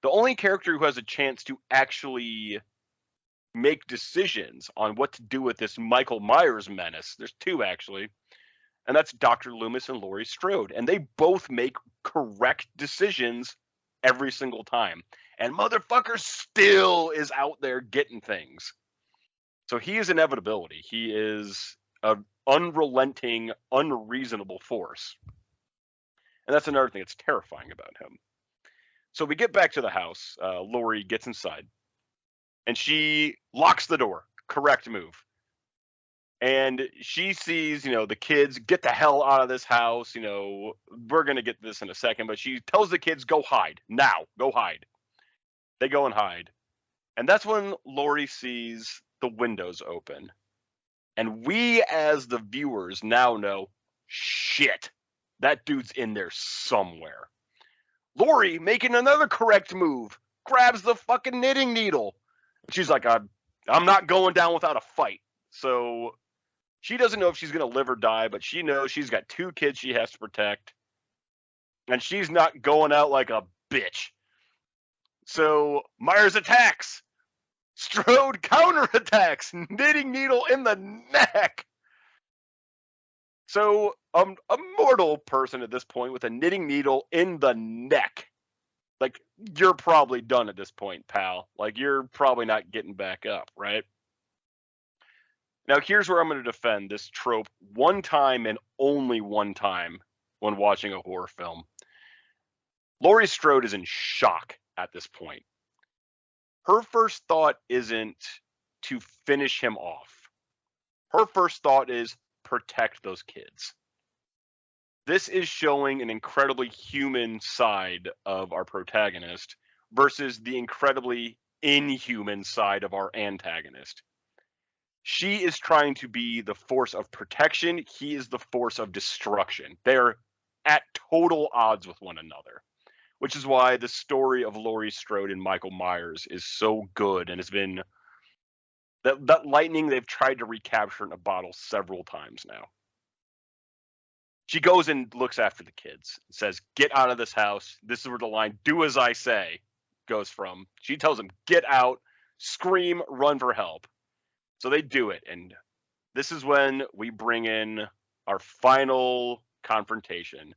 The only character who has a chance to actually make decisions on what to do with this Michael Myers menace, there's 2 actually, and that's Dr. Loomis and Laurie Strode. And they both make correct decisions every single time. And motherfucker still is out there getting things. So he is inevitability. He is an unrelenting, unreasonable force. And that's another thing that's terrifying about him. So we get back to the house. Lori gets inside, and she locks the door. Correct move. And she sees, the kids, get the hell out of this house. We're going to get this in a second. But she tells the kids, go hide. Now, go hide. They go and hide. And that's when Lori sees the windows open. And we, as the viewers, now know, shit, that dude's in there somewhere. Lori, making another correct move, grabs the fucking knitting needle. She's like, I'm not going down without a fight. So she doesn't know if she's going to live or die, but she knows she's got 2 kids she has to protect. And she's not going out like a bitch. So Myers attacks. Strode counterattacks. Knitting needle in the neck. So a mortal person at this point with a knitting needle in the neck. Like, you're probably done at this point, pal. Like, you're probably not getting back up, right? Now, here's where I'm going to defend this trope one time and only one time when watching a horror film. Laurie Strode is in shock at this point. Her first thought isn't to finish him off. Her first thought is protect those kids. This is showing an incredibly human side of our protagonist versus the incredibly inhuman side of our antagonist. She is trying to be the force of protection. He is the force of destruction. They're at total odds with one another, which is why the story of Laurie Strode and Michael Myers is so good and has been that lightning they've tried to recapture in a bottle several times now. She goes and looks after the kids and says, get out of this house. This is where the line, do as I say, goes from. She tells them, get out, scream, run for help. So they do it. And this is when we bring in our final confrontation.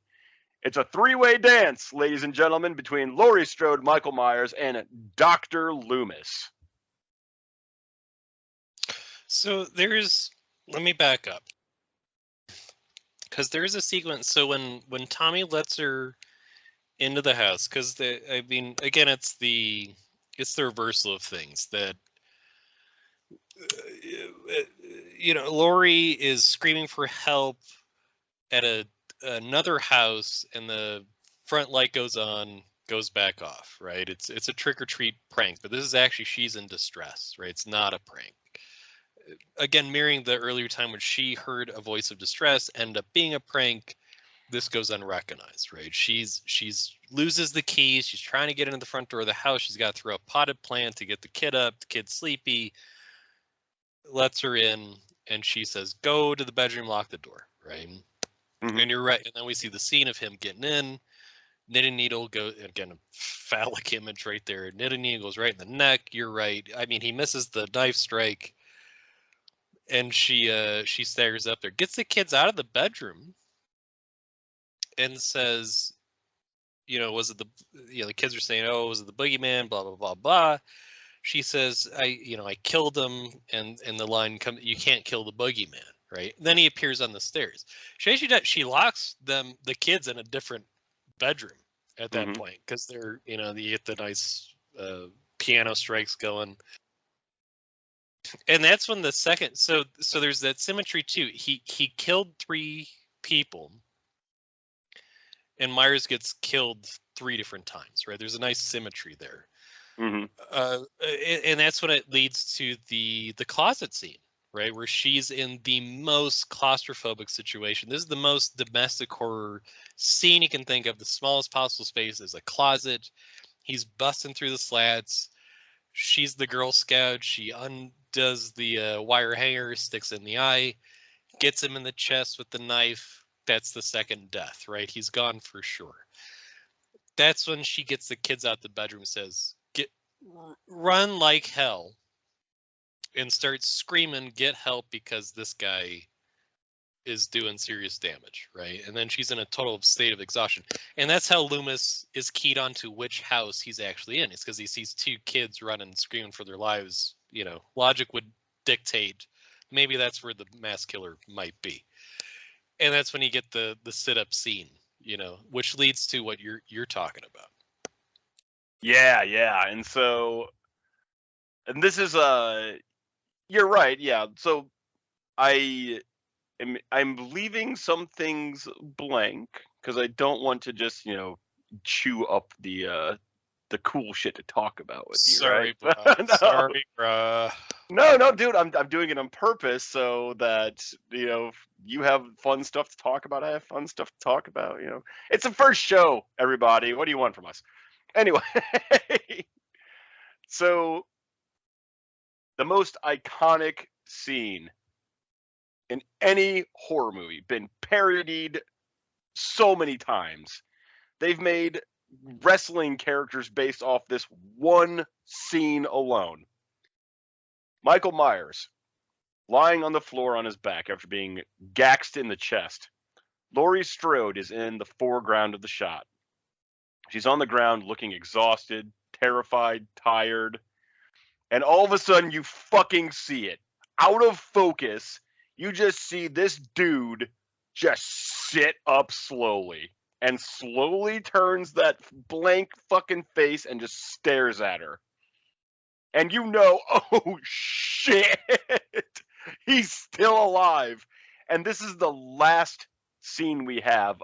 It's a 3-way dance, ladies and gentlemen, between Laurie Strode, Michael Myers, and Dr. Loomis. So let me back up. Because there's a sequence. So when Tommy lets her into the house, because again, it's the reversal of things that Laurie is screaming for help at another house, and the front light goes on, goes back off. Right? It's a trick or treat prank, but this is actually she's in distress. Right? It's not a prank. Again, mirroring the earlier time when she heard a voice of distress, end up being a prank. This goes unrecognized, right? She's loses the keys. She's trying to get into the front door of the house. She's got to throw a potted plant to get the kid up. The kid's sleepy. Lets her in, and she says, "Go to the bedroom, lock the door." Right? Mm-hmm. And you're right. And then we see the scene of him getting in. Knitting needle go again, a phallic image right there. Knitting needle goes right in the neck. You're right. I mean, he misses the knife strike. And she staggers up there, gets the kids out of the bedroom, and says, was it the kids are saying, oh, was it the boogeyman, blah, blah, blah, blah. She says, I killed him, and the line comes, you can't kill the boogeyman, right? Then he appears on the stairs. She locks the kids in a different bedroom at that point, because they're, you get the nice piano strikes going. And that's when the second, so there's that symmetry too. He killed 3 people, and Myers gets killed 3 different times, right? There's a nice symmetry there. Mm-hmm. And that's when it leads to the closet scene, right? Where she's in the most claustrophobic situation. This is the most domestic horror scene you can think of. The smallest possible space is a closet. He's busting through the slats. She's the Girl Scout. She undoes the wire hanger, sticks in the eye, gets him in the chest with the knife. That's the second death, right? He's gone for sure. That's when she gets the kids out the bedroom and says, run like hell, and starts screaming, get help, because this guy is doing serious damage, right? And then she's in a total state of exhaustion. And that's how Loomis is keyed onto which house he's actually in. It's because he sees 2 kids running, screaming for their lives. Logic would dictate maybe that's where the mass killer might be. And that's when you get the sit-up scene, which leads to what you're talking about. Yeah. And this is you're right. Yeah. So I'm leaving some things blank because I don't want to just, chew up the cool shit to talk about with you, right? Sorry, bruh. No. Sorry, bruh. No, dude, I'm doing it on purpose so that, you have fun stuff to talk about. I have fun stuff to talk about, It's the first show, everybody. What do you want from us? Anyway, so the most iconic scene in any horror movie, been parodied so many times. They've made wrestling characters based off this one scene alone. Michael Myers lying on the floor on his back after being gaxed in the chest. Laurie Strode is in the foreground of the shot. She's on the ground looking exhausted, terrified, tired, and all of a sudden you fucking see it. Out of focus, you just see this dude just sit up slowly and slowly turns that blank fucking face and just stares at her. And oh shit, he's still alive. And this is the last scene we have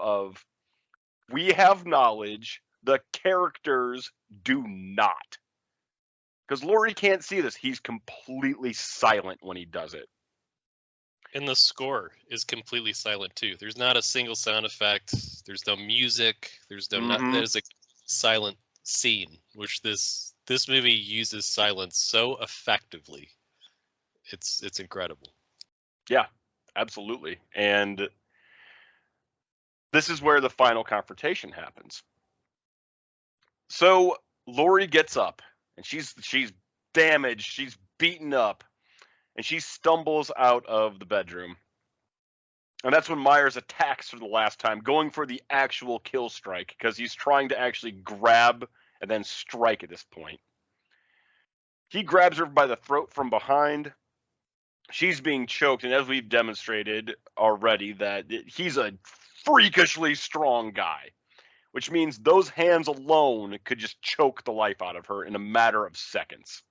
knowledge, the characters do not. Because Laurie can't see this. He's completely silent when he does it. And the score is completely silent too. There's not a single sound effect. There's no music. There's no nothing. There's a silent scene, which this movie uses silence so effectively. It's incredible. Yeah, absolutely. And this is where the final confrontation happens. So Laurie gets up and she's damaged, she's beaten up, and she stumbles out of the bedroom. And that's when Myers attacks for the last time, going for the actual kill strike, because he's trying to actually grab and then strike at this point. He grabs her by the throat from behind. She's being choked, and as we've demonstrated already, that he's a freakishly strong guy, which means those hands alone could just choke the life out of her in a matter of seconds.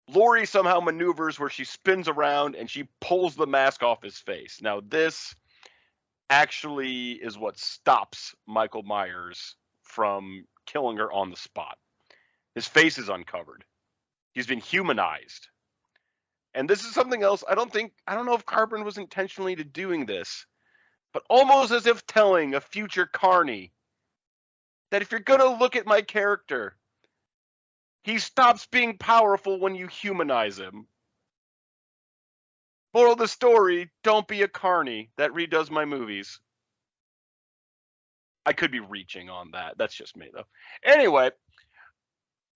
Laurie somehow maneuvers where she spins around and she pulls the mask off his face. Now, this actually is what stops Michael Myers from killing her on the spot. His face is uncovered. He's been humanized. And this is something else. I don't know if Carpenter was intentionally doing this, but almost as if telling a future Carney that if you're going to look at my character, he stops being powerful when you humanize him. Moral of the story, don't be a Carney that redoes my movies. I could be reaching on that. That's just me, though. Anyway,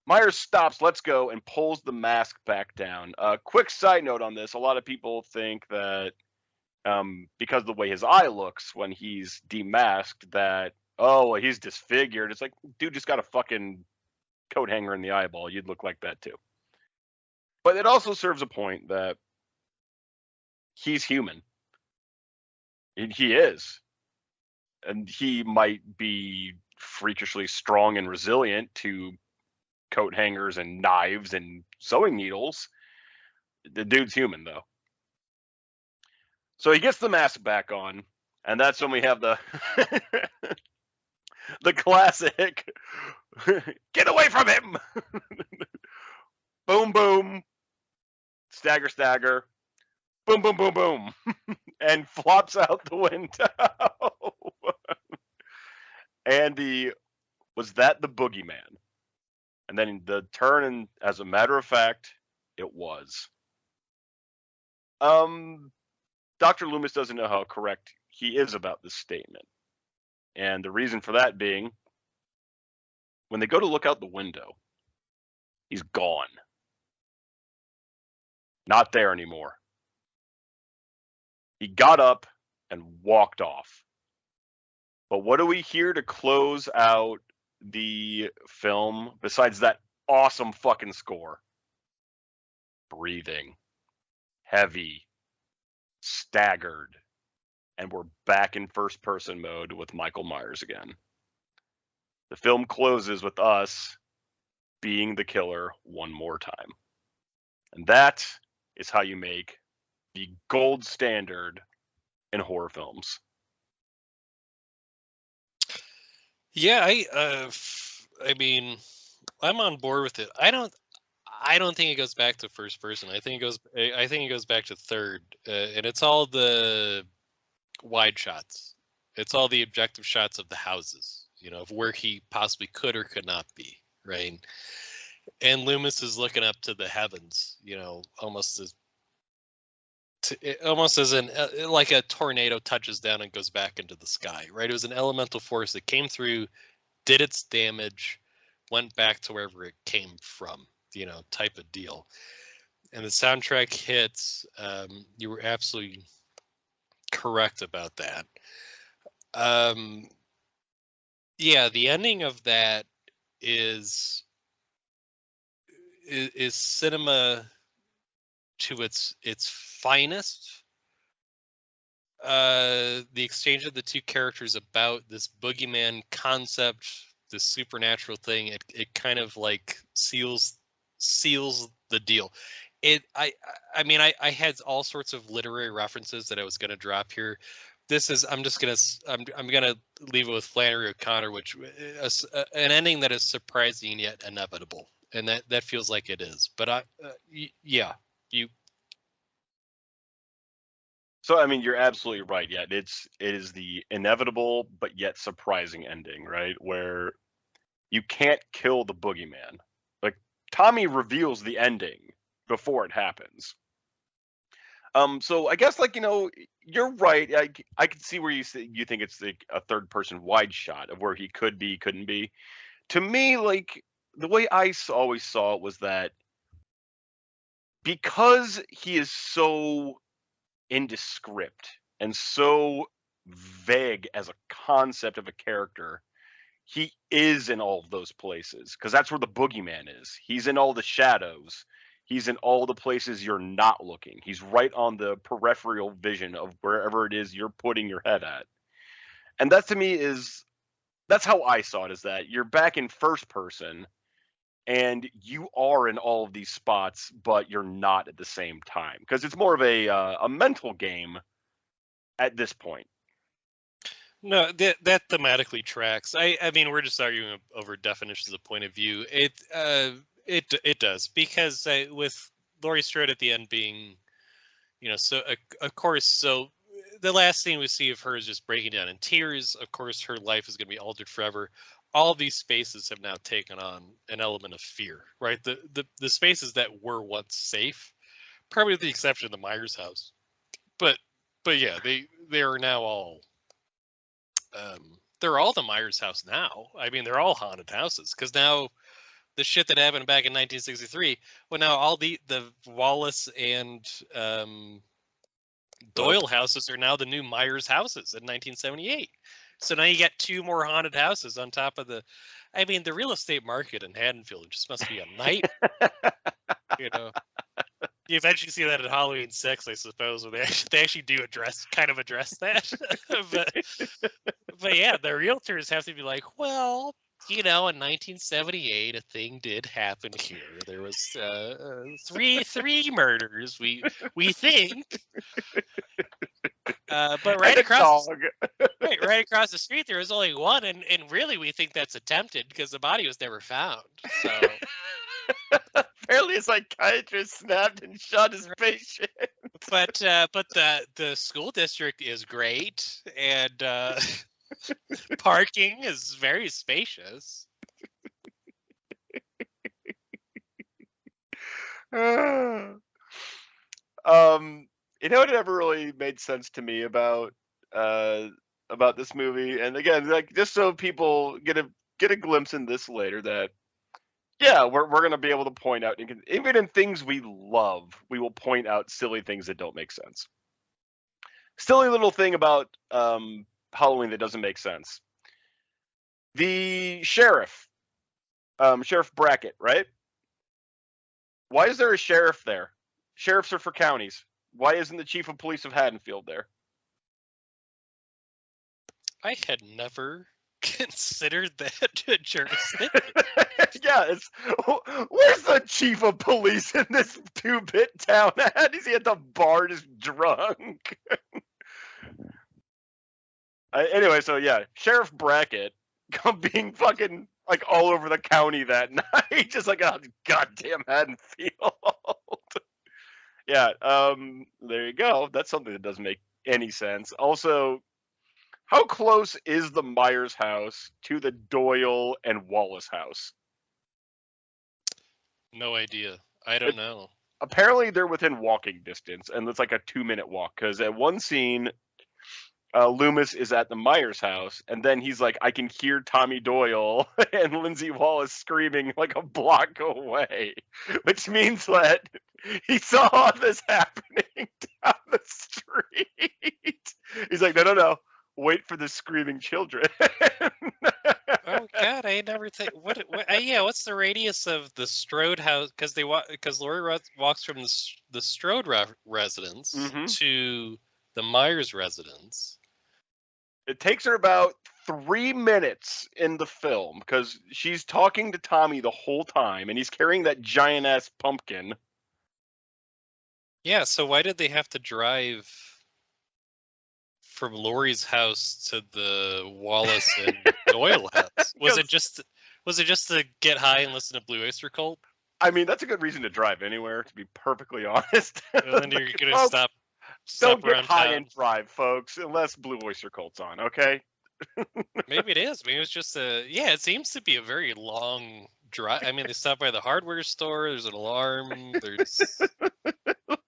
Myers stops, lets go, and pulls the mask back down. Quick side note on this. A lot of people think that because of the way his eye looks when he's demasked, that, he's disfigured. It's like, dude just got a fucking coat hanger in the eyeball. You'd look like that, too. But it also serves a point that he's human. He is. And he might be freakishly strong and resilient to coat hangers and knives and sewing needles. The dude's human, though. So he gets the mask back on, and that's when we have the the classic get away from him. Boom, boom, stagger, stagger, boom, boom, boom, boom, and flops out the window. Andy, was that the boogeyman? And then the turn, and as a matter of fact, it was. Dr. Loomis doesn't know how correct he is about this statement. And the reason for that being, when they go to look out the window, he's gone. Not there anymore. He got up and walked off. But what do we hear to close out the film besides that awesome fucking score? Breathing. Heavy. Staggered. and we're back in first-person mode with Michael Myers again. The film closes with us being the killer one more time. And that is how you make the gold standard in horror films. Yeah, I mean, I'm on board with it. I don't think it goes back to first person. I think it goes back to third, and it's all the wide shots. It's all the objective shots of the houses, of where he possibly could or could not be, right? And Loomis is looking up to the heavens, almost as like a tornado touches down and goes back into the sky, right? It was an elemental force that came through, did its damage, went back to wherever it came from, type of deal. And the soundtrack hits. You were absolutely correct about that. Yeah, the ending of that is cinema to its finest. The exchange of the two characters about this boogeyman concept, this supernatural thing, it kind of like seals the deal. I mean, I had all sorts of literary references that I was going to drop here. I'm gonna leave it with Flannery O'Connor, which an ending that is surprising yet inevitable, and that feels like it is. But yeah, you. So I mean, you're absolutely right. Yeah, it is the inevitable but yet surprising ending, right? Where you can't kill the boogeyman. Like Tommy reveals the ending before it happens. So I guess you're right. I can see where you think it's like a third person wide shot of where he could be, couldn't be. To me, like the way I always saw it was that because he is so indescript and so vague as a concept of a character, he is in all of those places because that's where the boogeyman is. He's in all the shadows. He's in all the places you're not looking. He's right on the peripheral vision of wherever it is you're putting your head at. And that to me that's how I saw it, is that you're back in first person and you are in all of these spots, but you're not at the same time because it's more of a mental game at this point. No, that thematically tracks. I mean, we're just arguing over definitions of point of view. It does, because with Laurie Strode at the end being, so of course, so the last scene we see of her is just breaking down in tears. Of course, her life is going to be altered forever. All these spaces have now taken on an element of fear, right? The spaces that were once safe, probably with the exception of the Myers house, but yeah, they are now all. They're all the Myers house now. I mean, they're all haunted houses because now the shit that happened back in 1963. Well, now all the Wallace and Doyle houses are now the new Myers houses in 1978. So now you got two more haunted houses on top of the. I mean, the real estate market in Haddonfield just must be a night. You eventually see that at Halloween 6, I suppose, where they actually do address that. but yeah, the realtors have to be like, well, in 1978, a thing did happen here. There was three murders. We think, but right across the street there was only one, and really we think that's attempted because the body was never found. So. Apparently, a psychiatrist snapped and shot his patient. But the school district is great, and parking is very spacious. It never really made sense to me about this movie, and again, like just so people get a glimpse in this later, that yeah, we're going to be able to point out, even in things we love, we will point out silly things that don't make sense. Silly little thing about Halloween that doesn't make sense. The sheriff, Sheriff Brackett, right? Why is there a sheriff there? Sheriffs are for counties. Why isn't the chief of police of Haddonfield there? I had never considered that jurisdiction. Yeah, where's the chief of police in this 2-bit town at? Is he at the bar just drunk? Anyway, so yeah, Sheriff Brackett being fucking like all over the county that night, just like a goddamn Haddonfield. Yeah, there you go. That's something that doesn't make any sense. Also, how close is the Myers house to the Doyle and Wallace house? No idea. I don't know. Apparently, they're within walking distance, and it's like a 2-minute walk. Because at one scene, Loomis is at the Myers house, and then he's like, I can hear Tommy Doyle and Lindsay Wallace screaming like a block away, which means that he saw this happening down the street. He's like, no, wait for the screaming children. Oh God, I never think. Yeah, what's the radius of the Strode house? Because Laurie walks from the Strode residence to the Myers residence. It takes her about 3 minutes in the film because she's talking to Tommy the whole time, and he's carrying that giant ass pumpkin. Yeah, so why did they have to drive from Laurie's house to the Wallace and Doyle house? Was it just to get high and listen to Blue Oyster Cult? I mean, that's a good reason to drive anywhere, to be perfectly honest. And then you're gonna stop don't get high town. and drive, folks, unless Blue Oyster Cult's on, okay? Maybe it is. Maybe it's just it seems to be a very long drive. I mean, they stop by the hardware store. There's an alarm. There's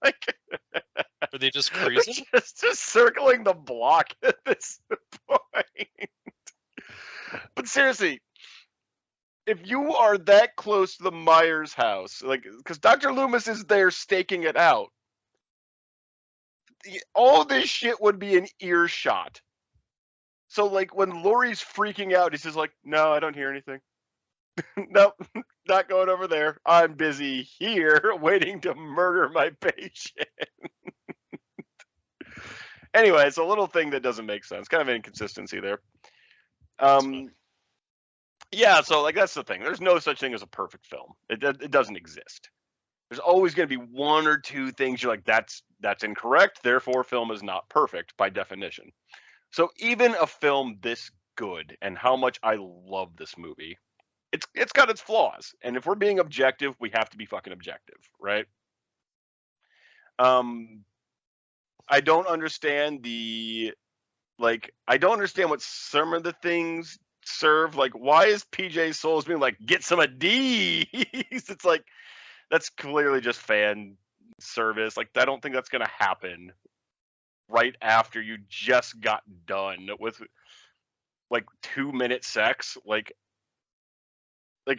like, are they just cruising? Just circling the block at this point. But seriously, if you are that close to the Myers house, like, because Dr. Loomis is there staking it out, all this shit would be an earshot. So, like, when Laurie's freaking out, he's just like, no, I don't hear anything. Nope, not going over there. I'm busy here waiting to murder my patient. Anyway, it's a little thing that doesn't make sense. Kind of an inconsistency there. Yeah, so, like, that's the thing. There's no such thing as a perfect film. It doesn't exist. There's always going to be one or two things you're like, that's incorrect, therefore film is not perfect by definition. So even a film this good, and how much I love this movie, it's got its flaws. And if we're being objective, we have to be fucking objective, right? I don't understand I don't understand what some of the things serve. Like, why is PJ Souls being like, get some of these? It's like, that's clearly just fan service. Like, I don't think that's going to happen right after you just got done with, like, 2-minute sex. Like,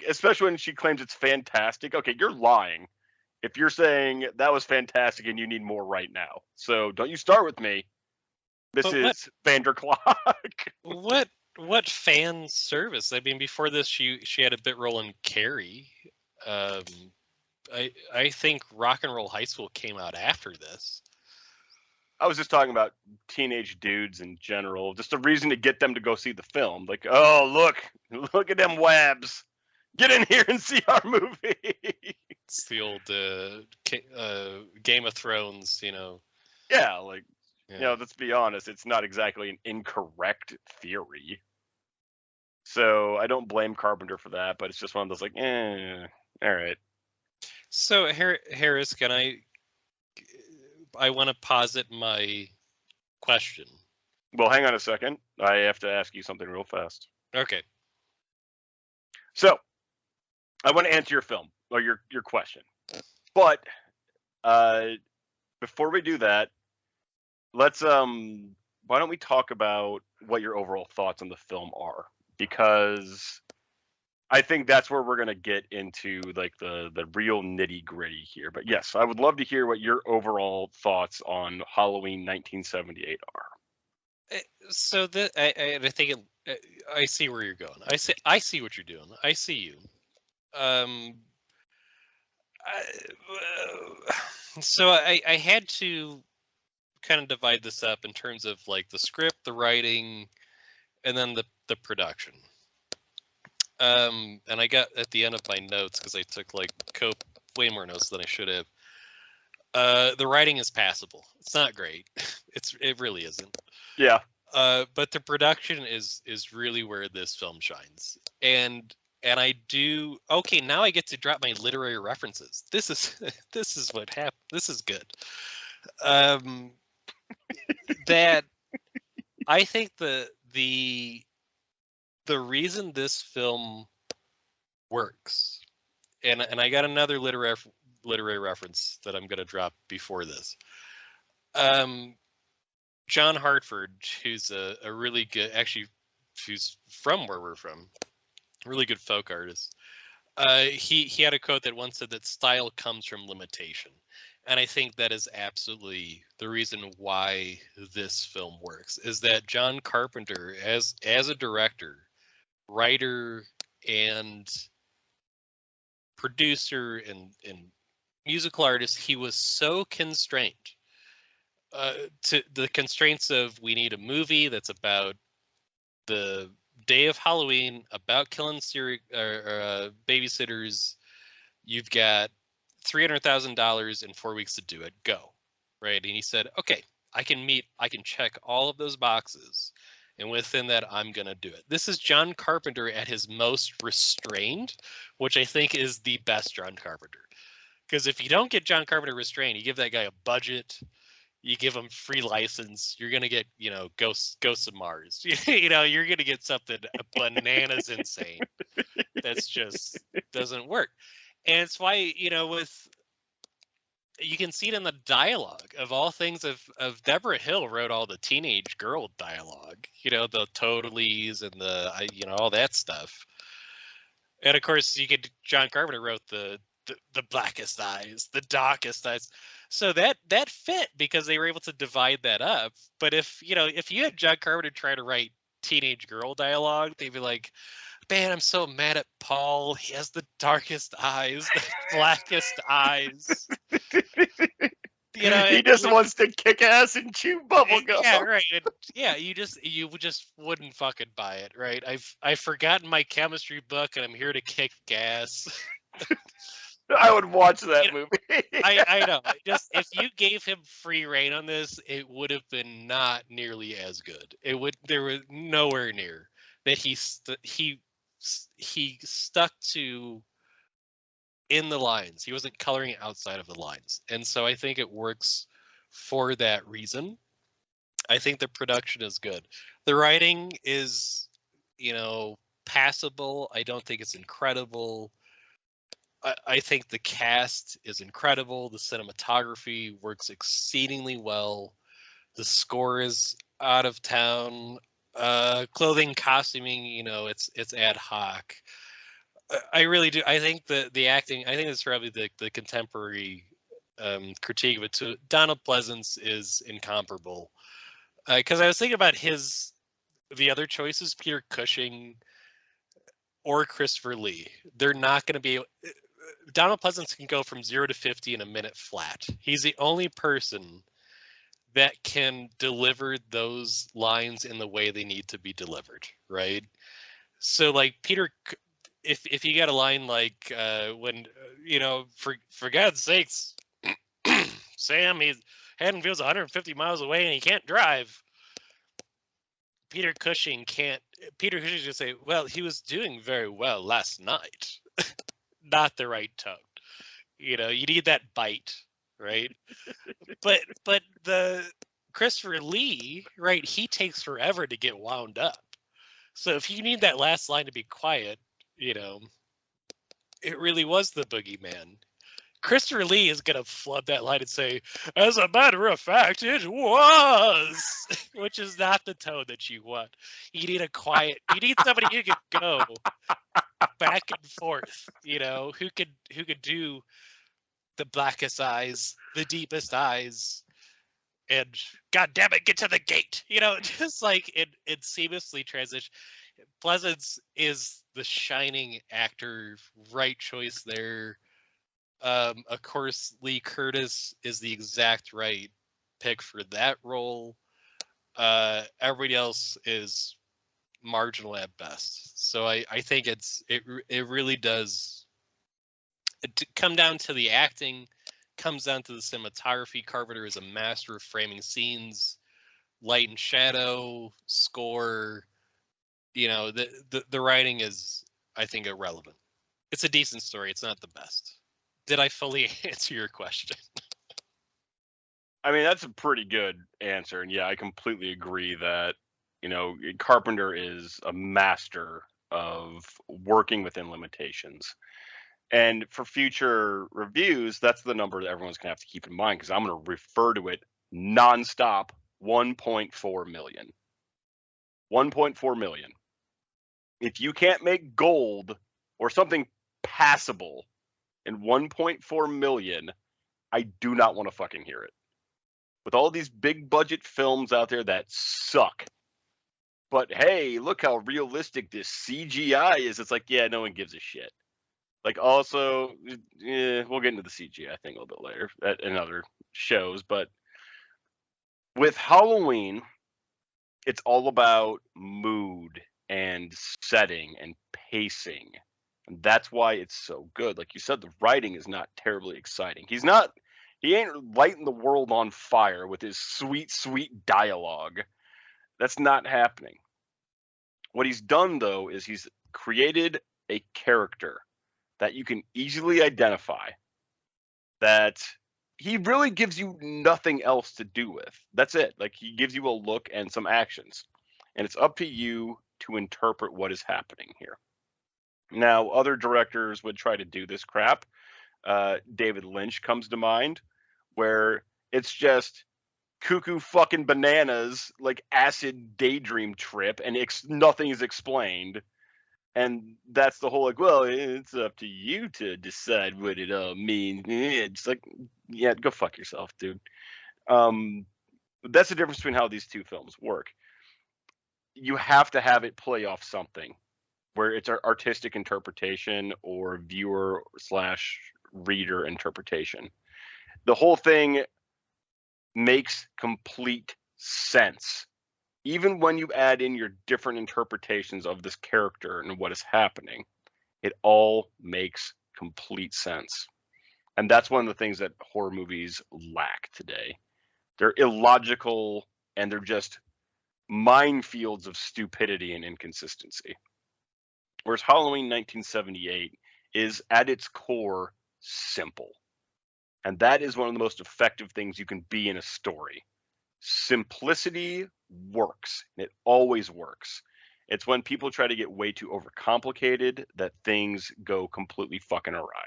especially when she claims it's fantastic. Okay, you're lying if you're saying that was fantastic and you need more right now. So don't you start with me. This is Vanderclock. What fan service? I mean, before this, she had a bit role in Carrie. I think Rock and Roll High School came out after this. I was just talking about teenage dudes in general. Just a reason to get them to go see the film. Like, oh, look at them wabs. Get in here and see our movie. It's the old Game of Thrones, you know. Yeah, like, you know, let's be honest. It's not exactly an incorrect theory. So I don't blame Carpenter for that, but it's just one of those like, all right. So Harris, I want to posit my question. Well, hang on a second. I have to ask you something real fast. Okay. So I want to answer your film or your question, but before we do that, let's why don't we talk about what your overall thoughts on the film are? Because I think that's where we're going to get into, like, the real nitty gritty here. But yes, I would love to hear what your overall thoughts on Halloween 1978 are. So I think I see where you're going. I see what you're doing. I see you. So I had to kind of divide this up in terms of, like, the script, the writing, and then the production. And I got at the end of my notes because I took like way more notes than I should have. The writing is passable. It's not great. It really isn't. Yeah. But the production is really where this film shines. And I do okay. Now I get to drop my literary references. This is what happened. This is good. That I think the reason this film works, and I got another literary reference that I'm going to drop before this. John Hartford, who's a really good, actually, who's from where we're from, really good folk artist. He had a quote that once said that style comes from limitation. And I think that is absolutely the reason why this film works, is that John Carpenter, as a director, writer, and producer and musical artist, he was so constrained to the constraints of, we need a movie that's about the day of Halloween, about killing babysitters. You've got $300,000 in 4 weeks to do it. Go. Right. And he said, okay, I can check all of those boxes. And within that, I'm going to do it. This is John Carpenter at his most restrained, which I think is the best John Carpenter. Because if you don't get John Carpenter restrained, you give that guy a budget, you give him free license, you're going to get, Ghosts of Mars. You're going to get something bananas insane. That's just doesn't work. And it's why, you can see it in the dialogue. Of all things, of Deborah Hill wrote all the teenage girl dialogue, the totallys and all that stuff. And of course, John Carpenter wrote the blackest eyes, the darkest eyes. So that fit because they were able to divide that up. But if you had John Carpenter try to write teenage girl dialogue, they'd be like, man, I'm so mad at Paul. He has the darkest eyes, the blackest eyes. He just wants to kick ass and chew bubblegum. Yeah, right. And, yeah, you just wouldn't fucking buy it, right? I've forgotten my chemistry book and I'm here to kick gas. I would watch that movie. I know. Just if you gave him free reign on this, it would have been not nearly as good. There was nowhere near that he stuck to in the lines. He wasn't coloring outside of the lines. And so I think it works for that reason. I think the production is good. The writing is, passable. I don't think it's incredible. I think the cast is incredible. The cinematography works exceedingly well. The score is out of town. Clothing, costuming, it's ad hoc. I really do. I think the acting, I think it's probably the contemporary critique of it too. Donald Pleasance is incomparable. Because I was thinking about the other choices, Peter Cushing or Christopher Lee. They're not going to be. Donald Pleasance can go from 0 to 50 in a minute flat. He's the only person that can deliver those lines in the way they need to be delivered, right? So, like Peter, if you got a line like when for God's sakes, Sam, Haddonfield's 150 miles away and he can't drive. Peter Cushing can't. Peter Cushing's gonna say, well, he was doing very well last night. Not the right tone. You need that bite, right? but the Christopher Lee, right? He takes forever to get wound up. So if you need that last line to be quiet, it really was the boogeyman. Christopher Lee is going to flub that line and say, as a matter of fact, it was, which is not the tone that you want. You need you need somebody who can go back and forth, who could do the blackest eyes, the deepest eyes, and God damn it, get to the gate. Just like it seamlessly transition. Pleasance is the shining actor, right choice there. Of course, Lee Curtis is the exact right pick for that role. Everybody else is marginal at best. So I think it really does come down to the acting, comes down to the cinematography. Carpenter is a master of framing scenes, light and shadow, score. The writing is, I think, irrelevant. It's a decent story. It's not the best. Did I fully answer your question? I mean, that's a pretty good answer. And yeah, I completely agree that, Carpenter is a master of working within limitations. And for future reviews, that's the number that everyone's going to have to keep in mind, because I'm going to refer to it nonstop. 1.4 million. 1.4 million. If you can't make gold or something passable in 1.4 million, I do not want to fucking hear it. With all these big budget films out there that suck, but hey, look how realistic this CGI is. It's like, yeah, no one gives a shit. Like, also, we'll get into the CGI thing a little bit later in other shows, but with Halloween, it's all about mood and setting and pacing. And that's why it's so good. Like you said, the writing is not terribly exciting. He ain't lighting the world on fire with his sweet, sweet dialogue. That's not happening. What he's done, though, is he's created a character that you can easily identify, that he really gives you nothing else to do with. That's it. Like, he gives you a look and some actions, and it's up to you to interpret what is happening here. Now, other directors would try to do this crap. David Lynch comes to mind, where it's just cuckoo fucking bananas, like acid daydream trip, and nothing is explained. And that's the whole, like, well, it's up to you to decide what it all means. It's like, yeah, go fuck yourself, dude. That's the difference between how these two films work. You have to have it play off something, where it's artistic interpretation or viewer slash reader interpretation. The whole thing makes complete sense. Even when you add in your different interpretations of this character and what is happening, it all makes complete sense. And that's one of the things that horror movies lack today. They're illogical, and they're just minefields of stupidity and inconsistency. Whereas Halloween 1978 is at its core simple. And that is one of the most effective things you can be in a story. Simplicity works, and it always works. It's when people try to get way too overcomplicated that things go completely fucking awry.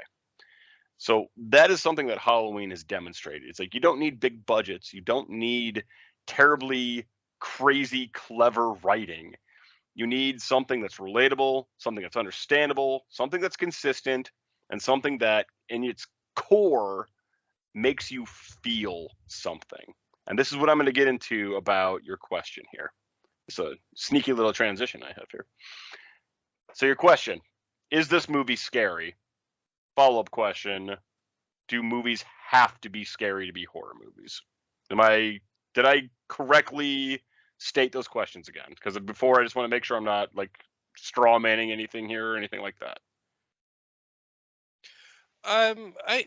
So that is something that Halloween has demonstrated. It's like, you don't need big budgets. You don't need terribly crazy, clever writing. You need something that's relatable, something that's understandable, something that's consistent, and something that in its core makes you feel something. And this is what I'm going to get into about your question here. It's a sneaky little transition I have here. So your question, is this movie scary? Follow-up question, do movies have to be scary to be horror movies? Did I correctly state those questions again? Because before, I just want to make sure I'm not like straw manning anything here or anything like that.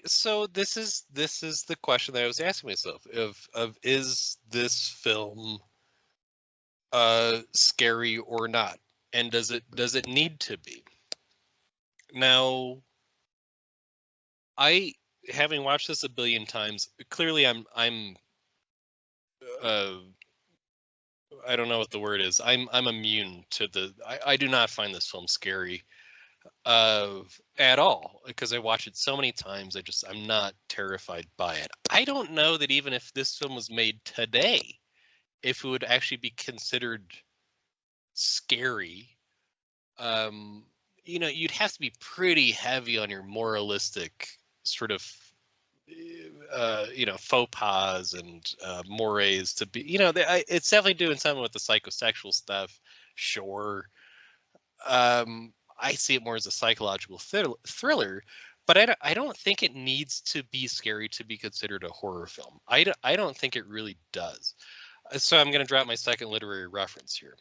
So this is the question that I was asking myself, of is this film scary or not, and does it need to be? Now, having watched this a billion times, clearly I'm I don't know what the word is. I'm immune to I do not find this film scary at all, because I watch it so many times. I'm not terrified by it. I don't know that even if this film was made today, if it would actually be considered scary. You'd have to be pretty heavy on your moralistic sort of faux pas and mores to be, it's definitely doing something with the psychosexual stuff. Sure. I see it more as a psychological thriller, but I don't think it needs to be scary to be considered a horror film. I don't think it really does. So I'm going to drop my second literary reference here.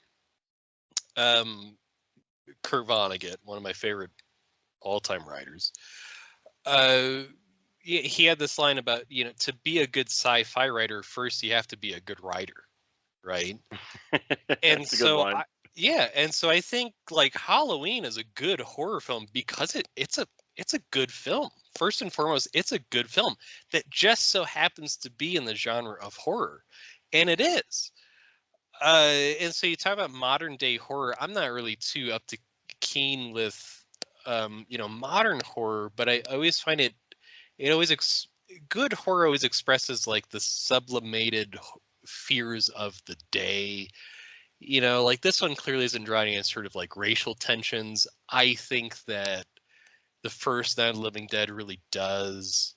Kurt Vonnegut, one of my favorite all-time writers, he had this line about, to be a good sci-fi writer, first you have to be a good writer, right? And That's a good line. and so I think like Halloween is a good horror film because it's a good film. First and foremost, it's a good film that just so happens to be in the genre of horror, and it is. And so you talk about modern day horror. I'm not really too up to keen with modern horror, but I always find it always good horror always expresses like the sublimated fears of the day. Like this one clearly isn't drawing against sort of like racial tensions. I think that the first Night of the Living Dead really does.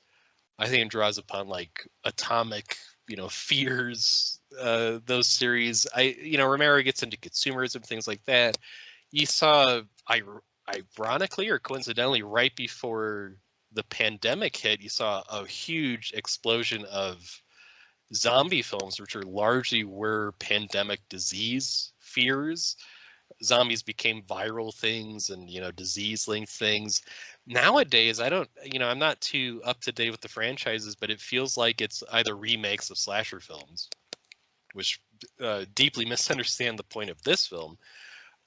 I think it draws upon like atomic, fears. Those series. Romero gets into consumerism, things like that. You saw, ironically or coincidentally, right before the pandemic hit, you saw a huge explosion of zombie films, which are largely were pandemic disease fears. Zombies became viral things and, disease linked things. Nowadays, I don't, I'm not too up to date with the franchises, but it feels like it's either remakes of slasher films, which deeply misunderstand the point of this film,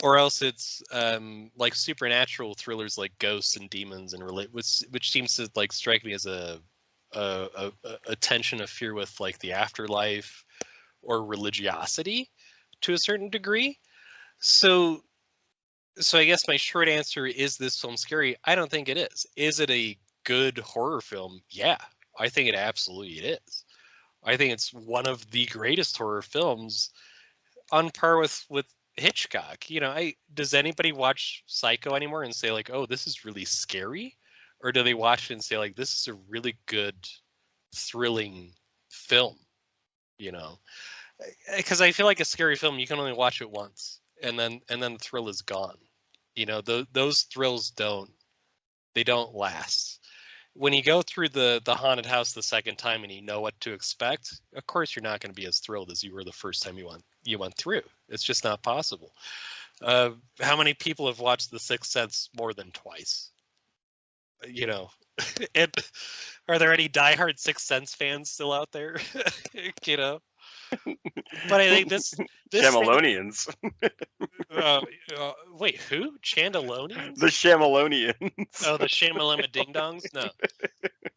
or else it's like supernatural thrillers like Ghosts and Demons and which seems to like strike me as a tension of fear with like the afterlife or religiosity to a certain degree. So I guess my short answer is this film scary? I don't think it is. Is it a good horror film? Yeah, I think it absolutely is. I think it's one of the greatest horror films, on par with Hitchcock. Does anybody watch Psycho anymore and say like, "Oh, this is really scary," or do they watch it and say like, "This is a really good, thrilling film"? Because I feel like a scary film, you can only watch it once, and then the thrill is gone. Those thrills don't last. When you go through the haunted house the second time and you know what to expect, of course you're not going to be as thrilled as you were the first time you went through. It's just not possible. How many people have watched The Sixth Sense more than twice? And are there any diehard Sixth Sense fans still out there? you know, but I think this thing. Shamalonians. Wait, who? Chandalonians? The Shamalonians. Oh, the Shamalama Ding Dongs? No.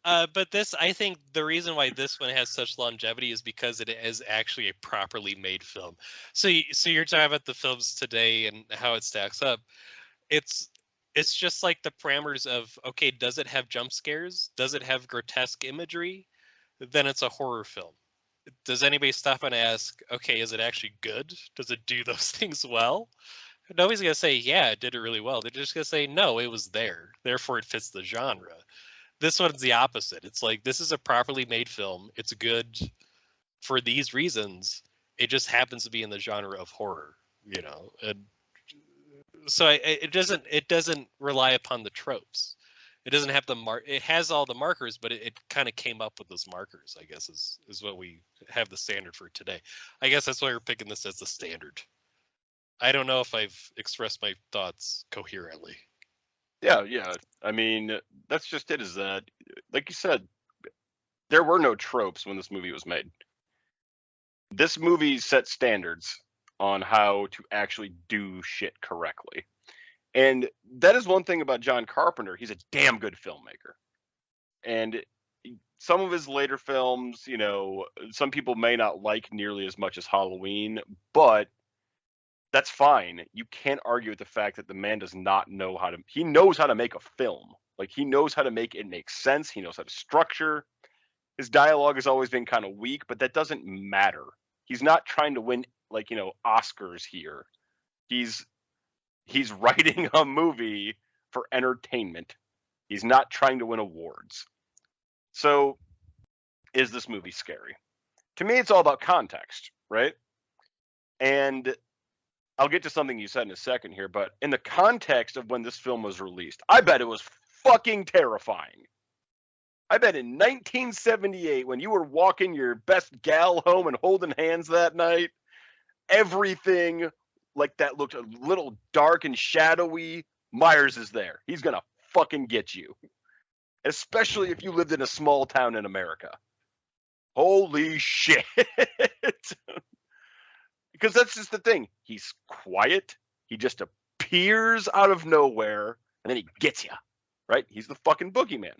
But I think the reason why this one has such longevity is because it is actually a properly made film. So you're talking about the films today and how it stacks up. It's just like the parameters of, okay, does it have jump scares? Does it have grotesque imagery? Then it's a horror film. Does anybody stop and ask, okay, is it actually good? Does it do those things well? Nobody's going to say, yeah, it did it really well. They're just going to say, no, it was there. Therefore, it fits the genre. This one's the opposite. It's like, this is a properly made film. It's good for these reasons. It just happens to be in the genre of horror, And so it doesn't rely upon the tropes. It doesn't have it has all the markers, but it kind of came up with those markers, I guess, is what we have the standard for today. I guess that's why we're picking this as the standard. I don't know if I've expressed my thoughts coherently. Yeah. I mean, that's just it, is that, like you said, there were no tropes when this movie was made. This movie set standards on how to actually do shit correctly. And that is one thing about John Carpenter. He's a damn good filmmaker. And some of his later films, some people may not like nearly as much as Halloween, but that's fine. You can't argue with the fact that the man does not know he knows how to make a film. Like, he knows how to make it make sense. He knows how to structure. His dialogue has always been kind of weak, but that doesn't matter. He's not trying to win, like, Oscars here. He's writing a movie for entertainment. He's not trying to win awards. So, is this movie scary? To me, it's all about context, right? And I'll get to something you said in a second here, but in the context of when this film was released, I bet it was fucking terrifying. I bet in 1978, when you were walking your best gal home and holding hands that night, everything like that looked a little dark and shadowy, Myers is there. He's gonna fucking get you. Especially if you lived in a small town in America. Holy shit. Because that's just the thing. He's quiet. He just appears out of nowhere, and then he gets you, right? He's the fucking boogeyman.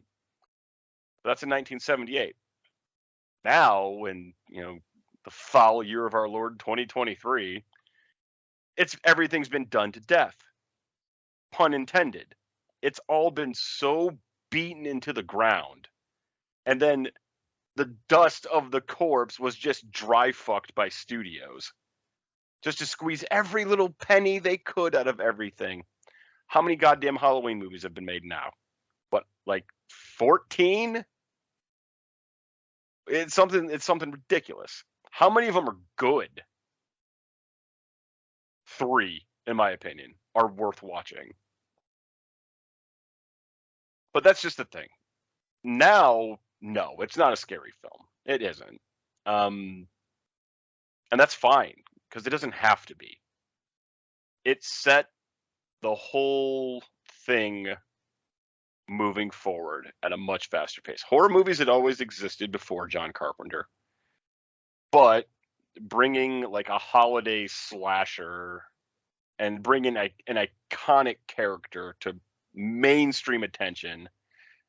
That's in 1978. Now, in the foul year of our Lord 2023, everything's been done to death. Pun intended. It's all been so beaten into the ground, and then the dust of the corpse was just dry fucked by studios, just to squeeze every little penny they could out of everything. How many goddamn Halloween movies have been made now? What, like 14? It's something ridiculous. How many of them are good? 3, in my opinion, are worth watching. But that's just the thing. Now, no, it's not a scary film. It isn't. And that's fine, because it doesn't have to be. It set the whole thing moving forward at a much faster pace. Horror movies had always existed before John Carpenter, but bringing like a holiday slasher and bringing an iconic character to mainstream attention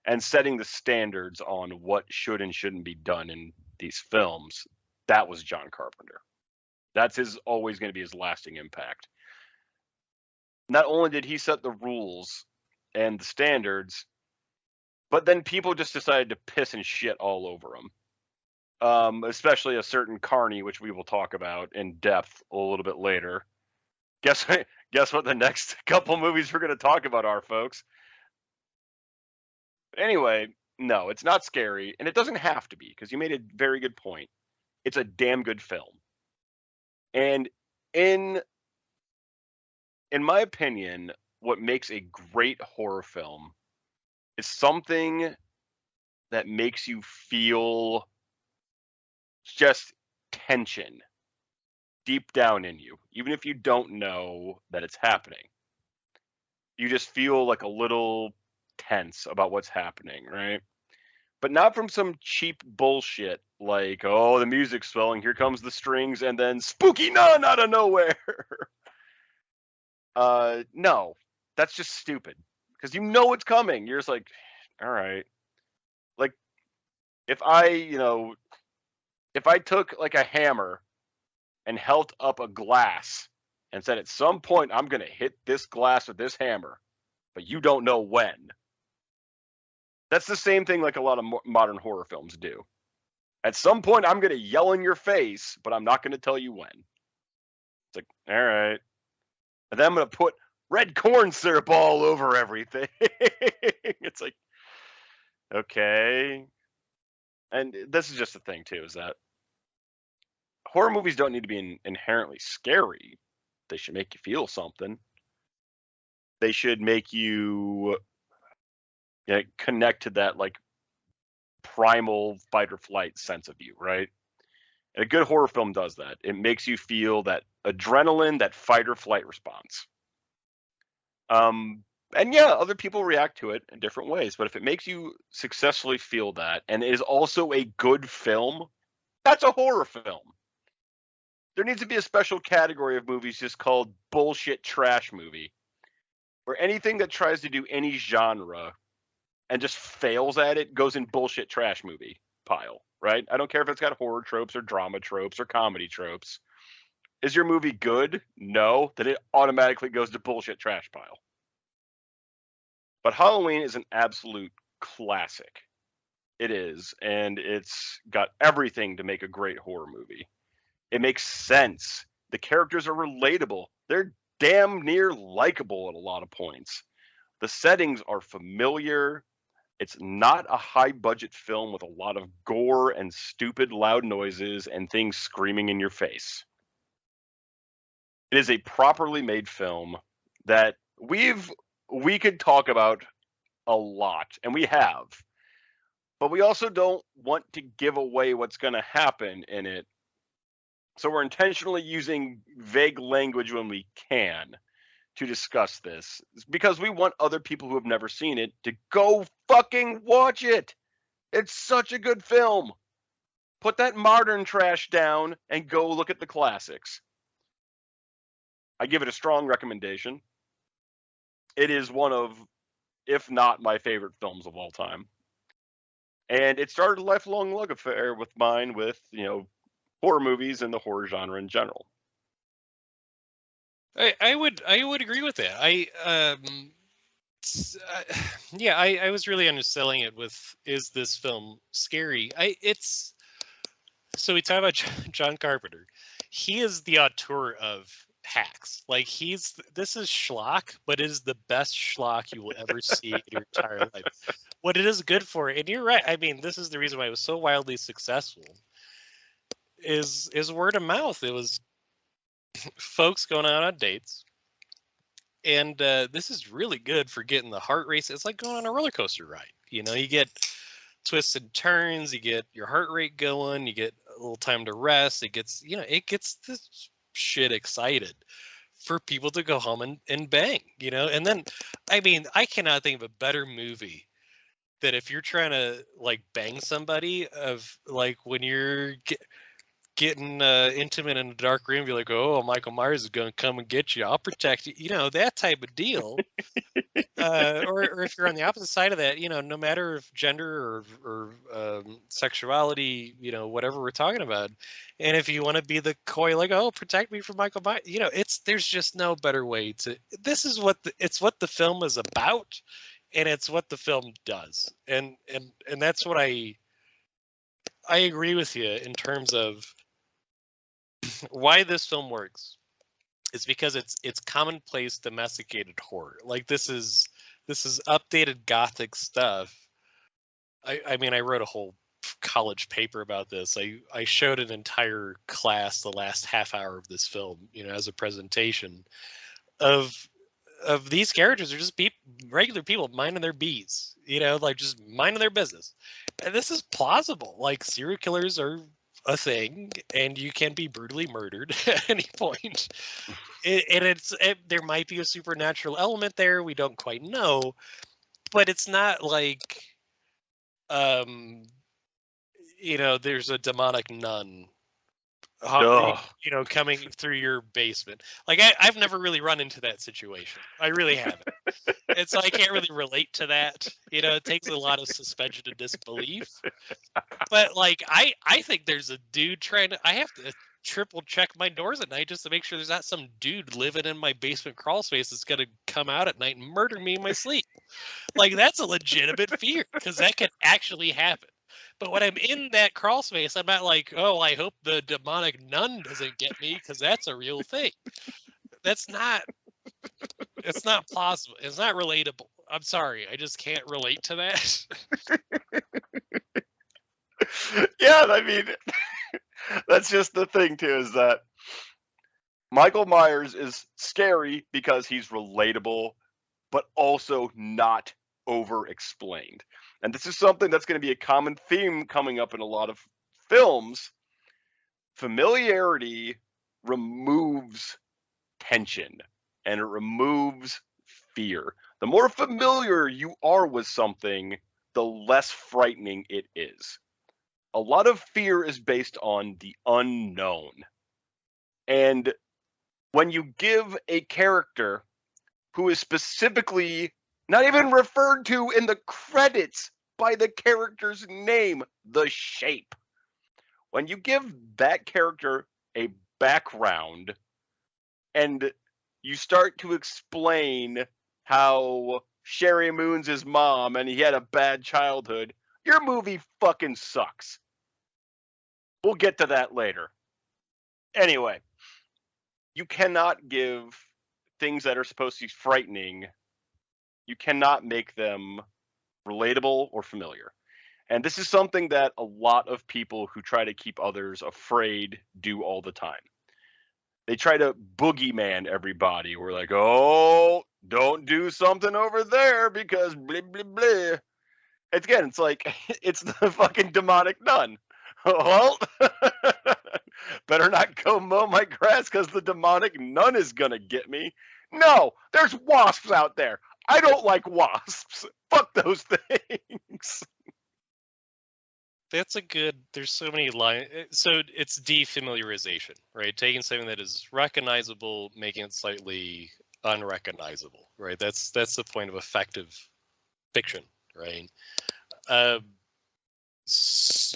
and setting the standards on what should and shouldn't be done in these films, that was John Carpenter. That's always going to be his lasting impact. Not only did he set the rules and the standards, but then people just decided to piss and shit all over him. Especially a certain Carney, which we will talk about in depth a little bit later. Guess what the next couple movies we're going to talk about are, folks. Anyway, no, it's not scary, and it doesn't have to be, because you made a very good point. It's a damn good film. And in my opinion, what makes a great horror film is something that makes you feel just tension deep down in you, even if you don't know that it's happening. You just feel like a little tense about what's happening, right? But not from some cheap bullshit like, oh, the music's swelling, here comes the strings, and then spooky nun out of nowhere. No, that's just stupid, because you know it's coming. You're just like, all right. Like, if I took like a hammer and held up a glass and said, at some point I'm going to hit this glass with this hammer, but you don't know when. That's the same thing like a lot of modern horror films do. At some point I'm going to yell in your face, but I'm not going to tell you when. It's like, all right. And then I'm going to put red corn syrup all over everything. It's like, okay. And this is just the thing too, is that horror movies don't need to be inherently scary. They should make you feel something. They should make you connect to that like primal fight or flight sense of you, right? And a good horror film does that. It makes you feel that adrenaline, that fight or flight response. And yeah, other people react to it in different ways, but if it makes you successfully feel that and is also a good film, that's a horror film. There needs to be a special category of movies just called bullshit trash movie, where anything that tries to do any genre and just fails at it goes in bullshit trash movie pile, right? I don't care if it's got horror tropes or drama tropes or comedy tropes. Is your movie good? No. Then it automatically goes to bullshit trash pile. But Halloween is an absolute classic. It is, and it's got everything to make a great horror movie. It makes sense. The characters are relatable. They're damn near likable at a lot of points. The settings are familiar. It's not a high budget film with a lot of gore and stupid loud noises and things screaming in your face. It is a properly made film that we could talk about a lot, and we have. But we also don't want to give away what's going to happen in it So we're intentionally using vague language when we can to discuss this because we want other people who have never seen it to go fucking watch it. It's such a good film. Put that modern trash down and go look at the classics. I give it a strong recommendation. It is one of, if not my favorite films of all time. And it started a lifelong love affair with mine with, horror movies and the horror genre in general. I would agree with that. Yeah, I was really underselling it with, is this film scary? So we talk about John Carpenter. He is the auteur of hacks. Like, this is schlock, but it is the best schlock you will ever see in your entire life. What it is good for, and you're right. I mean, this is the reason why it was so wildly successful. Is word of mouth. It was folks going out on dates, and this is really good for getting the heart race. It's like going on a roller coaster ride. You get twists and turns, you get your heart rate going, you get a little time to rest. It gets this shit excited for people to go home and bang, and then, I mean, I cannot think of a better movie that if you're trying to like bang somebody, of like when you're getting intimate in a dark room, be like, oh, Michael Myers is going to come and get you, I'll protect you, that type of deal. Or if you're on the opposite side of that, no matter if gender or sexuality, whatever we're talking about, and if you want to be the coy, like, oh, protect me from Michael Myers, there's just no better way to. This is it's what the film is about, and it's what the film does, and that's what I agree with you in terms of why this film works. It's because it's commonplace domesticated horror. Like, this is updated gothic stuff. I mean, I wrote a whole college paper about this. I showed an entire class the last half hour of this film, as a presentation of these characters are just regular people minding their bees, like just minding their business. And this is plausible. Like, serial killers are a thing, and you can be brutally murdered at any point. There might be a supernatural element there. We don't quite know, but it's not like, there's a demonic nun, coming through your basement. Like, I've never really run into that situation. I really haven't. And so I can't really relate to that. It takes a lot of suspension of disbelief. But like, I think there's a dude I have to triple check my doors at night just to make sure there's not some dude living in my basement crawl space that's gonna come out at night and murder me in my sleep. Like, that's a legitimate fear, because that can actually happen. But when I'm in that crawl space, I'm not like, oh, I hope the demonic nun doesn't get me, because that's a real thing. It's not plausible. It's not relatable. I'm sorry. I just can't relate to that. Yeah, I mean, that's just the thing too, is that Michael Myers is scary because he's relatable, but also not over-explained. And this is something that's going to be a common theme coming up in a lot of films. Familiarity removes tension, and it removes fear. The more familiar you are with something, the less frightening it is. A lot of fear is based on the unknown. And when you give a character who is specifically not even referred to in the credits by the character's name, The Shape, when you give that character a background and you start to explain how Sherry Moon's his mom and he had a bad childhood, your movie fucking sucks. We'll get to that later. Anyway, you cannot give things that are supposed to be frightening, you cannot make them relatable or familiar. And this is something that a lot of people who try to keep others afraid do all the time. They try to boogeyman everybody. We're like, oh, don't do something over there because blah, blah, blah. It's like, it's the fucking demonic nun. Well, Better not go mow my grass because the demonic nun is gonna get me. No, there's wasps out there. I don't like wasps. Fuck those things. That's a good. There's so many lines. So it's defamiliarization, right? Taking something that is recognizable, making it slightly unrecognizable, right? That's the point of effective fiction, right? Uh,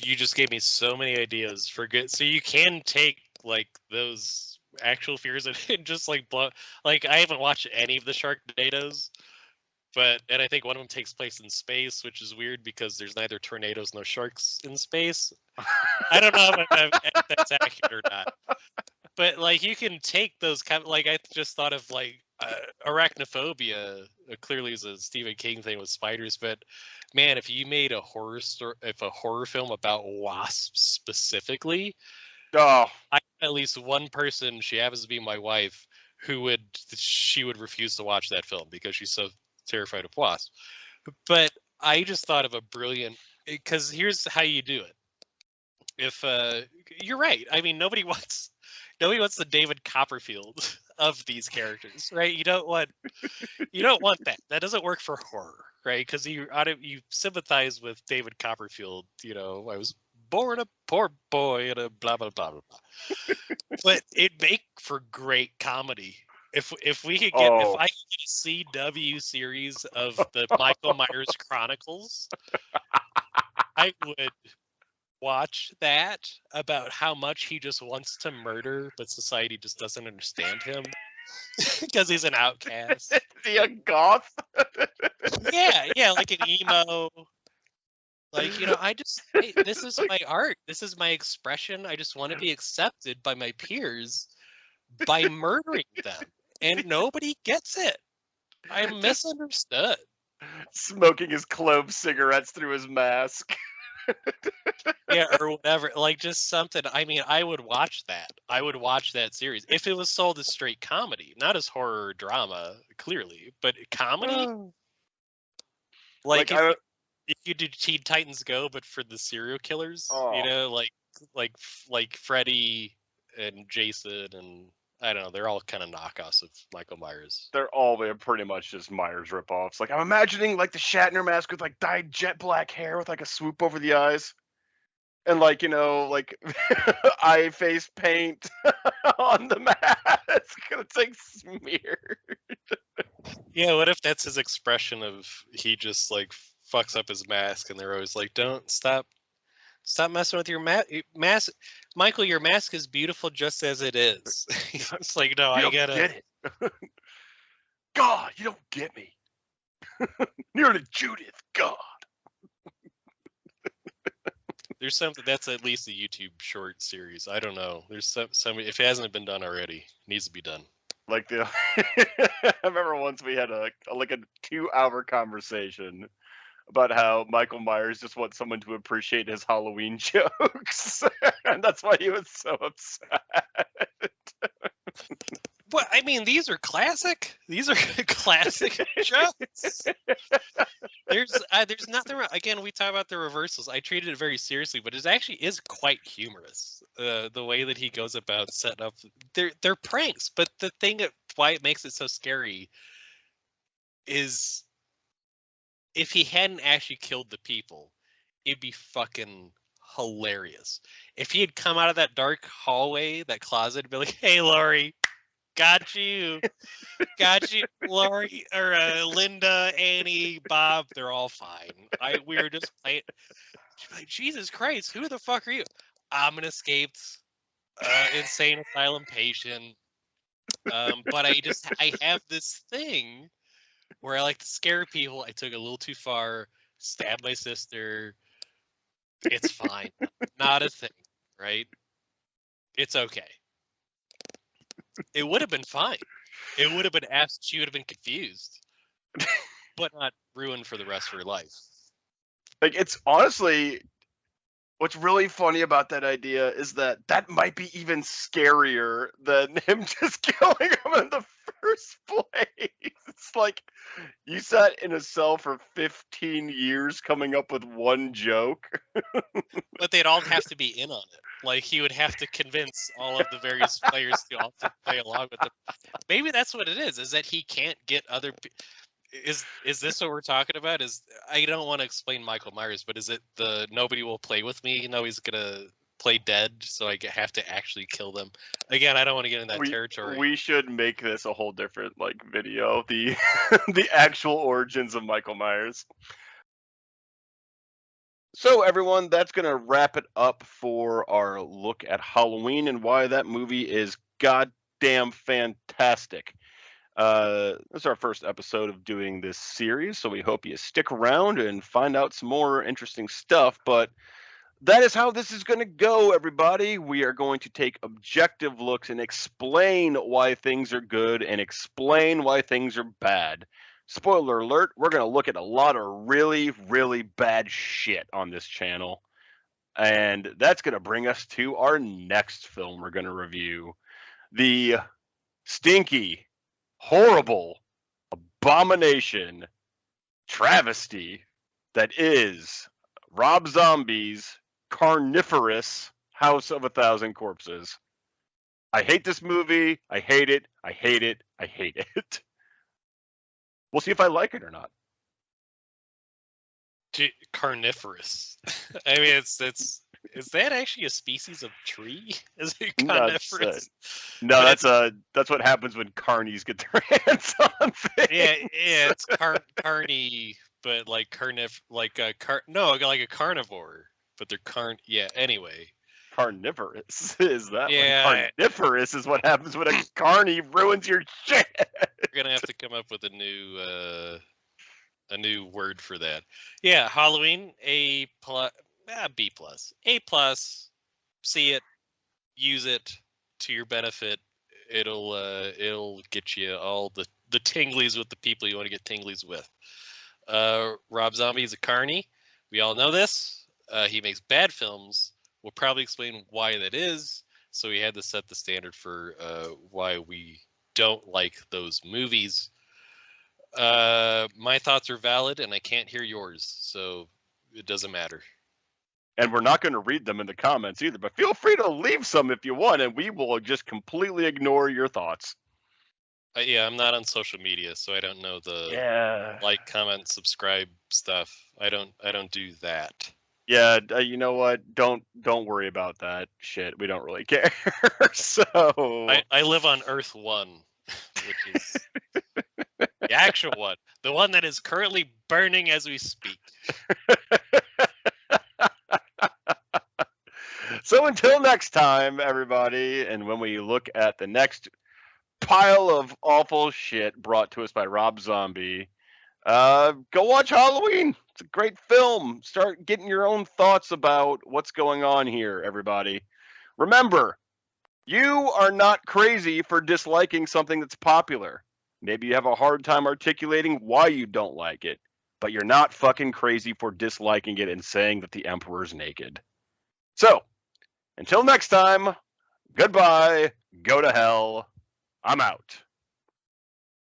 you just gave me so many ideas for good. So you can take like those actual fears and just like blow. Like I haven't watched any of the Sharknadoes, and I think one of them takes place in space, which is weird because there's neither tornadoes nor sharks in space. I don't know if that's accurate or not. But like you can take those kind of, like I just thought of like arachnophobia clearly is a Stephen King thing with spiders, but man, if you made a horror story, if a horror film about wasps specifically, Oh, I have at least one person, she happens to be my wife, she would refuse to watch that film because she's so terrified of wasps. But I just thought of a brilliant, because here's how you do it. If you're right, I mean nobody wants the David Copperfield of these characters, right? You don't want that. That doesn't work for horror, right? Because you sympathize with David Copperfield. You know, I was born a poor boy and a blah blah blah blah blah. But it make for great comedy. If we could get if oh, I could get a CW series of the Michael Myers Chronicles, I would watch that about how much he just wants to murder, but society just doesn't understand him because he's an outcast. the a goth. Yeah, like an emo. Like, this is my art. This is my expression. I just want to be accepted by my peers by murdering them. And nobody gets it. I'm misunderstood. Smoking his clove cigarettes through his mask. Yeah, or whatever. Like just something. I mean, I would watch that. I would watch that series if it was sold as straight comedy, not as horror or drama, clearly, but comedy. Like if you do Teen Titans Go, but for the serial killers, like Freddy and Jason and I don't know, they're all kind of knockoffs of Michael Myers. They're all pretty much just Myers ripoffs. Like I'm imagining like the Shatner mask with like dyed jet black hair with like a swoop over the eyes. And like, like eye face paint on the mask. It's like smeared. Yeah, what if that's his expression of he just like fucks up his mask and they're always like, don't stop messing with your mask. Michael, your mask is beautiful just as it is. It's like, no, I gotta get it. God, you don't get me. Near to Judith, God. There's something that's at least a YouTube short series. I don't know. There's some if it hasn't been done already, it needs to be done. Like I remember once we had a 2-hour conversation about how Michael Myers just wants someone to appreciate his Halloween jokes, and that's why he was so upset. Well, I mean, these are classic. These are classic jokes. There's nothing wrong. Again, we talk about the reversals. I treated it very seriously, but it actually is quite humorous. The way that he goes about setting up, they're pranks. But the thing why it makes it so scary is if he hadn't actually killed the people, it'd be fucking hilarious. If he had come out of that dark hallway, that closet, and be like, "Hey, Laurie. Got you, Laurie, or Linda, Annie, Bob. They're all fine. We were just playing." She'd be like, "Jesus Christ, who the fuck are you?" I'm an escaped insane asylum patient, but I have this thing where I like to scare people. I took it a little too far. Stabbed my sister. It's fine. Not a thing, right? It's okay. It would have been fine. It would have been asked. She would have been confused, but not ruined for the rest of her life. Like, it's honestly, what's really funny about that idea is that might be even scarier than him just killing him in the first place. It's like you sat in a cell for 15 years coming up with one joke. But they'd all have to be in on it. Like, he would have to convince all of the various players to also play along with him. Maybe that's what it is that he can't get other Is this what we're talking about? I don't want to explain Michael Myers, but is it the nobody will play with me? He's gonna play dead, so I have to actually kill them. Again, I don't want to get in that territory. We should make this a whole different video. The the actual origins of Michael Myers. So everyone, that's gonna wrap it up for our look at Halloween and why that movie is goddamn fantastic. This is our first episode of doing this series, so we hope you stick around and find out some more interesting stuff. But that is how this is going to go, everybody. We are going to take objective looks and explain why things are good and explain why things are bad. Spoiler alert, we're going to look at a lot of really, really bad shit on this channel. And that's going to bring us to our next film we're going to review. The stinky, horrible, abomination, travesty that is Rob Zombie's carnivorous House of a Thousand Corpses. I hate this movie. I hate it. I hate it. I hate it. We'll see if I like it or not. Carnivorous. I mean, is that actually a species of tree? Is it carnivorous? No, that's what happens when carnies get their hands on things. Yeah, it's carny, but like like a carnivore, but they're yeah. Anyway, carnivorous is that? Yeah, carnivorous is what happens when a carny ruins your shit. We're gonna have to come up with a new word for that. Yeah, Halloween, A+, B+, A+. See it, use it to your benefit. It'll get you all the tinglies with the people you want to get tinglies with. Rob Zombie is a carny. We all know this. He makes bad films. We'll probably explain why that is. So we had to set the standard for why we don't like those movies. My thoughts are valid, and I can't hear yours, so it doesn't matter. And we're not going to read them in the comments either, but feel free to leave some if you want, and we will just completely ignore your thoughts. Yeah, I'm not on social media, so I don't know the like, comment, subscribe stuff. I don't do that. Yeah, you know what? Don't worry about that shit. We don't really care. So I live on Earth 1, which is the actual one, the one that is currently burning as we speak. So until next time, everybody, and when we look at the next pile of awful shit brought to us by Rob Zombie, go watch Halloween. It's a great film. Start getting your own thoughts about what's going on here, everybody. Remember, you are not crazy for disliking something that's popular. Maybe you have a hard time articulating why you don't like it, but you're not fucking crazy for disliking it and saying that the Emperor's naked. So, until next time, goodbye, go to hell, I'm out.